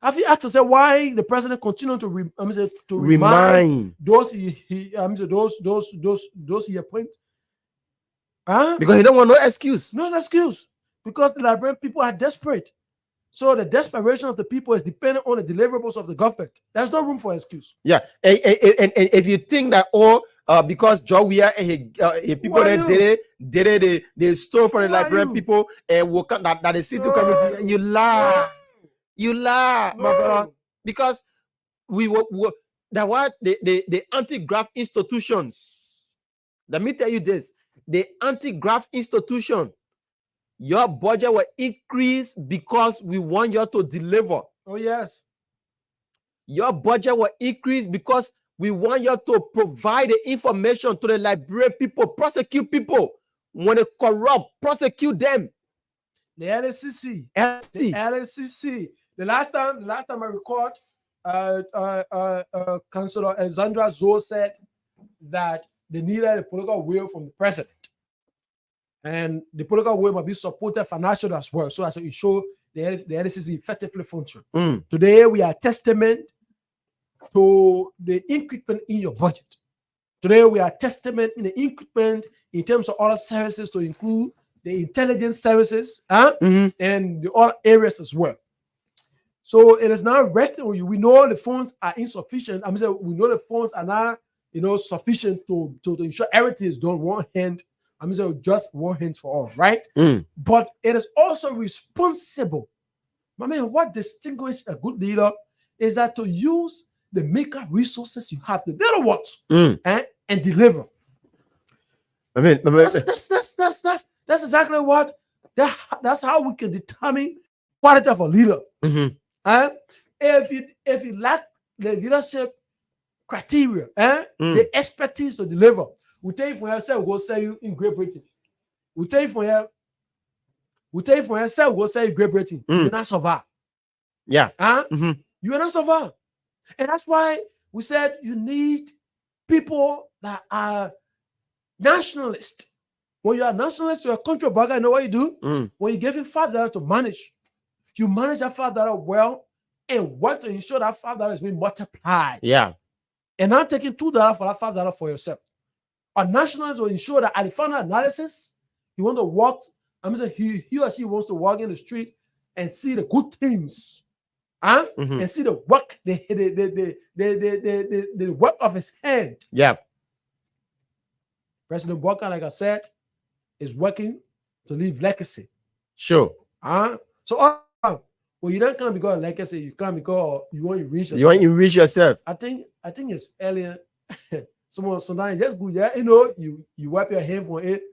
Have you asked yourself why the president continued to remind those those he appoints? Huh? Because he don't want no excuse. No excuse. Because the Liberian people are desperate. So the desperation of the people is dependent on the deliverables of the government. There's no room for excuse. Yeah, and if you think that because Joe Weah and his people that did it, they stole from the Liberian people and will come that the city community, you lie, my brother, because we were that what the anti-graft institutions. Let me tell you this: the anti-graft institution. Your budget will increase because we want you to deliver. Oh, yes. Your budget will increase because we want you to provide the information to the Liberian people, prosecute people. When they corrupt, prosecute them. The LSCC. The LSCC. The last time I record, Councillor Alexandra Zoe said that they needed a political will from the president. And the political will must be supported financially as well, so as to ensure the LSCC effectively function. Today, we are testament to the increment in your budget. Today, we are testament in the increment in terms of other services to include the intelligence services and the other areas as well. So it is now resting on you. We know the funds are insufficient. We know the funds are not, sufficient to ensure everything is done one hand. Just one hand for all, right? But it is also responsible. My man, what distinguishes a good leader is that to use the meager resources you have, the little ones, and deliver. That's exactly what. That's how we can determine quality of a leader. If you lack the leadership criteria, the expertise to deliver. We tell you for yourself, we'll sell you in Great Britain. We tell you for yourself, we'll sell you in Great Britain. You will not survive. Yeah. You will not survive. And that's why we said you need people that are nationalists. When you are nationalist, you're a country burger, you know what you do? When you give him $5 to manage, you manage that $5 well and work to ensure that $5 is being multiplied. Yeah. And not taking $2 for that $5 for yourself. A nationalist will ensure that at the final analysis, you want to walk. He or she wants to walk in the street and see the good things, and see the work, the work of his hand. Yeah. President Walker, like I said, is working to leave legacy. Sure. So, you don't come because of legacy. You come because you want to enrich yourself. You want to enrich yourself. I think it's earlier. Sometimes just good, yeah. You wipe your hand for it,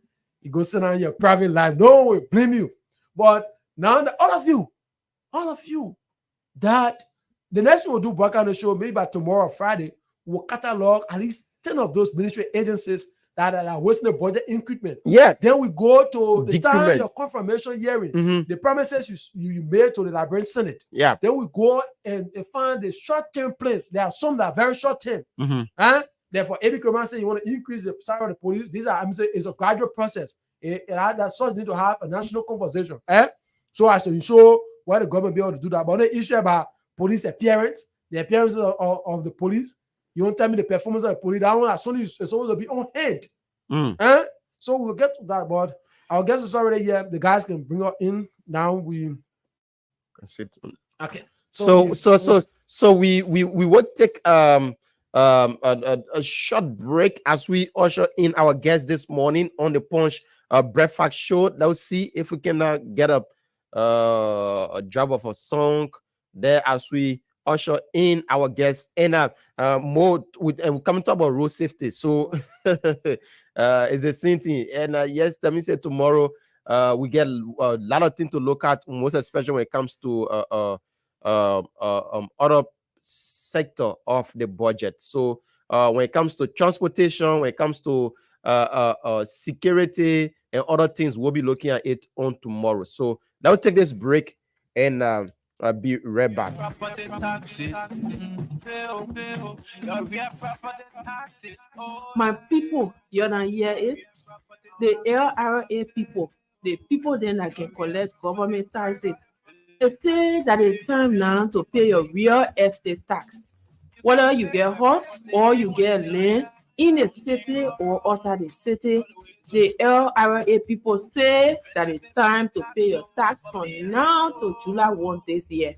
you go sit down in your private life. No one will blame you. But now all of you, that the next thing we'll do back on the show, maybe by tomorrow or Friday, we'll catalog at least 10 of those ministry agencies that are wasting the budget increment. Yeah. Then we go to the Decrement. time of confirmation hearing, the promises you made to the Liberian Senate. Yeah. Then we go and find the short-term plans. There are some that are very short-term. Therefore, Ebi Kraman said you want to increase the salary of the police. These are, it's a gradual process. That such need to have a national conversation. So as to ensure why the government be able to do that. But the issue about police appearance, the appearance of the police, you won't tell me the performance of the police. That one is supposed to be on hand. So we'll get to that, but our guest is already here. The guys can bring her in. Now we sit. Okay. So we will take a short break as we usher in our guest this morning on the Punch Breakfast Show. Let's see if we can get a drop of a song there as we usher in our guests and more with and we're coming to about road safety. So it's the same thing. And yes, let me say tomorrow we get a lot of things to look at, most especially when it comes to other sector of the budget. So when it comes to transportation, when it comes to security and other things, we'll be looking at it on tomorrow. So now take this break and I'll be right back. My people, you don't hear it? The LRA people, the people then that can collect government taxes, They say that it's time now to pay your real estate tax. Whether you get horse or you get land in a city or outside the city, the LRA people say that it's time to pay your tax from now to July 1 this year.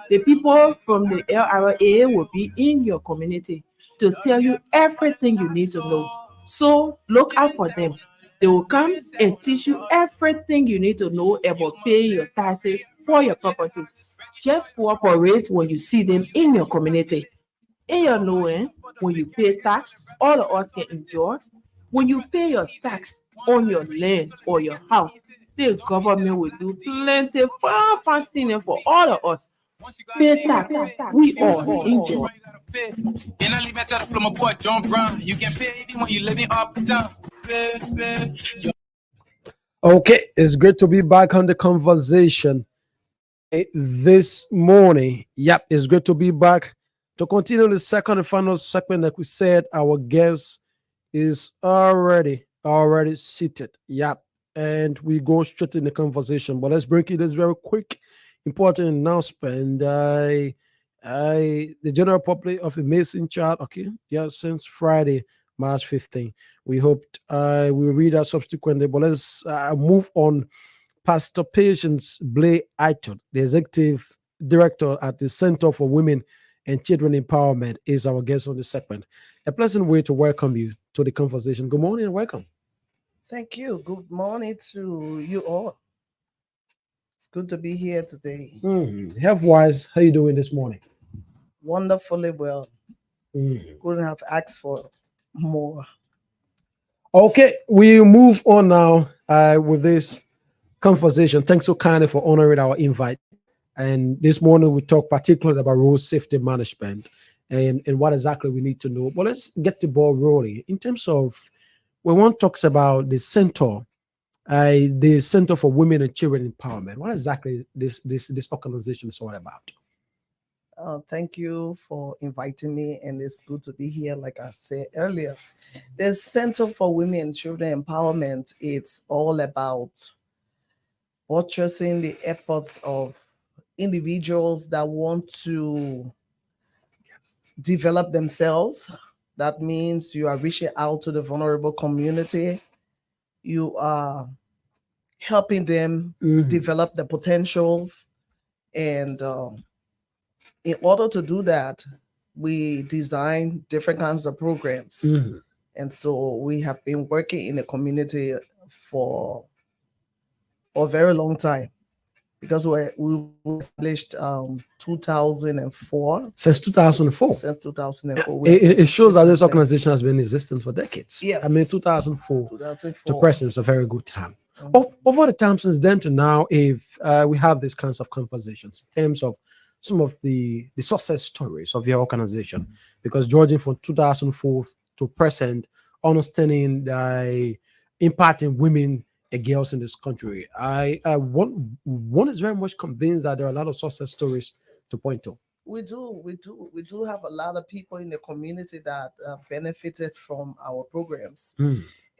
The people from the LRA will be in your community to tell you everything you need to know. So look out for them. They will come and teach you everything you need to know about paying your taxes for your properties. Just cooperate when you see them in your community. In your knowing, when you pay tax, all of us can enjoy. When you pay your tax on your land or your house, the government will do plenty fun things for all of us. Pay tax, we all enjoy. Okay, it's great to be back on the conversation this morning. Yep, it's great to be back to continue the second and final segment. Like we said, our guest is already seated. Yep, and we go straight in the conversation. But let's break it. This very quick, important announcement. The general public of the Mason chart. Okay, yeah, since Friday, March 15th. We hope we'll read that subsequently. But let's move on. Pastor Patience Blay Aiton, the executive director at the Center for Women and Children Empowerment, is our guest on this segment. A pleasant way to welcome you to the conversation. Good morning and welcome. Thank you. Good morning to you all. It's good to be here today. Health-wise, how you doing this morning? Wonderfully well. Couldn't have asked for more. Okay, we move on now with this conversation. Thanks so kindly for honoring our invite. And this morning we talk particularly about road safety management and what exactly we need to know. But let's get the ball rolling. In terms of when one talks about the Center for Women and Children Empowerment, what exactly this organization is all about? Thank you for inviting me, and it's good to be here. Like I said earlier, the Center for Women and Children Empowerment, it's all about buttressing the efforts of individuals that want to develop themselves. That means you are reaching out to the vulnerable community. You are helping them develop the potentials. And in order to do that, we design different kinds of programs. And so we have been working in the community for a very long time, because we were established 2004. Since 2004? Since 2004. It shows that this organization has been in existence for decades. Yes. I mean, 2004 to present is a very good time. Over the time since then to now, if we have these kinds of conversations in terms of some of the success stories of your organization, because judging from 2004 to present, understanding the impact in women and girls in this country, one is very much convinced that there are a lot of success stories to point to. We do have a lot of people in the community that benefited from our programs.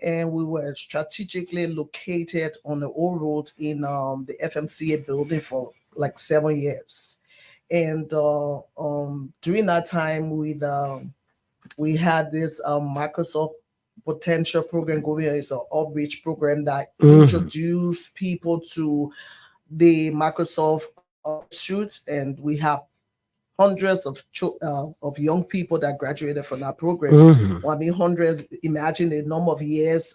And we were strategically located on the old road in the FMCA building for like 7 years. And during that time, we had this Microsoft Potential program going on. It's an outreach program that introduced people to the Microsoft suite, and we have hundreds of young people that graduated from that program. Well, I mean, hundreds. Imagine the number of years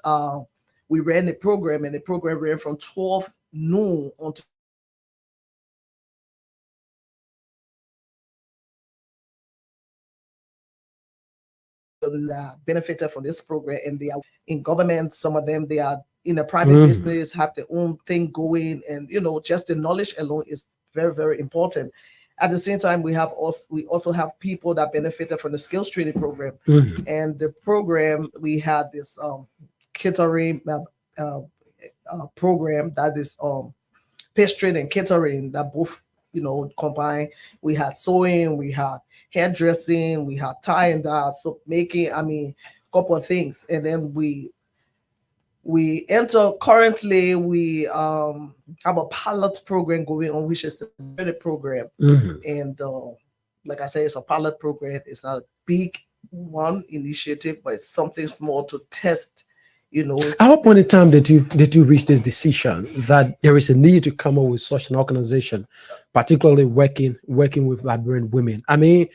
we ran the program, and the program ran from 12 noon until benefited from this program, and they are in government. Some of them, they are in a private business, have their own thing going, and just the knowledge alone is very, very important. At the same time, we also have people that benefited from the skills training program. And the program, we had this catering program that is pastry and catering that both combined. We had sewing, we had hairdressing, we had tie and dye, soap making, a couple of things. And then we we enter currently. We have a pilot program going on, which is the credit program, and like I said, it's a pilot program. It's not a big one initiative, but it's something small to test. You know, at what point in time did you reach this decision that there is a need to come up with such an organization, particularly working with Liberian women? I mean,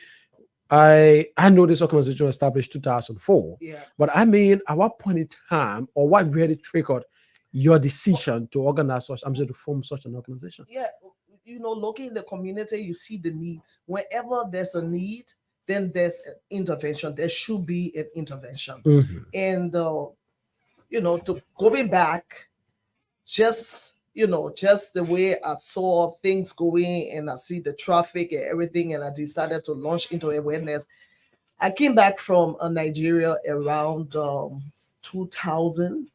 I know this organization was established 2004, but I mean, at what point in time, or what really triggered your decision to organize such, to form such an organization? Yeah, you know, looking in the community, you see the need. Wherever there's a need, then there's an intervention. There should be an intervention, and you know, to going back, just the way I saw things going and I see the traffic and everything, and I decided to launch into awareness. I came back from Nigeria around 2000,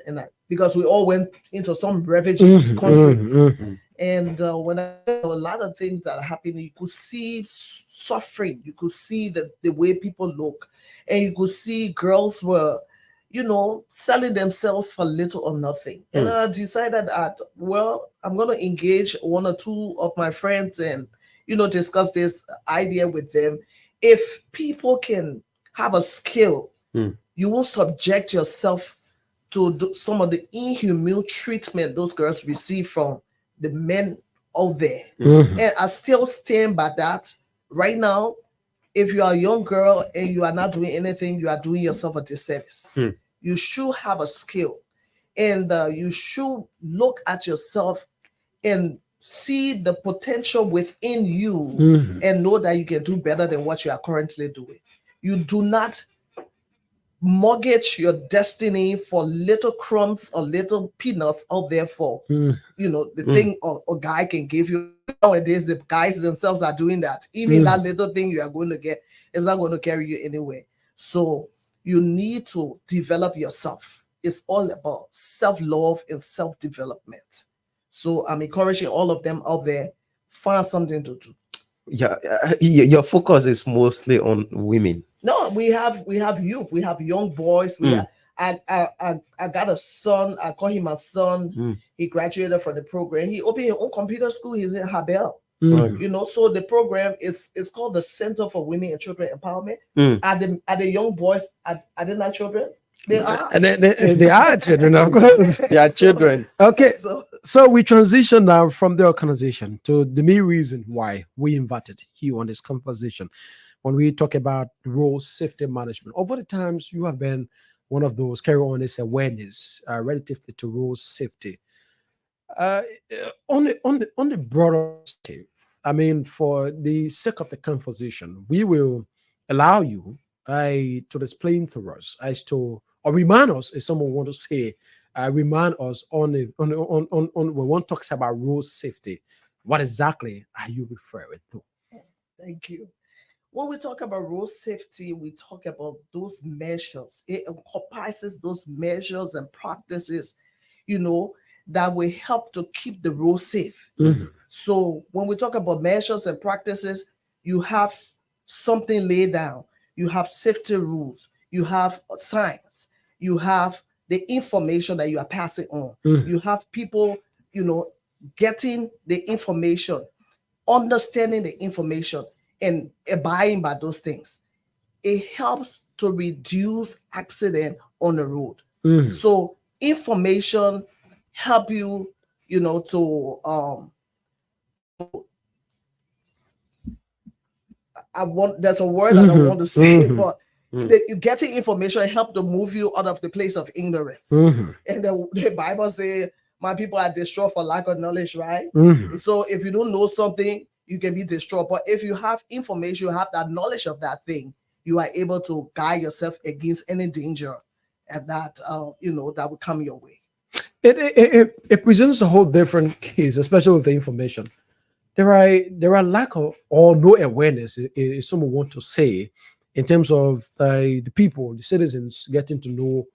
and because we all went into some refugee country. And when a lot of things that are happening, you could see suffering, you could see the way people look, and you could see girls were, you know, selling themselves for little or nothing. And I decided that, well, I'm going to engage one or two of my friends and, you know, discuss this idea with them. If people can have a skill, you will subject yourself to some of the inhumane treatment those girls receive from the men out there. And I still stand by that. Right now, if you are a young girl and you are not doing anything, you are doing yourself a disservice. You should have a skill, and you should look at yourself and see the potential within you and know that you can do better than what you are currently doing. You do not mortgage your destiny for little crumbs or little peanuts out there for, you know, the thing a guy can give you. Nowadays, the guys themselves are doing that. Even that little thing you are going to get is not going to carry you anywhere. So you need to develop yourself. It's all about self-love and self-development. So I'm encouraging all of them out there, find something to do. Yeah, your focus is mostly on women. No, we have youth, we have young boys. We have, I got a son. I call him my son. He graduated from the program. He opened his own computer school. He's in Habel. You know, so the program is called the Center for Women and Children Empowerment. Are the young boys, are they not children? They are. And they are children, of course. They are children. Okay, so we transition now from the organization to the main reason why we invited you on this conversation. When we talk about road safety management, over the times you have been one of those carry on this awareness relatively to road safety. On the broader state, I mean, for the sake of the conversation, we will allow you to explain to us as to, or remind us, if someone want to say, remind us on when one talks about road safety, what exactly are you referring to? Thank you. When we talk about road safety, we talk about those measures. It encompasses those measures and practices, you know, that will help to keep the road safe. So when we talk about measures and practices, you have something laid down. You have safety rules. You have signs. You have the information that you are passing on. You have people, you know, getting the information, understanding the information, and abiding by those things. It helps to reduce accident on the road. So information help you, you know, to there's a word I don't want to say, but you getting information help to move you out of the place of ignorance. And the Bible says, my people are destroyed for lack of knowledge, right? So if you don't know something, you can be destroyed. But if you have information, you have that knowledge of that thing, you are able to guide yourself against any danger and that you know, that will come your way. It presents a whole different case, especially with the information. There are lack of or no awareness, if someone want to say, in terms of the people, the citizens getting to know,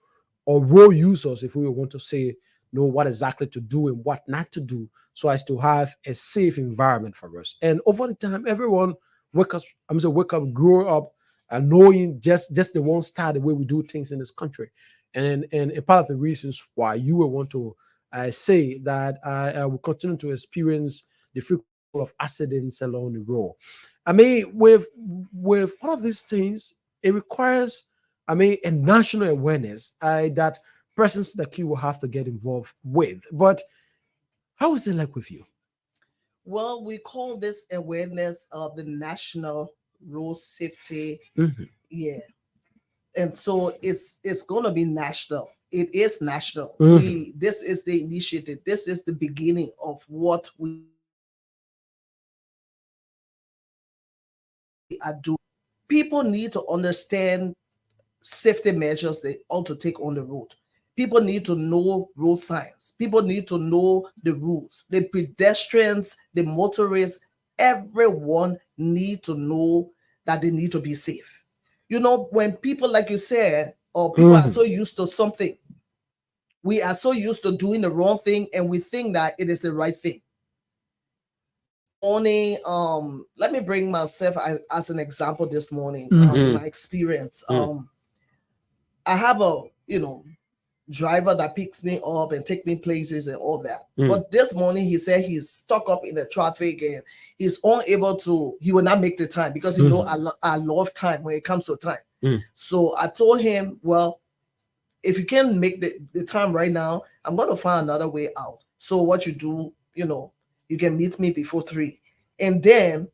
or road users, if we want to say, know what exactly to do and what not to do, so as to have a safe environment for us. And over the time, everyone wake up, grow up, and knowing just the one style the way we do things in this country. And a part of the reasons why you will want to say that I will continue to experience the frequency of accidents along the road. I mean, with all of these things, it requires, I mean, a national awareness that persons like you will have to get involved with. But how is it like with you? Well, we call this awareness of the National Road Safety. Yeah. And so it's going to be national. It is national. This is the initiative. This is the beginning of what we are doing. People need to understand safety measures they ought to take on the road. People need to know road signs. People need to know the rules. The pedestrians, the motorists, everyone need to know that they need to be safe. You know, when people, like you said, or people are so used to something, we are so used to doing the wrong thing, and we think that it is the right thing. Morning, let me bring myself as an example this morning. My experience. I have a driver that picks me up and take me places and all that. But this morning he said he's stuck up in the traffic and he's unable to. He will not make the time because he know I love time when it comes to time. So I told him, well, if you can't make the time right now, I'm going to find another way out. So what you do, you can meet me before 3. And then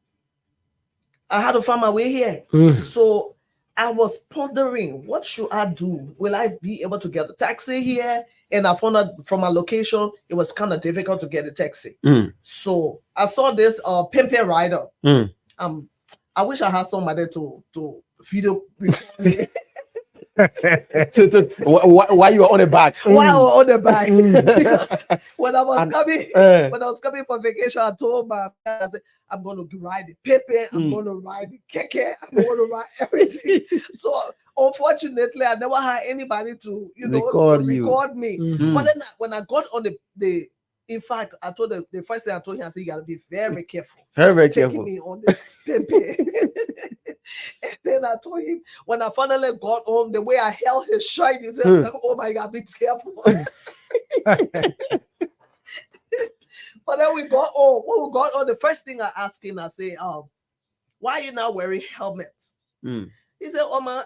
I had to find my way here. So I was pondering, what should I do? Will I be able to get a taxi here? And I found out from my location, it was kind of difficult to get a taxi. So I saw this Pimpe rider. I wish I had somebody to video record me. Why you were on the back? Why I was on the back? Because when I was coming for vacation, I told my parents, I said, I'm going to ride the Pepe, I'm going to ride the Keke, I'm going to ride everything. So unfortunately, I never had anybody to record me. But then when I got on in fact, I told the first thing I told him, I said, you gotta be very careful. Very taking careful. me on this Pepe. And then I told him, when I finally got home, the way I held his shirt, he said, oh my God, be careful. But then we got home. When we got on, the first thing I asked him, I said, why are you not wearing helmets? He said, oh man,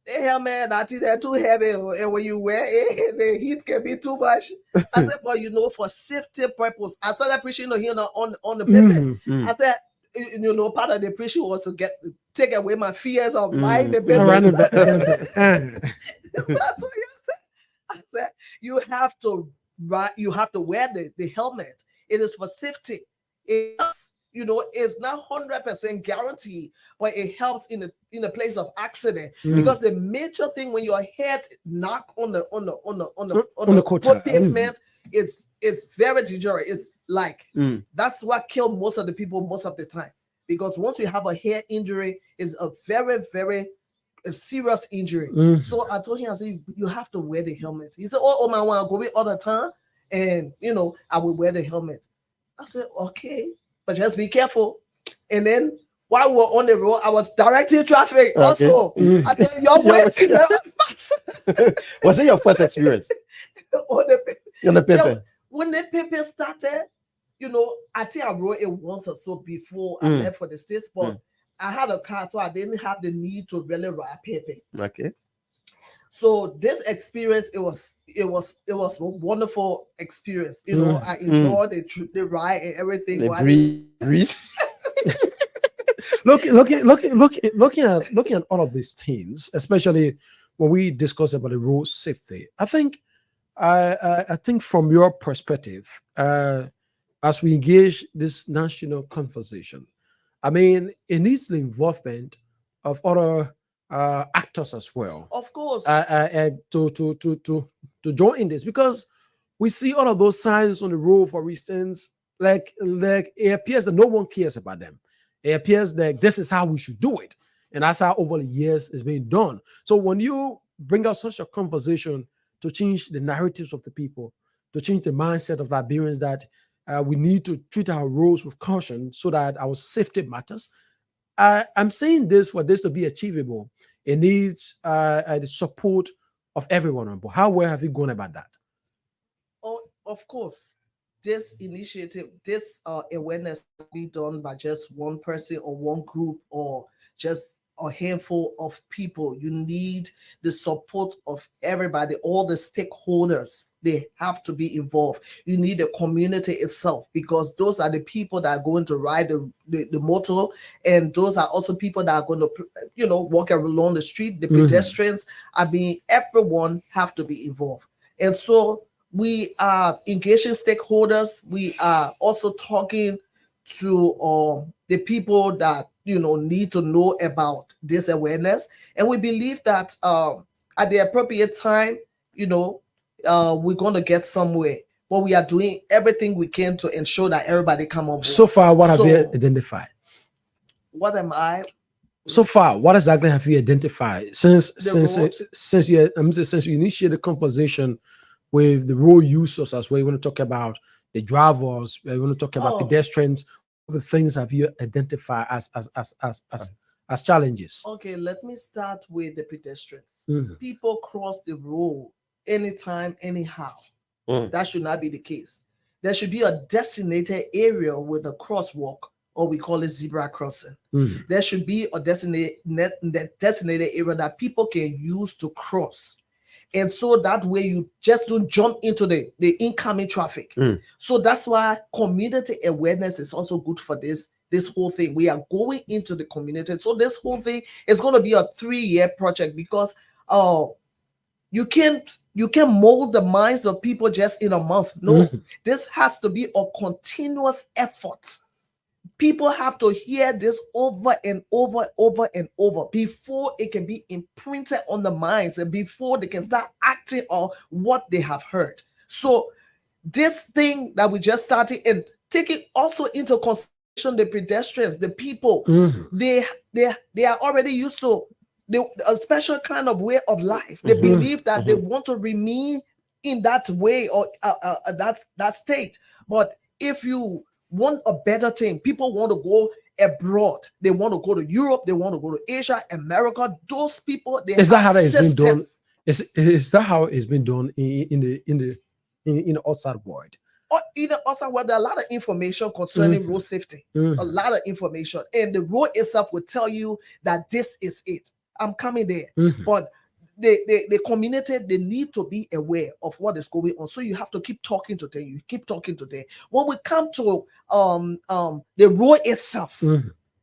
the helmet, they're too heavy. And when you wear it, the heat can be too much. I said, well, for safety purpose, I started preaching to him on the paper. I said, part of the preaching was to take away my fears of riding the paper. I said, you have to wear the helmet. It is for safety. It's not 100% guaranteed, but it helps in the place of accident. Because the major thing when your head knock on the pavement, it's very dangerous. It's like that's what killed most of the people most of the time. Because once you have a head injury, it's a very, very serious injury. So I told him, I said, you have to wear the helmet. He said, oh man, I want to go all the time, and I will wear the helmet. I said, okay, but just be careful. And then while we were on the road, I was directing traffic also. I said, your way. Was it your first experience? on the paper? When the paper started, I think I wrote it once or so before I left for the States, but I had a car, so I didn't have the need to really ride paper. Okay. So this experience, it was a wonderful experience. I enjoyed the ride and everything. The breeze. Looking at all of these things, especially when we discuss about the road safety, I think from your perspective, as we engage this national conversation, I mean, it needs the involvement of other actors as well. Of course. To join in this, because we see all of those signs on the road, for instance, like it appears that no one cares about them. It appears that this is how we should do it. And that's how over the years it's been done. So when you bring out such a conversation to change the narratives of the people, to change the mindset of Liberians that we need to treat our roads with caution so that our safety matters. I'm saying this for this to be achievable. It needs the support of everyone on board. How well have you gone about that? Oh, of course. This initiative, this awareness be done by just one person or one group or just a handful of people. You need the support of everybody, all the stakeholders. They have to be involved. You need the community itself, because those are the people that are going to ride the motor, and those are also people that are going to, walk along the street, the pedestrians. I mean, everyone have to be involved. And so we are engaging stakeholders. We are also talking to the people that need to know about this awareness, and we believe that at the appropriate time, we're going to get somewhere. But we are doing everything we can to ensure that everybody come on board. So far, what have you identified? What am I? So far, what exactly have you identified since you initiated the conversation with the road users as well? You want to talk about the drivers, you want to talk about pedestrians. The things have you identified as challenges? Okay, let me start with the pedestrians. Mhm. People cross the road anytime, anyhow. That should not be the case. There should be a designated area with a crosswalk, or we call it zebra crossing. There should be a designated area that people can use to cross. And so that way you just don't jump into the incoming traffic. So that's why community awareness is also good for this whole thing. We are going into the community. So this whole thing is going to be a 3-year project, because you can't mold the minds of people just in a month. No, this has to be a continuous effort. People have to hear this over and over and over before it can be imprinted on the minds, and before they can start acting on what they have heard. So this thing that we just started, and taking also into consideration the pedestrians, the people, they are already used to a special kind of way of life. They believe that they want to remain in that way, or that state. But if you want a better thing, people want to go abroad. They want to go to Europe. They want to go to Asia, America. Those people, is that how it's been done? Is that how it's been done in the outside world? Or in the outside world, there are a lot of information concerning road safety. A lot of information, and the road itself will tell you that this is it. I'm coming there, but the community, they need to be aware of what is going on. So you have to keep talking to them. You keep talking to them. When we come to the road itself,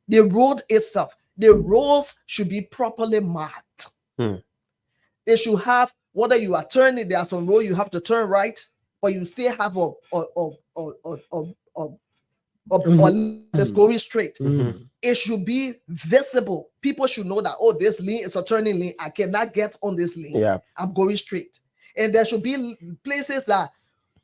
the roads should be properly marked. They should have, whether you are turning, there are some road you have to turn right, but you still have that's going straight. It should be visible. People should know that, oh, this lane is a turning lane. I cannot get on this lane. Yeah, I'm going straight. And there should be places that,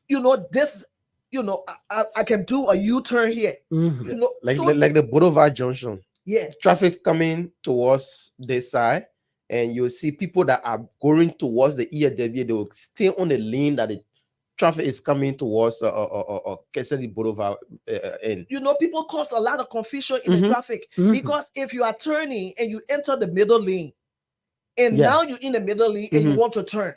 I can do a U-turn here. Like the Boulevard Junction. Yeah. Traffic coming towards this side, and you'll see people that are going towards the EAW, they will stay on the lane that the traffic is coming towards Kennedy Boulevard in. People cause a lot of confusion in the traffic, because if you are turning and you enter the middle lane, and now you're in the middle lane and you want to turn,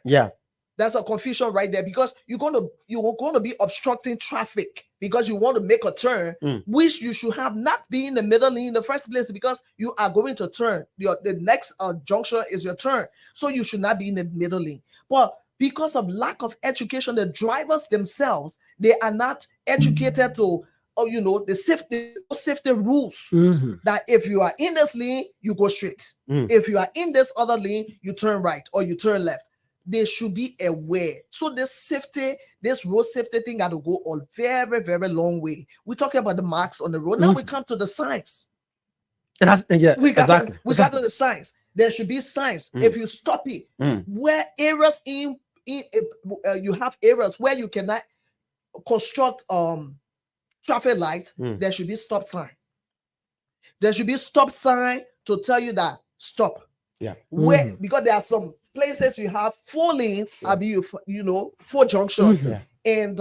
that's a confusion right there, because you're going to be obstructing traffic because you want to make a turn, which you should have not been in the middle lane in the first place, because you are going to turn. The next junction is your turn, so you should not be in the middle lane. But because of lack of education, the drivers themselves, they are not educated to, the safety rules. That if you are in this lane, you go straight. If you are in this other lane, you turn right or you turn left. They should be aware. So this road safety thing got to go a very, very long way. We're talking about the marks on the road. Now we come to the signs. We got to the signs. There should be signs. If you stop it, where areas you have areas where you cannot construct traffic lights, there should be stop sign. There should be stop sign to tell you that stop. Yeah. Where because there are some places you have 4 lanes, 4 junction, and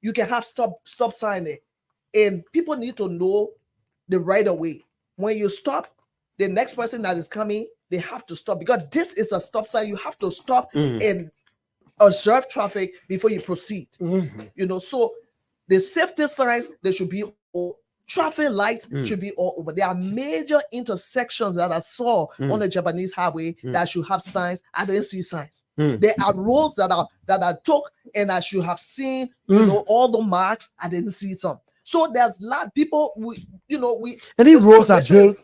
you can have stop sign there, and people need to know the right of way. When you stop, the next person that is coming, they have to stop, because this is a stop sign. You have to stop and observe traffic before you proceed. You know, so the safety signs, they should be all, traffic lights should be all over. There are major intersections that I saw on the Japanese highway that should have signs. I didn't see signs. There are roads that I took and I should have seen, you know, all the marks. I didn't see some. So there's a lot of people, and these roads are built.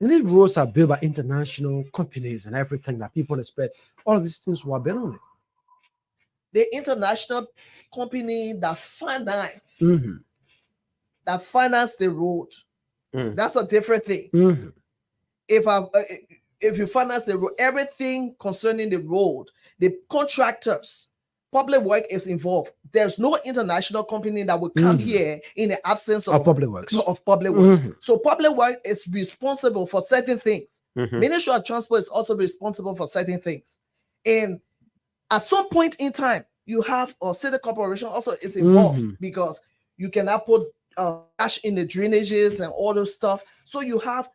And these roads are built by international companies and everything that people expect. All of these things were built on it. The international company that finance the road, that's a different thing. If you finance the road, everything concerning the road, the contractors, public work is involved. There's no international company that will come here in the absence of public works. So public work is responsible for certain things. Ministry of Transport is also responsible for certain things. And at some point in time, you have a city corporation also is involved, because you cannot put ash in the drainages and all those stuff. So you have,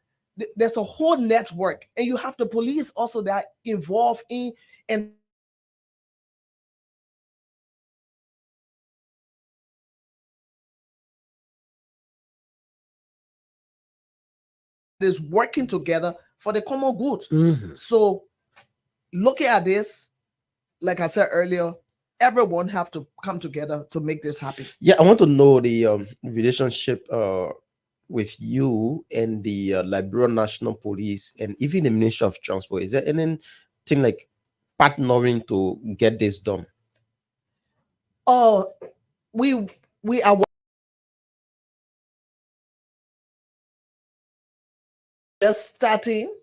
there's a whole network, and you have the police also that are involved in, and is working together for the common good. So looking at this, like I said earlier, everyone have to come together to make this happen. Yeah, I want to know the relationship with you and the Liberia National Police and even the Ministry of Transport. Is there anything like partnering to get this done? Oh, we are just starting.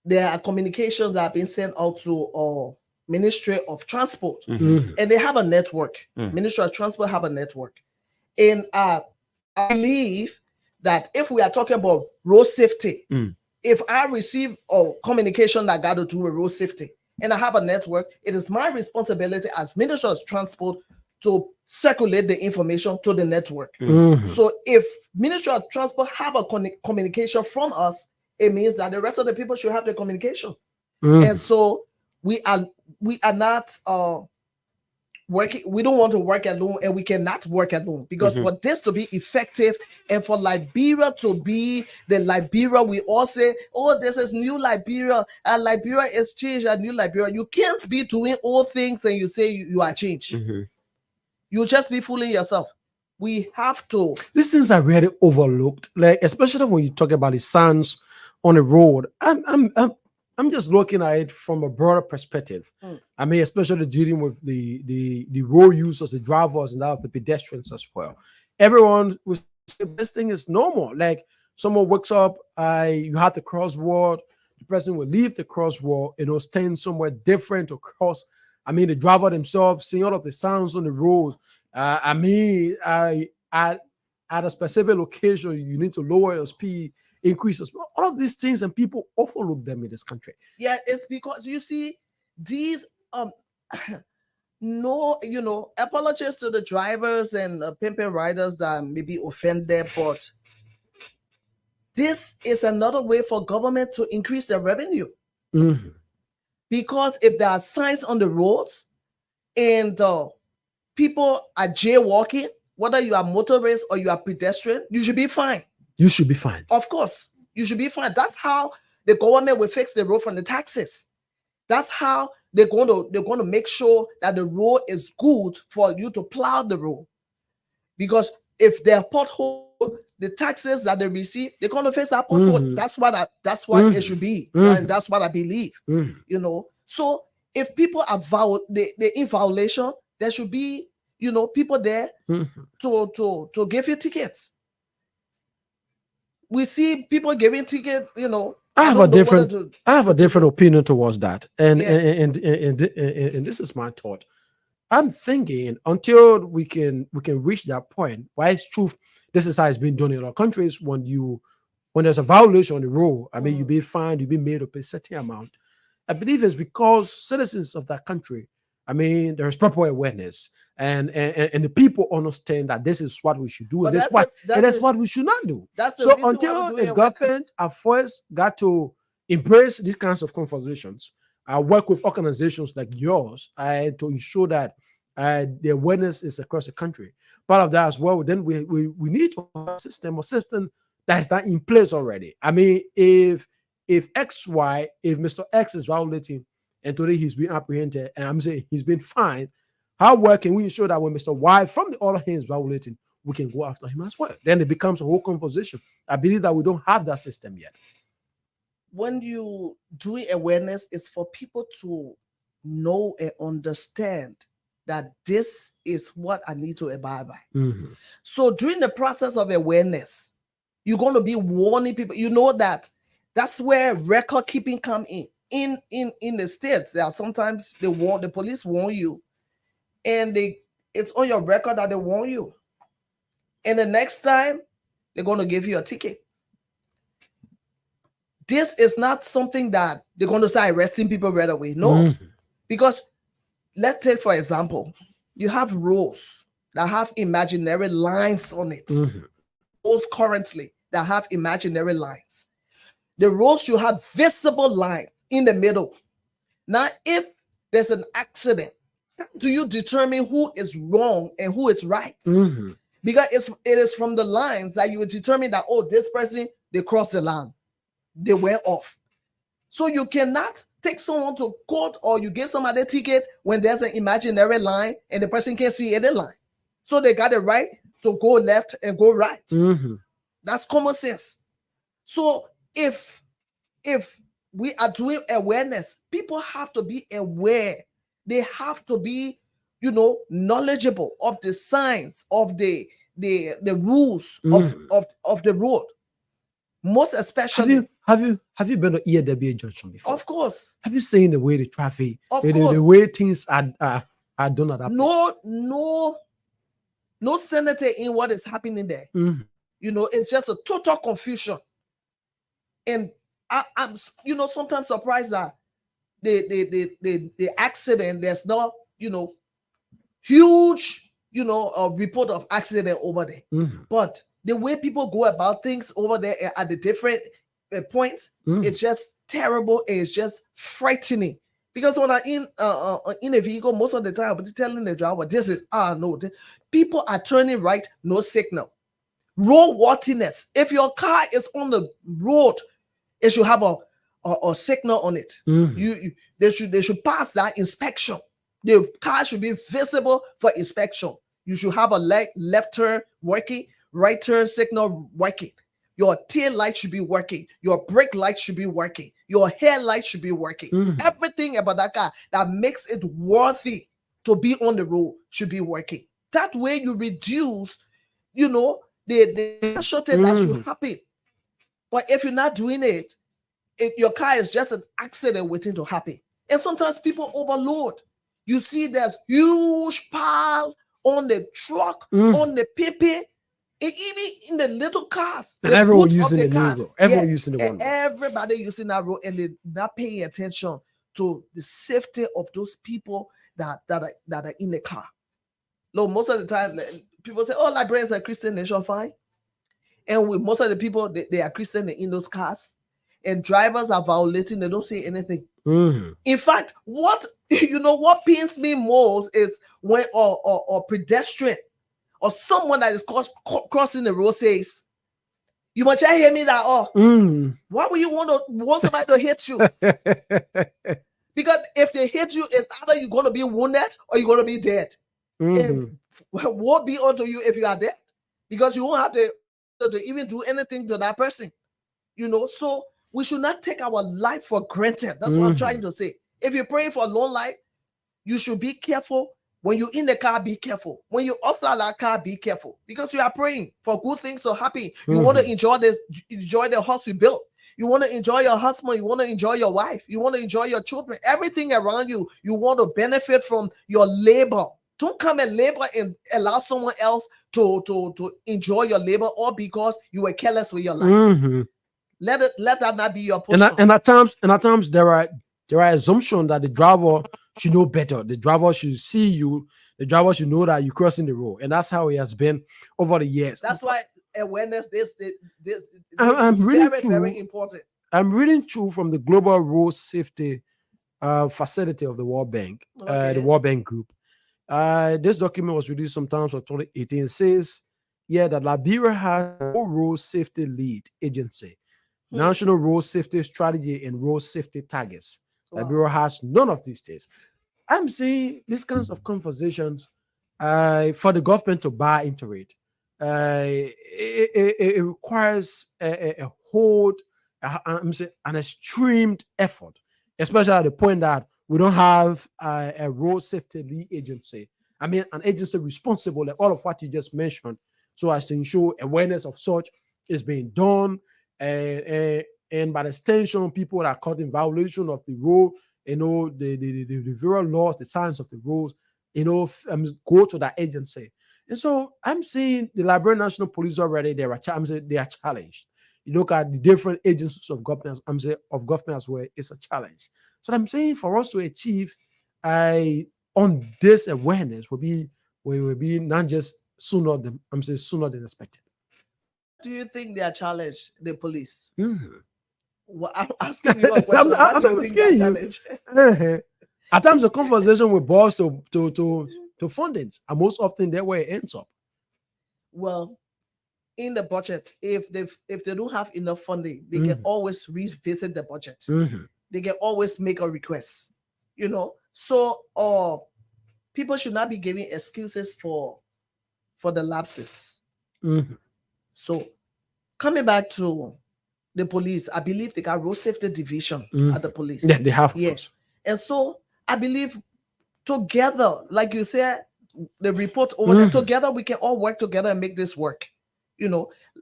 There are communications that have been sent out to Ministry of Transport, and they have a network. Ministry of Transport have a network, and I believe that if we are talking about road safety, if I receive a communication that got to do with road safety, and I have a network, it is my responsibility as Minister of Transport to circulate the information to the network. So if Ministry of Transport have a communication from us, it means that the rest of the people should have the communication. And so we are not working. We don't want to work alone, and we cannot work alone, because for this to be effective and for Liberia to be the Liberia we all say, oh, this is new Liberia, and Liberia is changed, and new Liberia. You can't be doing all things and you say you are changed. You'll just be fooling yourself. We have to. These things are really overlooked, like especially when you talk about the signs on the road. I'm just looking at it from a broader perspective. I mean, especially dealing with the road users, the drivers, and the pedestrians as well. Everyone will say this thing is normal. Like someone wakes up, you have the crosswalk, the person will leave the crosswalk, stand somewhere different to cross. I mean, the driver themselves, seeing all of the sounds on the road. At a specific location, you need to lower your speed, increases, all of these things, and people overlook them in this country. Yeah, it's because you see these no, apologies to the drivers and pimping riders that may be offended, but this is another way for government to increase their revenue. Because if there are signs on the roads and people are jaywalking, whether you are motorist or you are pedestrian, you should be fine. You should be fine. Of course, you should be fine. That's how the government will fix the road from the taxes. That's how they're going to make sure that the road is good for you to plow the road. Because if they're pothole, the taxes that they receive, they're going to face that pothole. That's what it should be, and that's what I believe. So if people are they're in violation, there should be people there to give you tickets. We see people giving tickets, I have a different opinion towards that, and this is my thought. I'm thinking until we can reach that point. Why it's true, this is how it's been done in other countries. When there's a violation on the road, I mean, you've been fined, you've been made to pay a certain amount. I believe it's because citizens of that country, I mean, there is proper awareness. And the people understand that this is what we should do, and that's what we should not do. So until the government at first got to embrace these kinds of conversations. I work with organizations like yours to ensure that the awareness is across the country. Part of that as well, then we need to have a system that's not in place already. I mean, if Mr. X is violating and today he's been apprehended and I'm saying he's been fined, how well can we ensure that when Mr. Y from the other hand is violating, we can go after him as well? Then it becomes a whole conversation. I believe that we don't have that system yet. When you do awareness, it's for people to know and understand that this is what I need to abide by. Mm-hmm. So during the process of awareness, you're going to be warning people. You know that's where record keeping come in. In the States, there are sometimes the police warn you, and it's on your record that they warn you. And the next time, they're going to give you a ticket. This is not something that they're going to start arresting people right away. No. Because let's take, for example, you have roads that have imaginary lines on it. Roads currently that have imaginary lines. The roads should have visible line in the middle. Now, if there's an accident, how do you determine who is wrong and who is right? Because it is from the lines that you will determine that, oh, this person, they crossed the line. They went off. So you cannot take someone to court or you give somebody a ticket when there's an imaginary line and the person can't see any line. So they got it right to go left and go right. That's common sense. So if we are doing awareness, people have to be aware. They have to be, knowledgeable of the signs of the rules of the road. Most especially. Have you been to EAWA junction before? Of course. Have you seen the way the traffic, the way things are done at that place? No senator in what is happening there. It's just a total confusion. And I'm sometimes surprised that the accident, there's no huge report of accident over there. But the way people go about things over there at the different points, it's just terrible and it's just frightening. Because when I'm in a vehicle, most of the time I'm telling the driver, people are turning right, no signal. Road worthiness. If your car is on the road, it should have a signal on it. They should pass that inspection. The car should be visible for inspection. You should have a left turn working, right turn signal working. Your tail light should be working. Your brake light should be working. Your headlight should be working. Everything about that car that makes it worthy to be on the road should be working. That way you reduce, the casualty that should happen. But if you're not doing it, your car is just an accident waiting to happen. And sometimes people overload. You see there's huge pile on the truck, on the PP, and even in the little cars. And everyone using the road. Everyone using the one. Everybody using that road, and they're not paying attention to the safety of those people that are in the car. Look, most of the time, people say, "Oh, Liberians are Christian nation, fine." And with most of the people, they are Christian in those cars, and drivers are violating. They don't say anything. In fact, what pains me most is when or pedestrian or someone that is crossing the road says, "You must hear me that why would you want somebody to hit you?" Because if they hit you, it's either you're going to be wounded or you're going to be dead. It won't be unto you if you are dead, because you won't have to even do anything to that person. So we should not take our life for granted. That's what I'm trying to say. If you're praying for a long life, you should be careful. When you're in the car, be careful. When you're outside that car, be careful, because you are praying for good things to happen. You want to enjoy the house you built. You want to enjoy your husband. You want to enjoy your wife. You want to enjoy your children. Everything around you, you want to benefit from your labor. Don't come and labor and allow someone else to enjoy your labor, all because you were careless with your life. Let that not be your portion. And at times there are assumptions that the driver should know better. The driver should see you. The driver should know that you're crossing the road, and that's how it has been over the years. That's why awareness this is really very, very important. I'm reading through from the Global Road Safety Facility of the World Bank, the World Bank Group. This document was released sometime for 2018. It says, that Liberia has no road safety lead agency, national road safety strategy, and road safety targets. Wow. Liberia has none of these things. I'm seeing these kinds of conversations for the government to buy into it. It requires a an extreme effort, especially at the point that we don't have a road safety lead agency. I mean, an agency responsible, like all of what you just mentioned, so as to ensure awareness of such is being done, and by extension, people that are caught in violation of the rule, the various laws, the science of the rules, go to that agency. And so I'm seeing the Liberian National Police already, they are challenged. You look at the different agencies of government, as well, it's a challenge. So I'm saying for us to achieve on this awareness will be not just sooner than expected. Do you think they are challenged, the police? Mm-hmm. Well, I'm asking you a question. What do you think they are challenged? At times, the conversation with boss to fundings, and most often that way it ends up. Well, in the budget, if they don't have enough funding, they can always revisit the budget. They can always make a request. So people should not be giving excuses for the lapses. So coming back to the police, I believe they got road safety division at the police. Yeah, they have. Yes. And so I believe together, like you said, the report over there, together we can all work together and make this work.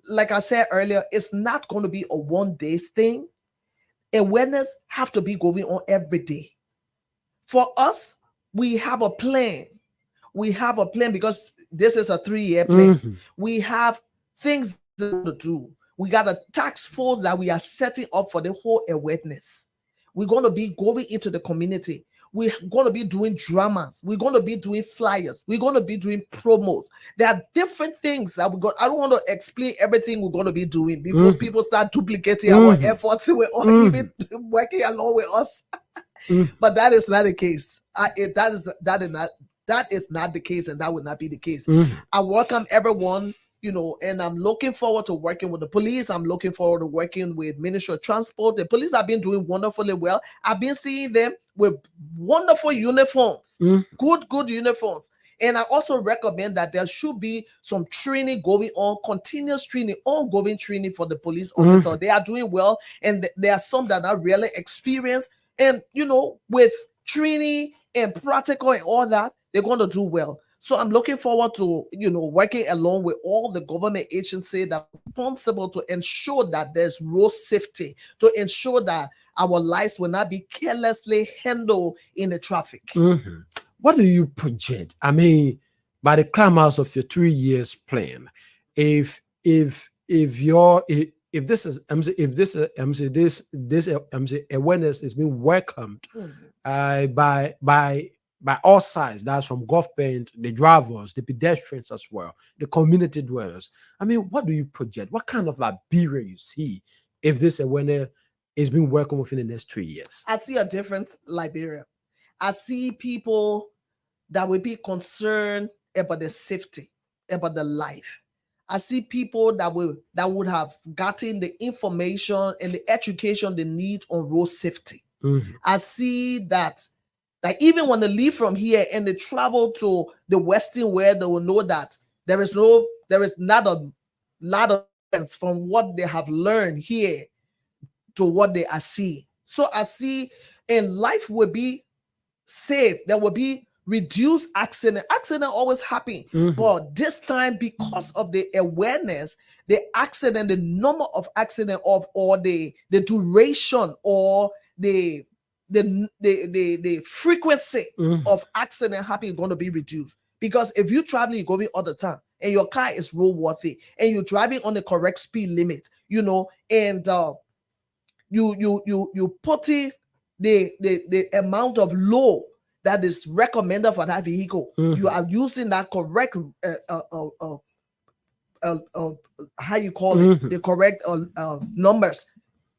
Like I said earlier, it's not going to be a one-day thing. Awareness have to be going on every day. For us, we have a plan. We have a plan because this is a 3-year plan. We have things to do. We got a task force that we are setting up for the whole awareness. We're going to be going into the community. We're going to be doing dramas. We're going to be doing flyers. We're going to be doing promos. There are different things that we got. I don't want to explain everything we're going to be doing before people start duplicating our efforts. We're all even working along with us. But that is not the case. That is not the case, and that would not be the case. I welcome everyone, and I'm looking forward to working with the police. I'm looking forward to working with Ministry of Transport. The police have been doing wonderfully well. I've been seeing them with wonderful uniforms, good uniforms. And I also recommend that there should be some training going on, continuous training, ongoing training for the police officer. They are doing well, and there are some that are really experienced. And, with training and practical and all that, they're going to do well. So I'm looking forward to, working along with all the government agencies that are responsible to ensure that there's road safety, to ensure that our lives will not be carelessly handled in the traffic. What do you project? I mean, by the climax of your 3 years plan, if this awareness is being welcomed by all sides, that's from government, the drivers, the pedestrians as well, the community dwellers. I mean, what do you project? What kind of Liberia you see if this awareness is being welcomed within the next 3 years? I see a different Liberia. I see people that will be concerned about the safety, about the life. I see people that would have gotten the information and the education they need on road safety. I see that even when they leave from here and they travel to the Western world, they will know that there is not a lot of difference from what they have learned here to what they are seeing. So I see, and life will be safe. There will be reduced accident. Accident always happen, but this time, because of the awareness, the accident, the number of accident or the duration or the frequency of accident happening is going to be reduced. Because if you're traveling, you're going all the time, and your car is roadworthy, and you're driving on the correct speed limit, and you put in the amount of load that is recommended for that vehicle. You are using that correct how you call it, the correct numbers.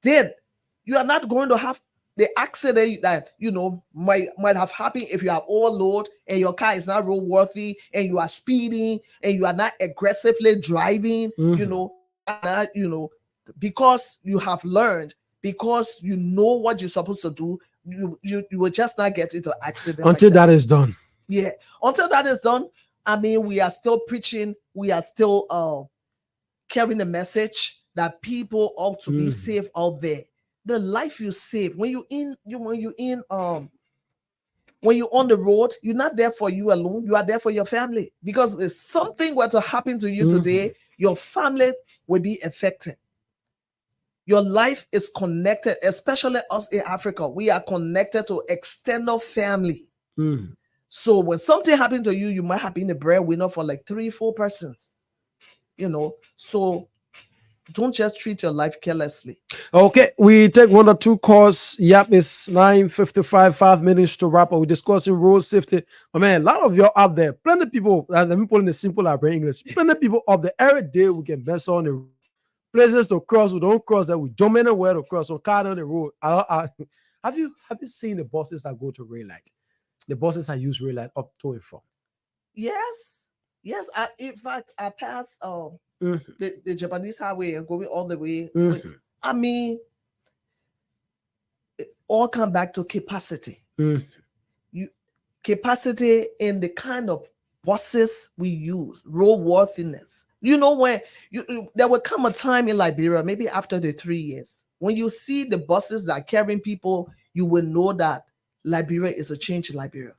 Then You are not going to have the accident that might have happened if you have overload and your car is not roadworthy and you are speeding and you are not aggressively driving. Because you have learned, because you know what you're supposed to do, you will just not get into accident until that is done. Yeah, until that is done. I mean, we are still preaching, we are still carrying the message that people ought to be safe out there. The life you save when you're on the road, you're not there for you alone, you are there for your family. Because if something were to happen to you today, your family will be affected. Your life is connected, especially us in Africa. We are connected to external family. So when something happened to you, you might have been a breadwinner for like 3-4 persons. So don't just treat your life carelessly. Okay, we take 1 or 2 calls. Yep, it's 9:55, 5 minutes to wrap up. We're discussing road safety. But man, a lot of y'all out there, plenty of people, let me put in the simple Liberian English, plenty of people up there, every day we can mess on the places to cross, we don't cross, that we jump anywhere to cross, or car on the road. Have you seen the buses that go to red light? The buses that use red light up to and from. Yes. In fact, I passed the Japanese highway and going all the way. I mean, it all come back to capacity. Capacity in the kind of buses we use, roadworthiness. When there will come a time in Liberia, maybe after the 3 years, when you see the buses that are carrying people, you will know that Liberia is a change in Liberia.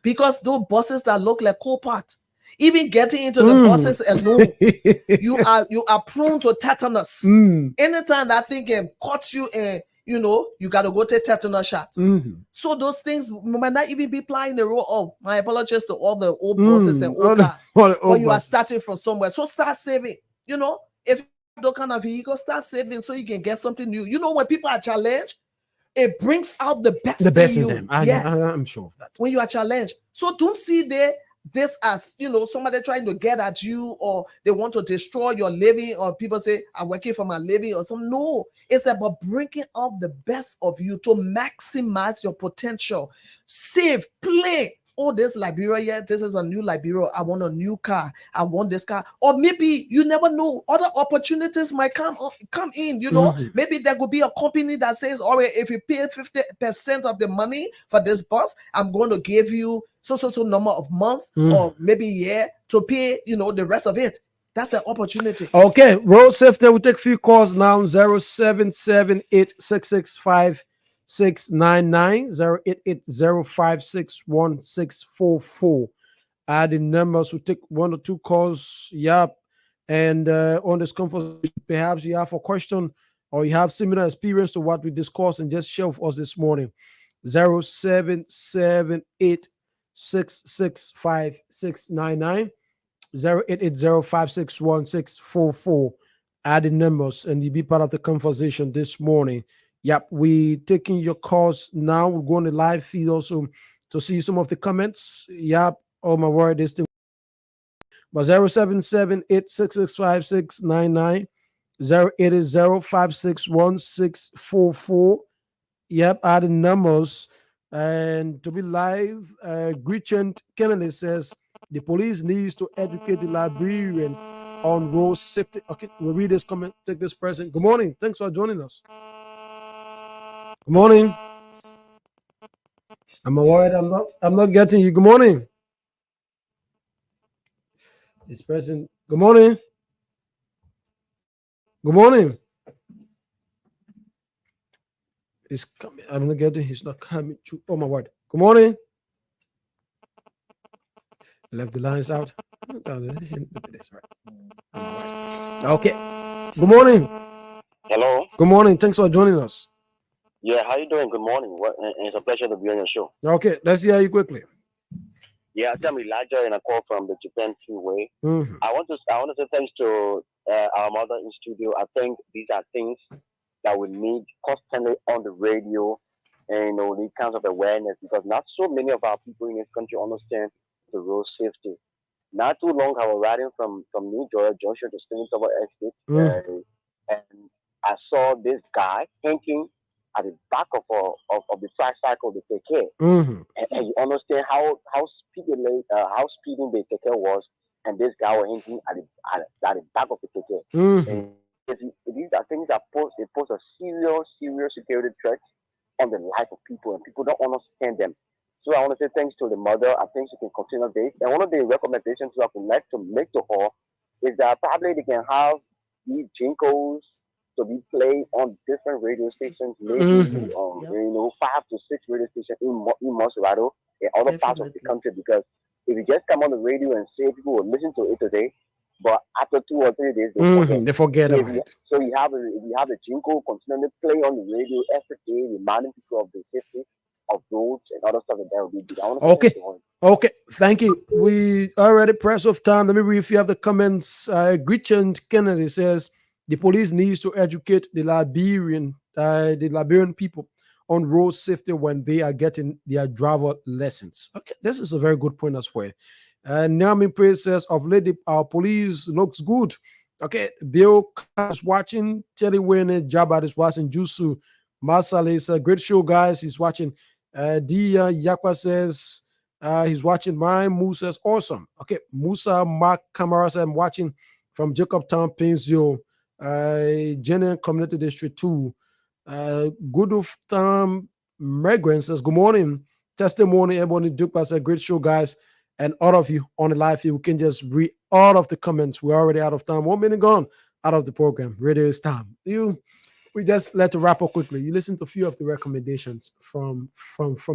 Because those buses that look like Copart, even getting into the buses alone, you are prone to tetanus. Anytime that thing can cut you and you got to go take tetanus shot. So those things might not even be plying the role of, my apologies to all the old buses and old cars, but you are starting from somewhere. So start saving. If you have those kind of vehicle, start saving so you can get something new. When people are challenged, it brings out the best in you. Them. I'm sure of that. When you are challenged. So don't see this as somebody trying to get at you, or they want to destroy your living, or people say I'm working for my living or something. No, it's about bringing out the best of you to maximize your potential. Save, play. Oh, this Liberia, this is a new Liberia. I want a new car. I want this car. Or maybe you never know, other opportunities might come in. Maybe there could be a company that says, all right, if you pay 50% of the money for this bus, I'm going to give you so number of months or maybe year to pay, the rest of it. That's an opportunity. Okay, road safety. We'll take a few calls now. 0778665699, 0880561644. The numbers. We'll take 1 or 2 calls. Yep. And on this conversation, perhaps you have a question or you have similar experience to what we discussed and just share with us this morning. 0778665699, 0880561644. Add the numbers and you be part of the conversation this morning. Yep, we taking your calls now. We're going to live feed also to see some of the comments. Yep, oh my word, this thing. But 0778665699, 0880561644. Yep, add the numbers. And to be live, Gretchen Kennedy says the police needs to educate the Liberian on road safety. Okay, we'll read this comment. Take this person. Good morning. Thanks for joining us. Good morning. I'm worried. I'm not getting you. Good morning. This person. Good morning. Good morning. He's coming. I'm not getting. He's not coming. Oh my word. Good morning. Left the lines out. Okay. Good morning. Hello. Good morning. Thanks for joining us. Yeah, how you doing? Good morning. It's a pleasure to be on your show. Okay, let's hear you quickly. Yeah, I'm Elijah and I call from the Japan Freeway. I want to say thanks to our mother in studio. I think these are things that we need constantly on the radio, and these kinds of awareness, because not so many of our people in this country understand the road safety. Not too long, I was riding from New York Junction to Stone Tower Exit, and I saw this guy hanging at the back of the tricycle, the Keke, and you understand how speeding the Keke was, and this guy was hitting at the back of the Keke. And these are things that pose a serious security threat on the life of people, and people don't understand them. So I want to say thanks to the mother. I think she can continue this. And one of the recommendations I would like to make to her is that probably they can have these jingles to be played on different radio stations, maybe 5 to 6 radio stations in Monserrato and other parts of the country. Because if you just come on the radio and say people will listen to it today, but after 2 or 3 days they forget about it. So you have a jingle continually play on the radio every day, reminding people of the safety of roads and other stuff that will be. Okay, thank you. We already pressed off time. Let me read if you have the comments. Gretchen Kennedy says the police needs to educate the Liberian people on road safety when they are getting their driver lessons. Okay, this is a very good point as well. Naomi Praise says, of late, our police looks good. Okay, Bill is watching. Terry Wayne Jabat is watching. Jusu Masale is a great show, guys. He's watching. Dia Yakwa says he's watching. Mine Musa says awesome. Okay, Musa Mark Kamara says I'm watching from Jacobtown, Painesville, Jenny Community District 2. Good of time. Megren says good morning. Testimony. Everybody Duke says great show, guys. And all of you on the live feed, we can just read all of the comments. We're already out of time. 1 minute gone out of the program. Radio is time. We just let to wrap up quickly. You listen to a few of the recommendations from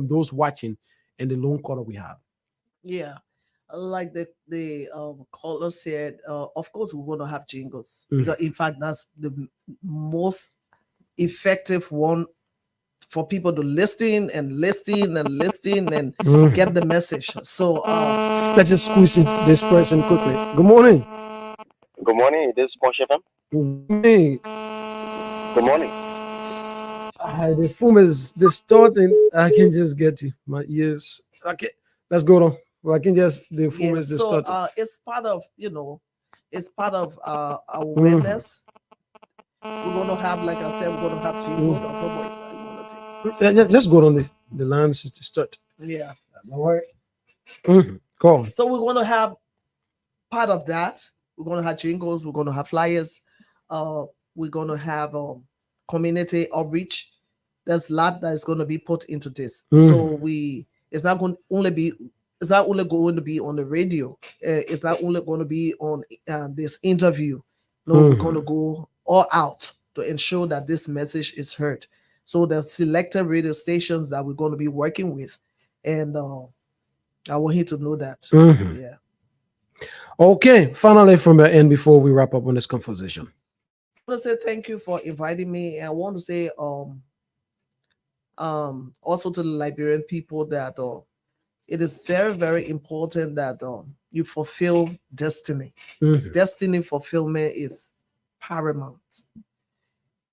those watching and the loan caller we have. Yeah, like the caller said, of course we're going to have jingles because in fact that's the most effective one for people to listen and get the message. So let's just squeeze in this person quickly. Good morning. Good morning. This is Ponchefem. Good morning. Good morning. The phone is distorting. I can just get you. My ears. Okay, let's go on. Well, I can just the phone is distorting. So it's part of awareness. We're gonna have, like I said, we're gonna have jingles. Just go on the lines to start. Yeah. All right. Go on. So we're going to have part of that. We're going to have jingles. We're going to have flyers. We're going to have community outreach. There's a lot that is going to be put into this. So it's not going to only be on the radio. It's not only going to be on this interview. No, we're going to go all out to ensure that this message is heard. So there's selected radio stations that we're going to be working with. And I want you to know that. Yeah. Okay. Finally, from the end, before we wrap up on this conversation. I want to say thank you for inviting me. And I want to say also to the Liberian people that it is very, very important that you fulfill destiny. Destiny fulfillment is paramount.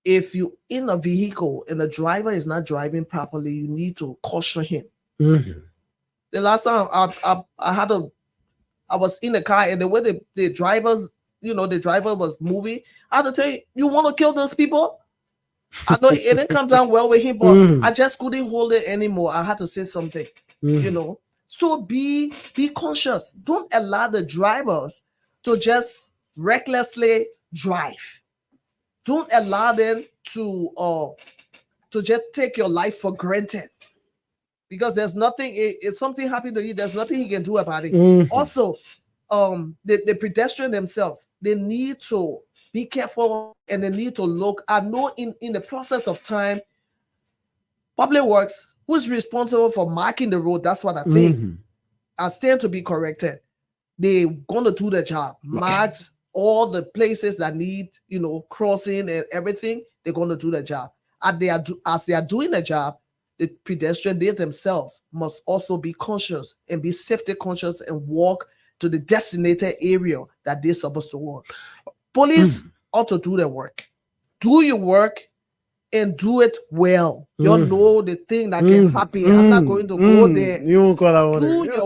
If you in a vehicle and the driver is not driving properly, you need to caution him. The last time I was in the car and the way the drivers, the driver was moving, I had to tell you, you want to kill those people? I know it didn't come down well with him, but I just couldn't hold it anymore. I had to say something, So be conscious. Don't allow the drivers to just recklessly drive. Don't allow them to just take your life for granted, because there's nothing. If something happened to you, there's nothing you can do about it. Also, the pedestrian themselves, they need to be careful and they need to look. I know in the process of time, Public Works, who's responsible for marking the road, that's what I think. I stand to be corrected. They're gonna do the job. Marked all the places that need, crossing and everything, they're going to do the job. As they are doing the job, the pedestrian, they themselves must also be conscious and be safety conscious and walk to the designated area that they're supposed to walk. Police ought to do their work. Do your work and do it well. You know the thing that can happen. I'm not going to go there. Do your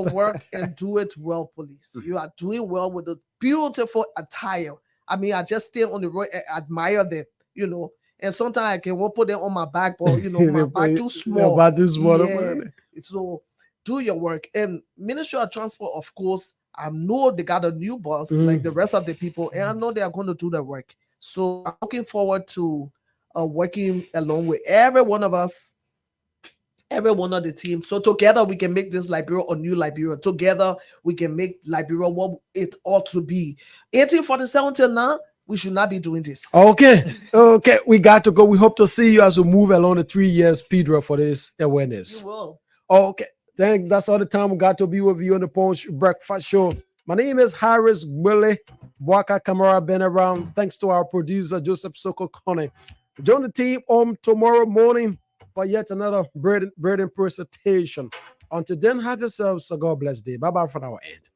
work and do it well, police. You are doing well with the beautiful attire. I mean, I just stand on the road and admire them, And sometimes I can put them on my back, but my back too small. About this one, So do your work. And Ministry of Transport, of course, I know they got a new boss like the rest of the people, and I know they are going to do the work. So I'm looking forward to working along with every one of us, every one of the team. So together we can make this Liberia a new Liberia. Together we can make Liberia what it ought to be. 1847 till now, we should not be doing this. Okay. We got to go. We hope to see you as we move along the 3 years, Pedro, for this awareness. You will. Okay. That's all the time we got to be with you on the Punch Breakfast Show. My name is Harris Willie Bwaka Kamara been around. Thanks to our producer, Joseph Soko Kone. Join the team on tomorrow morning for yet another burden presentation. Until then, have yourselves a God bless day. Bye-bye for our end.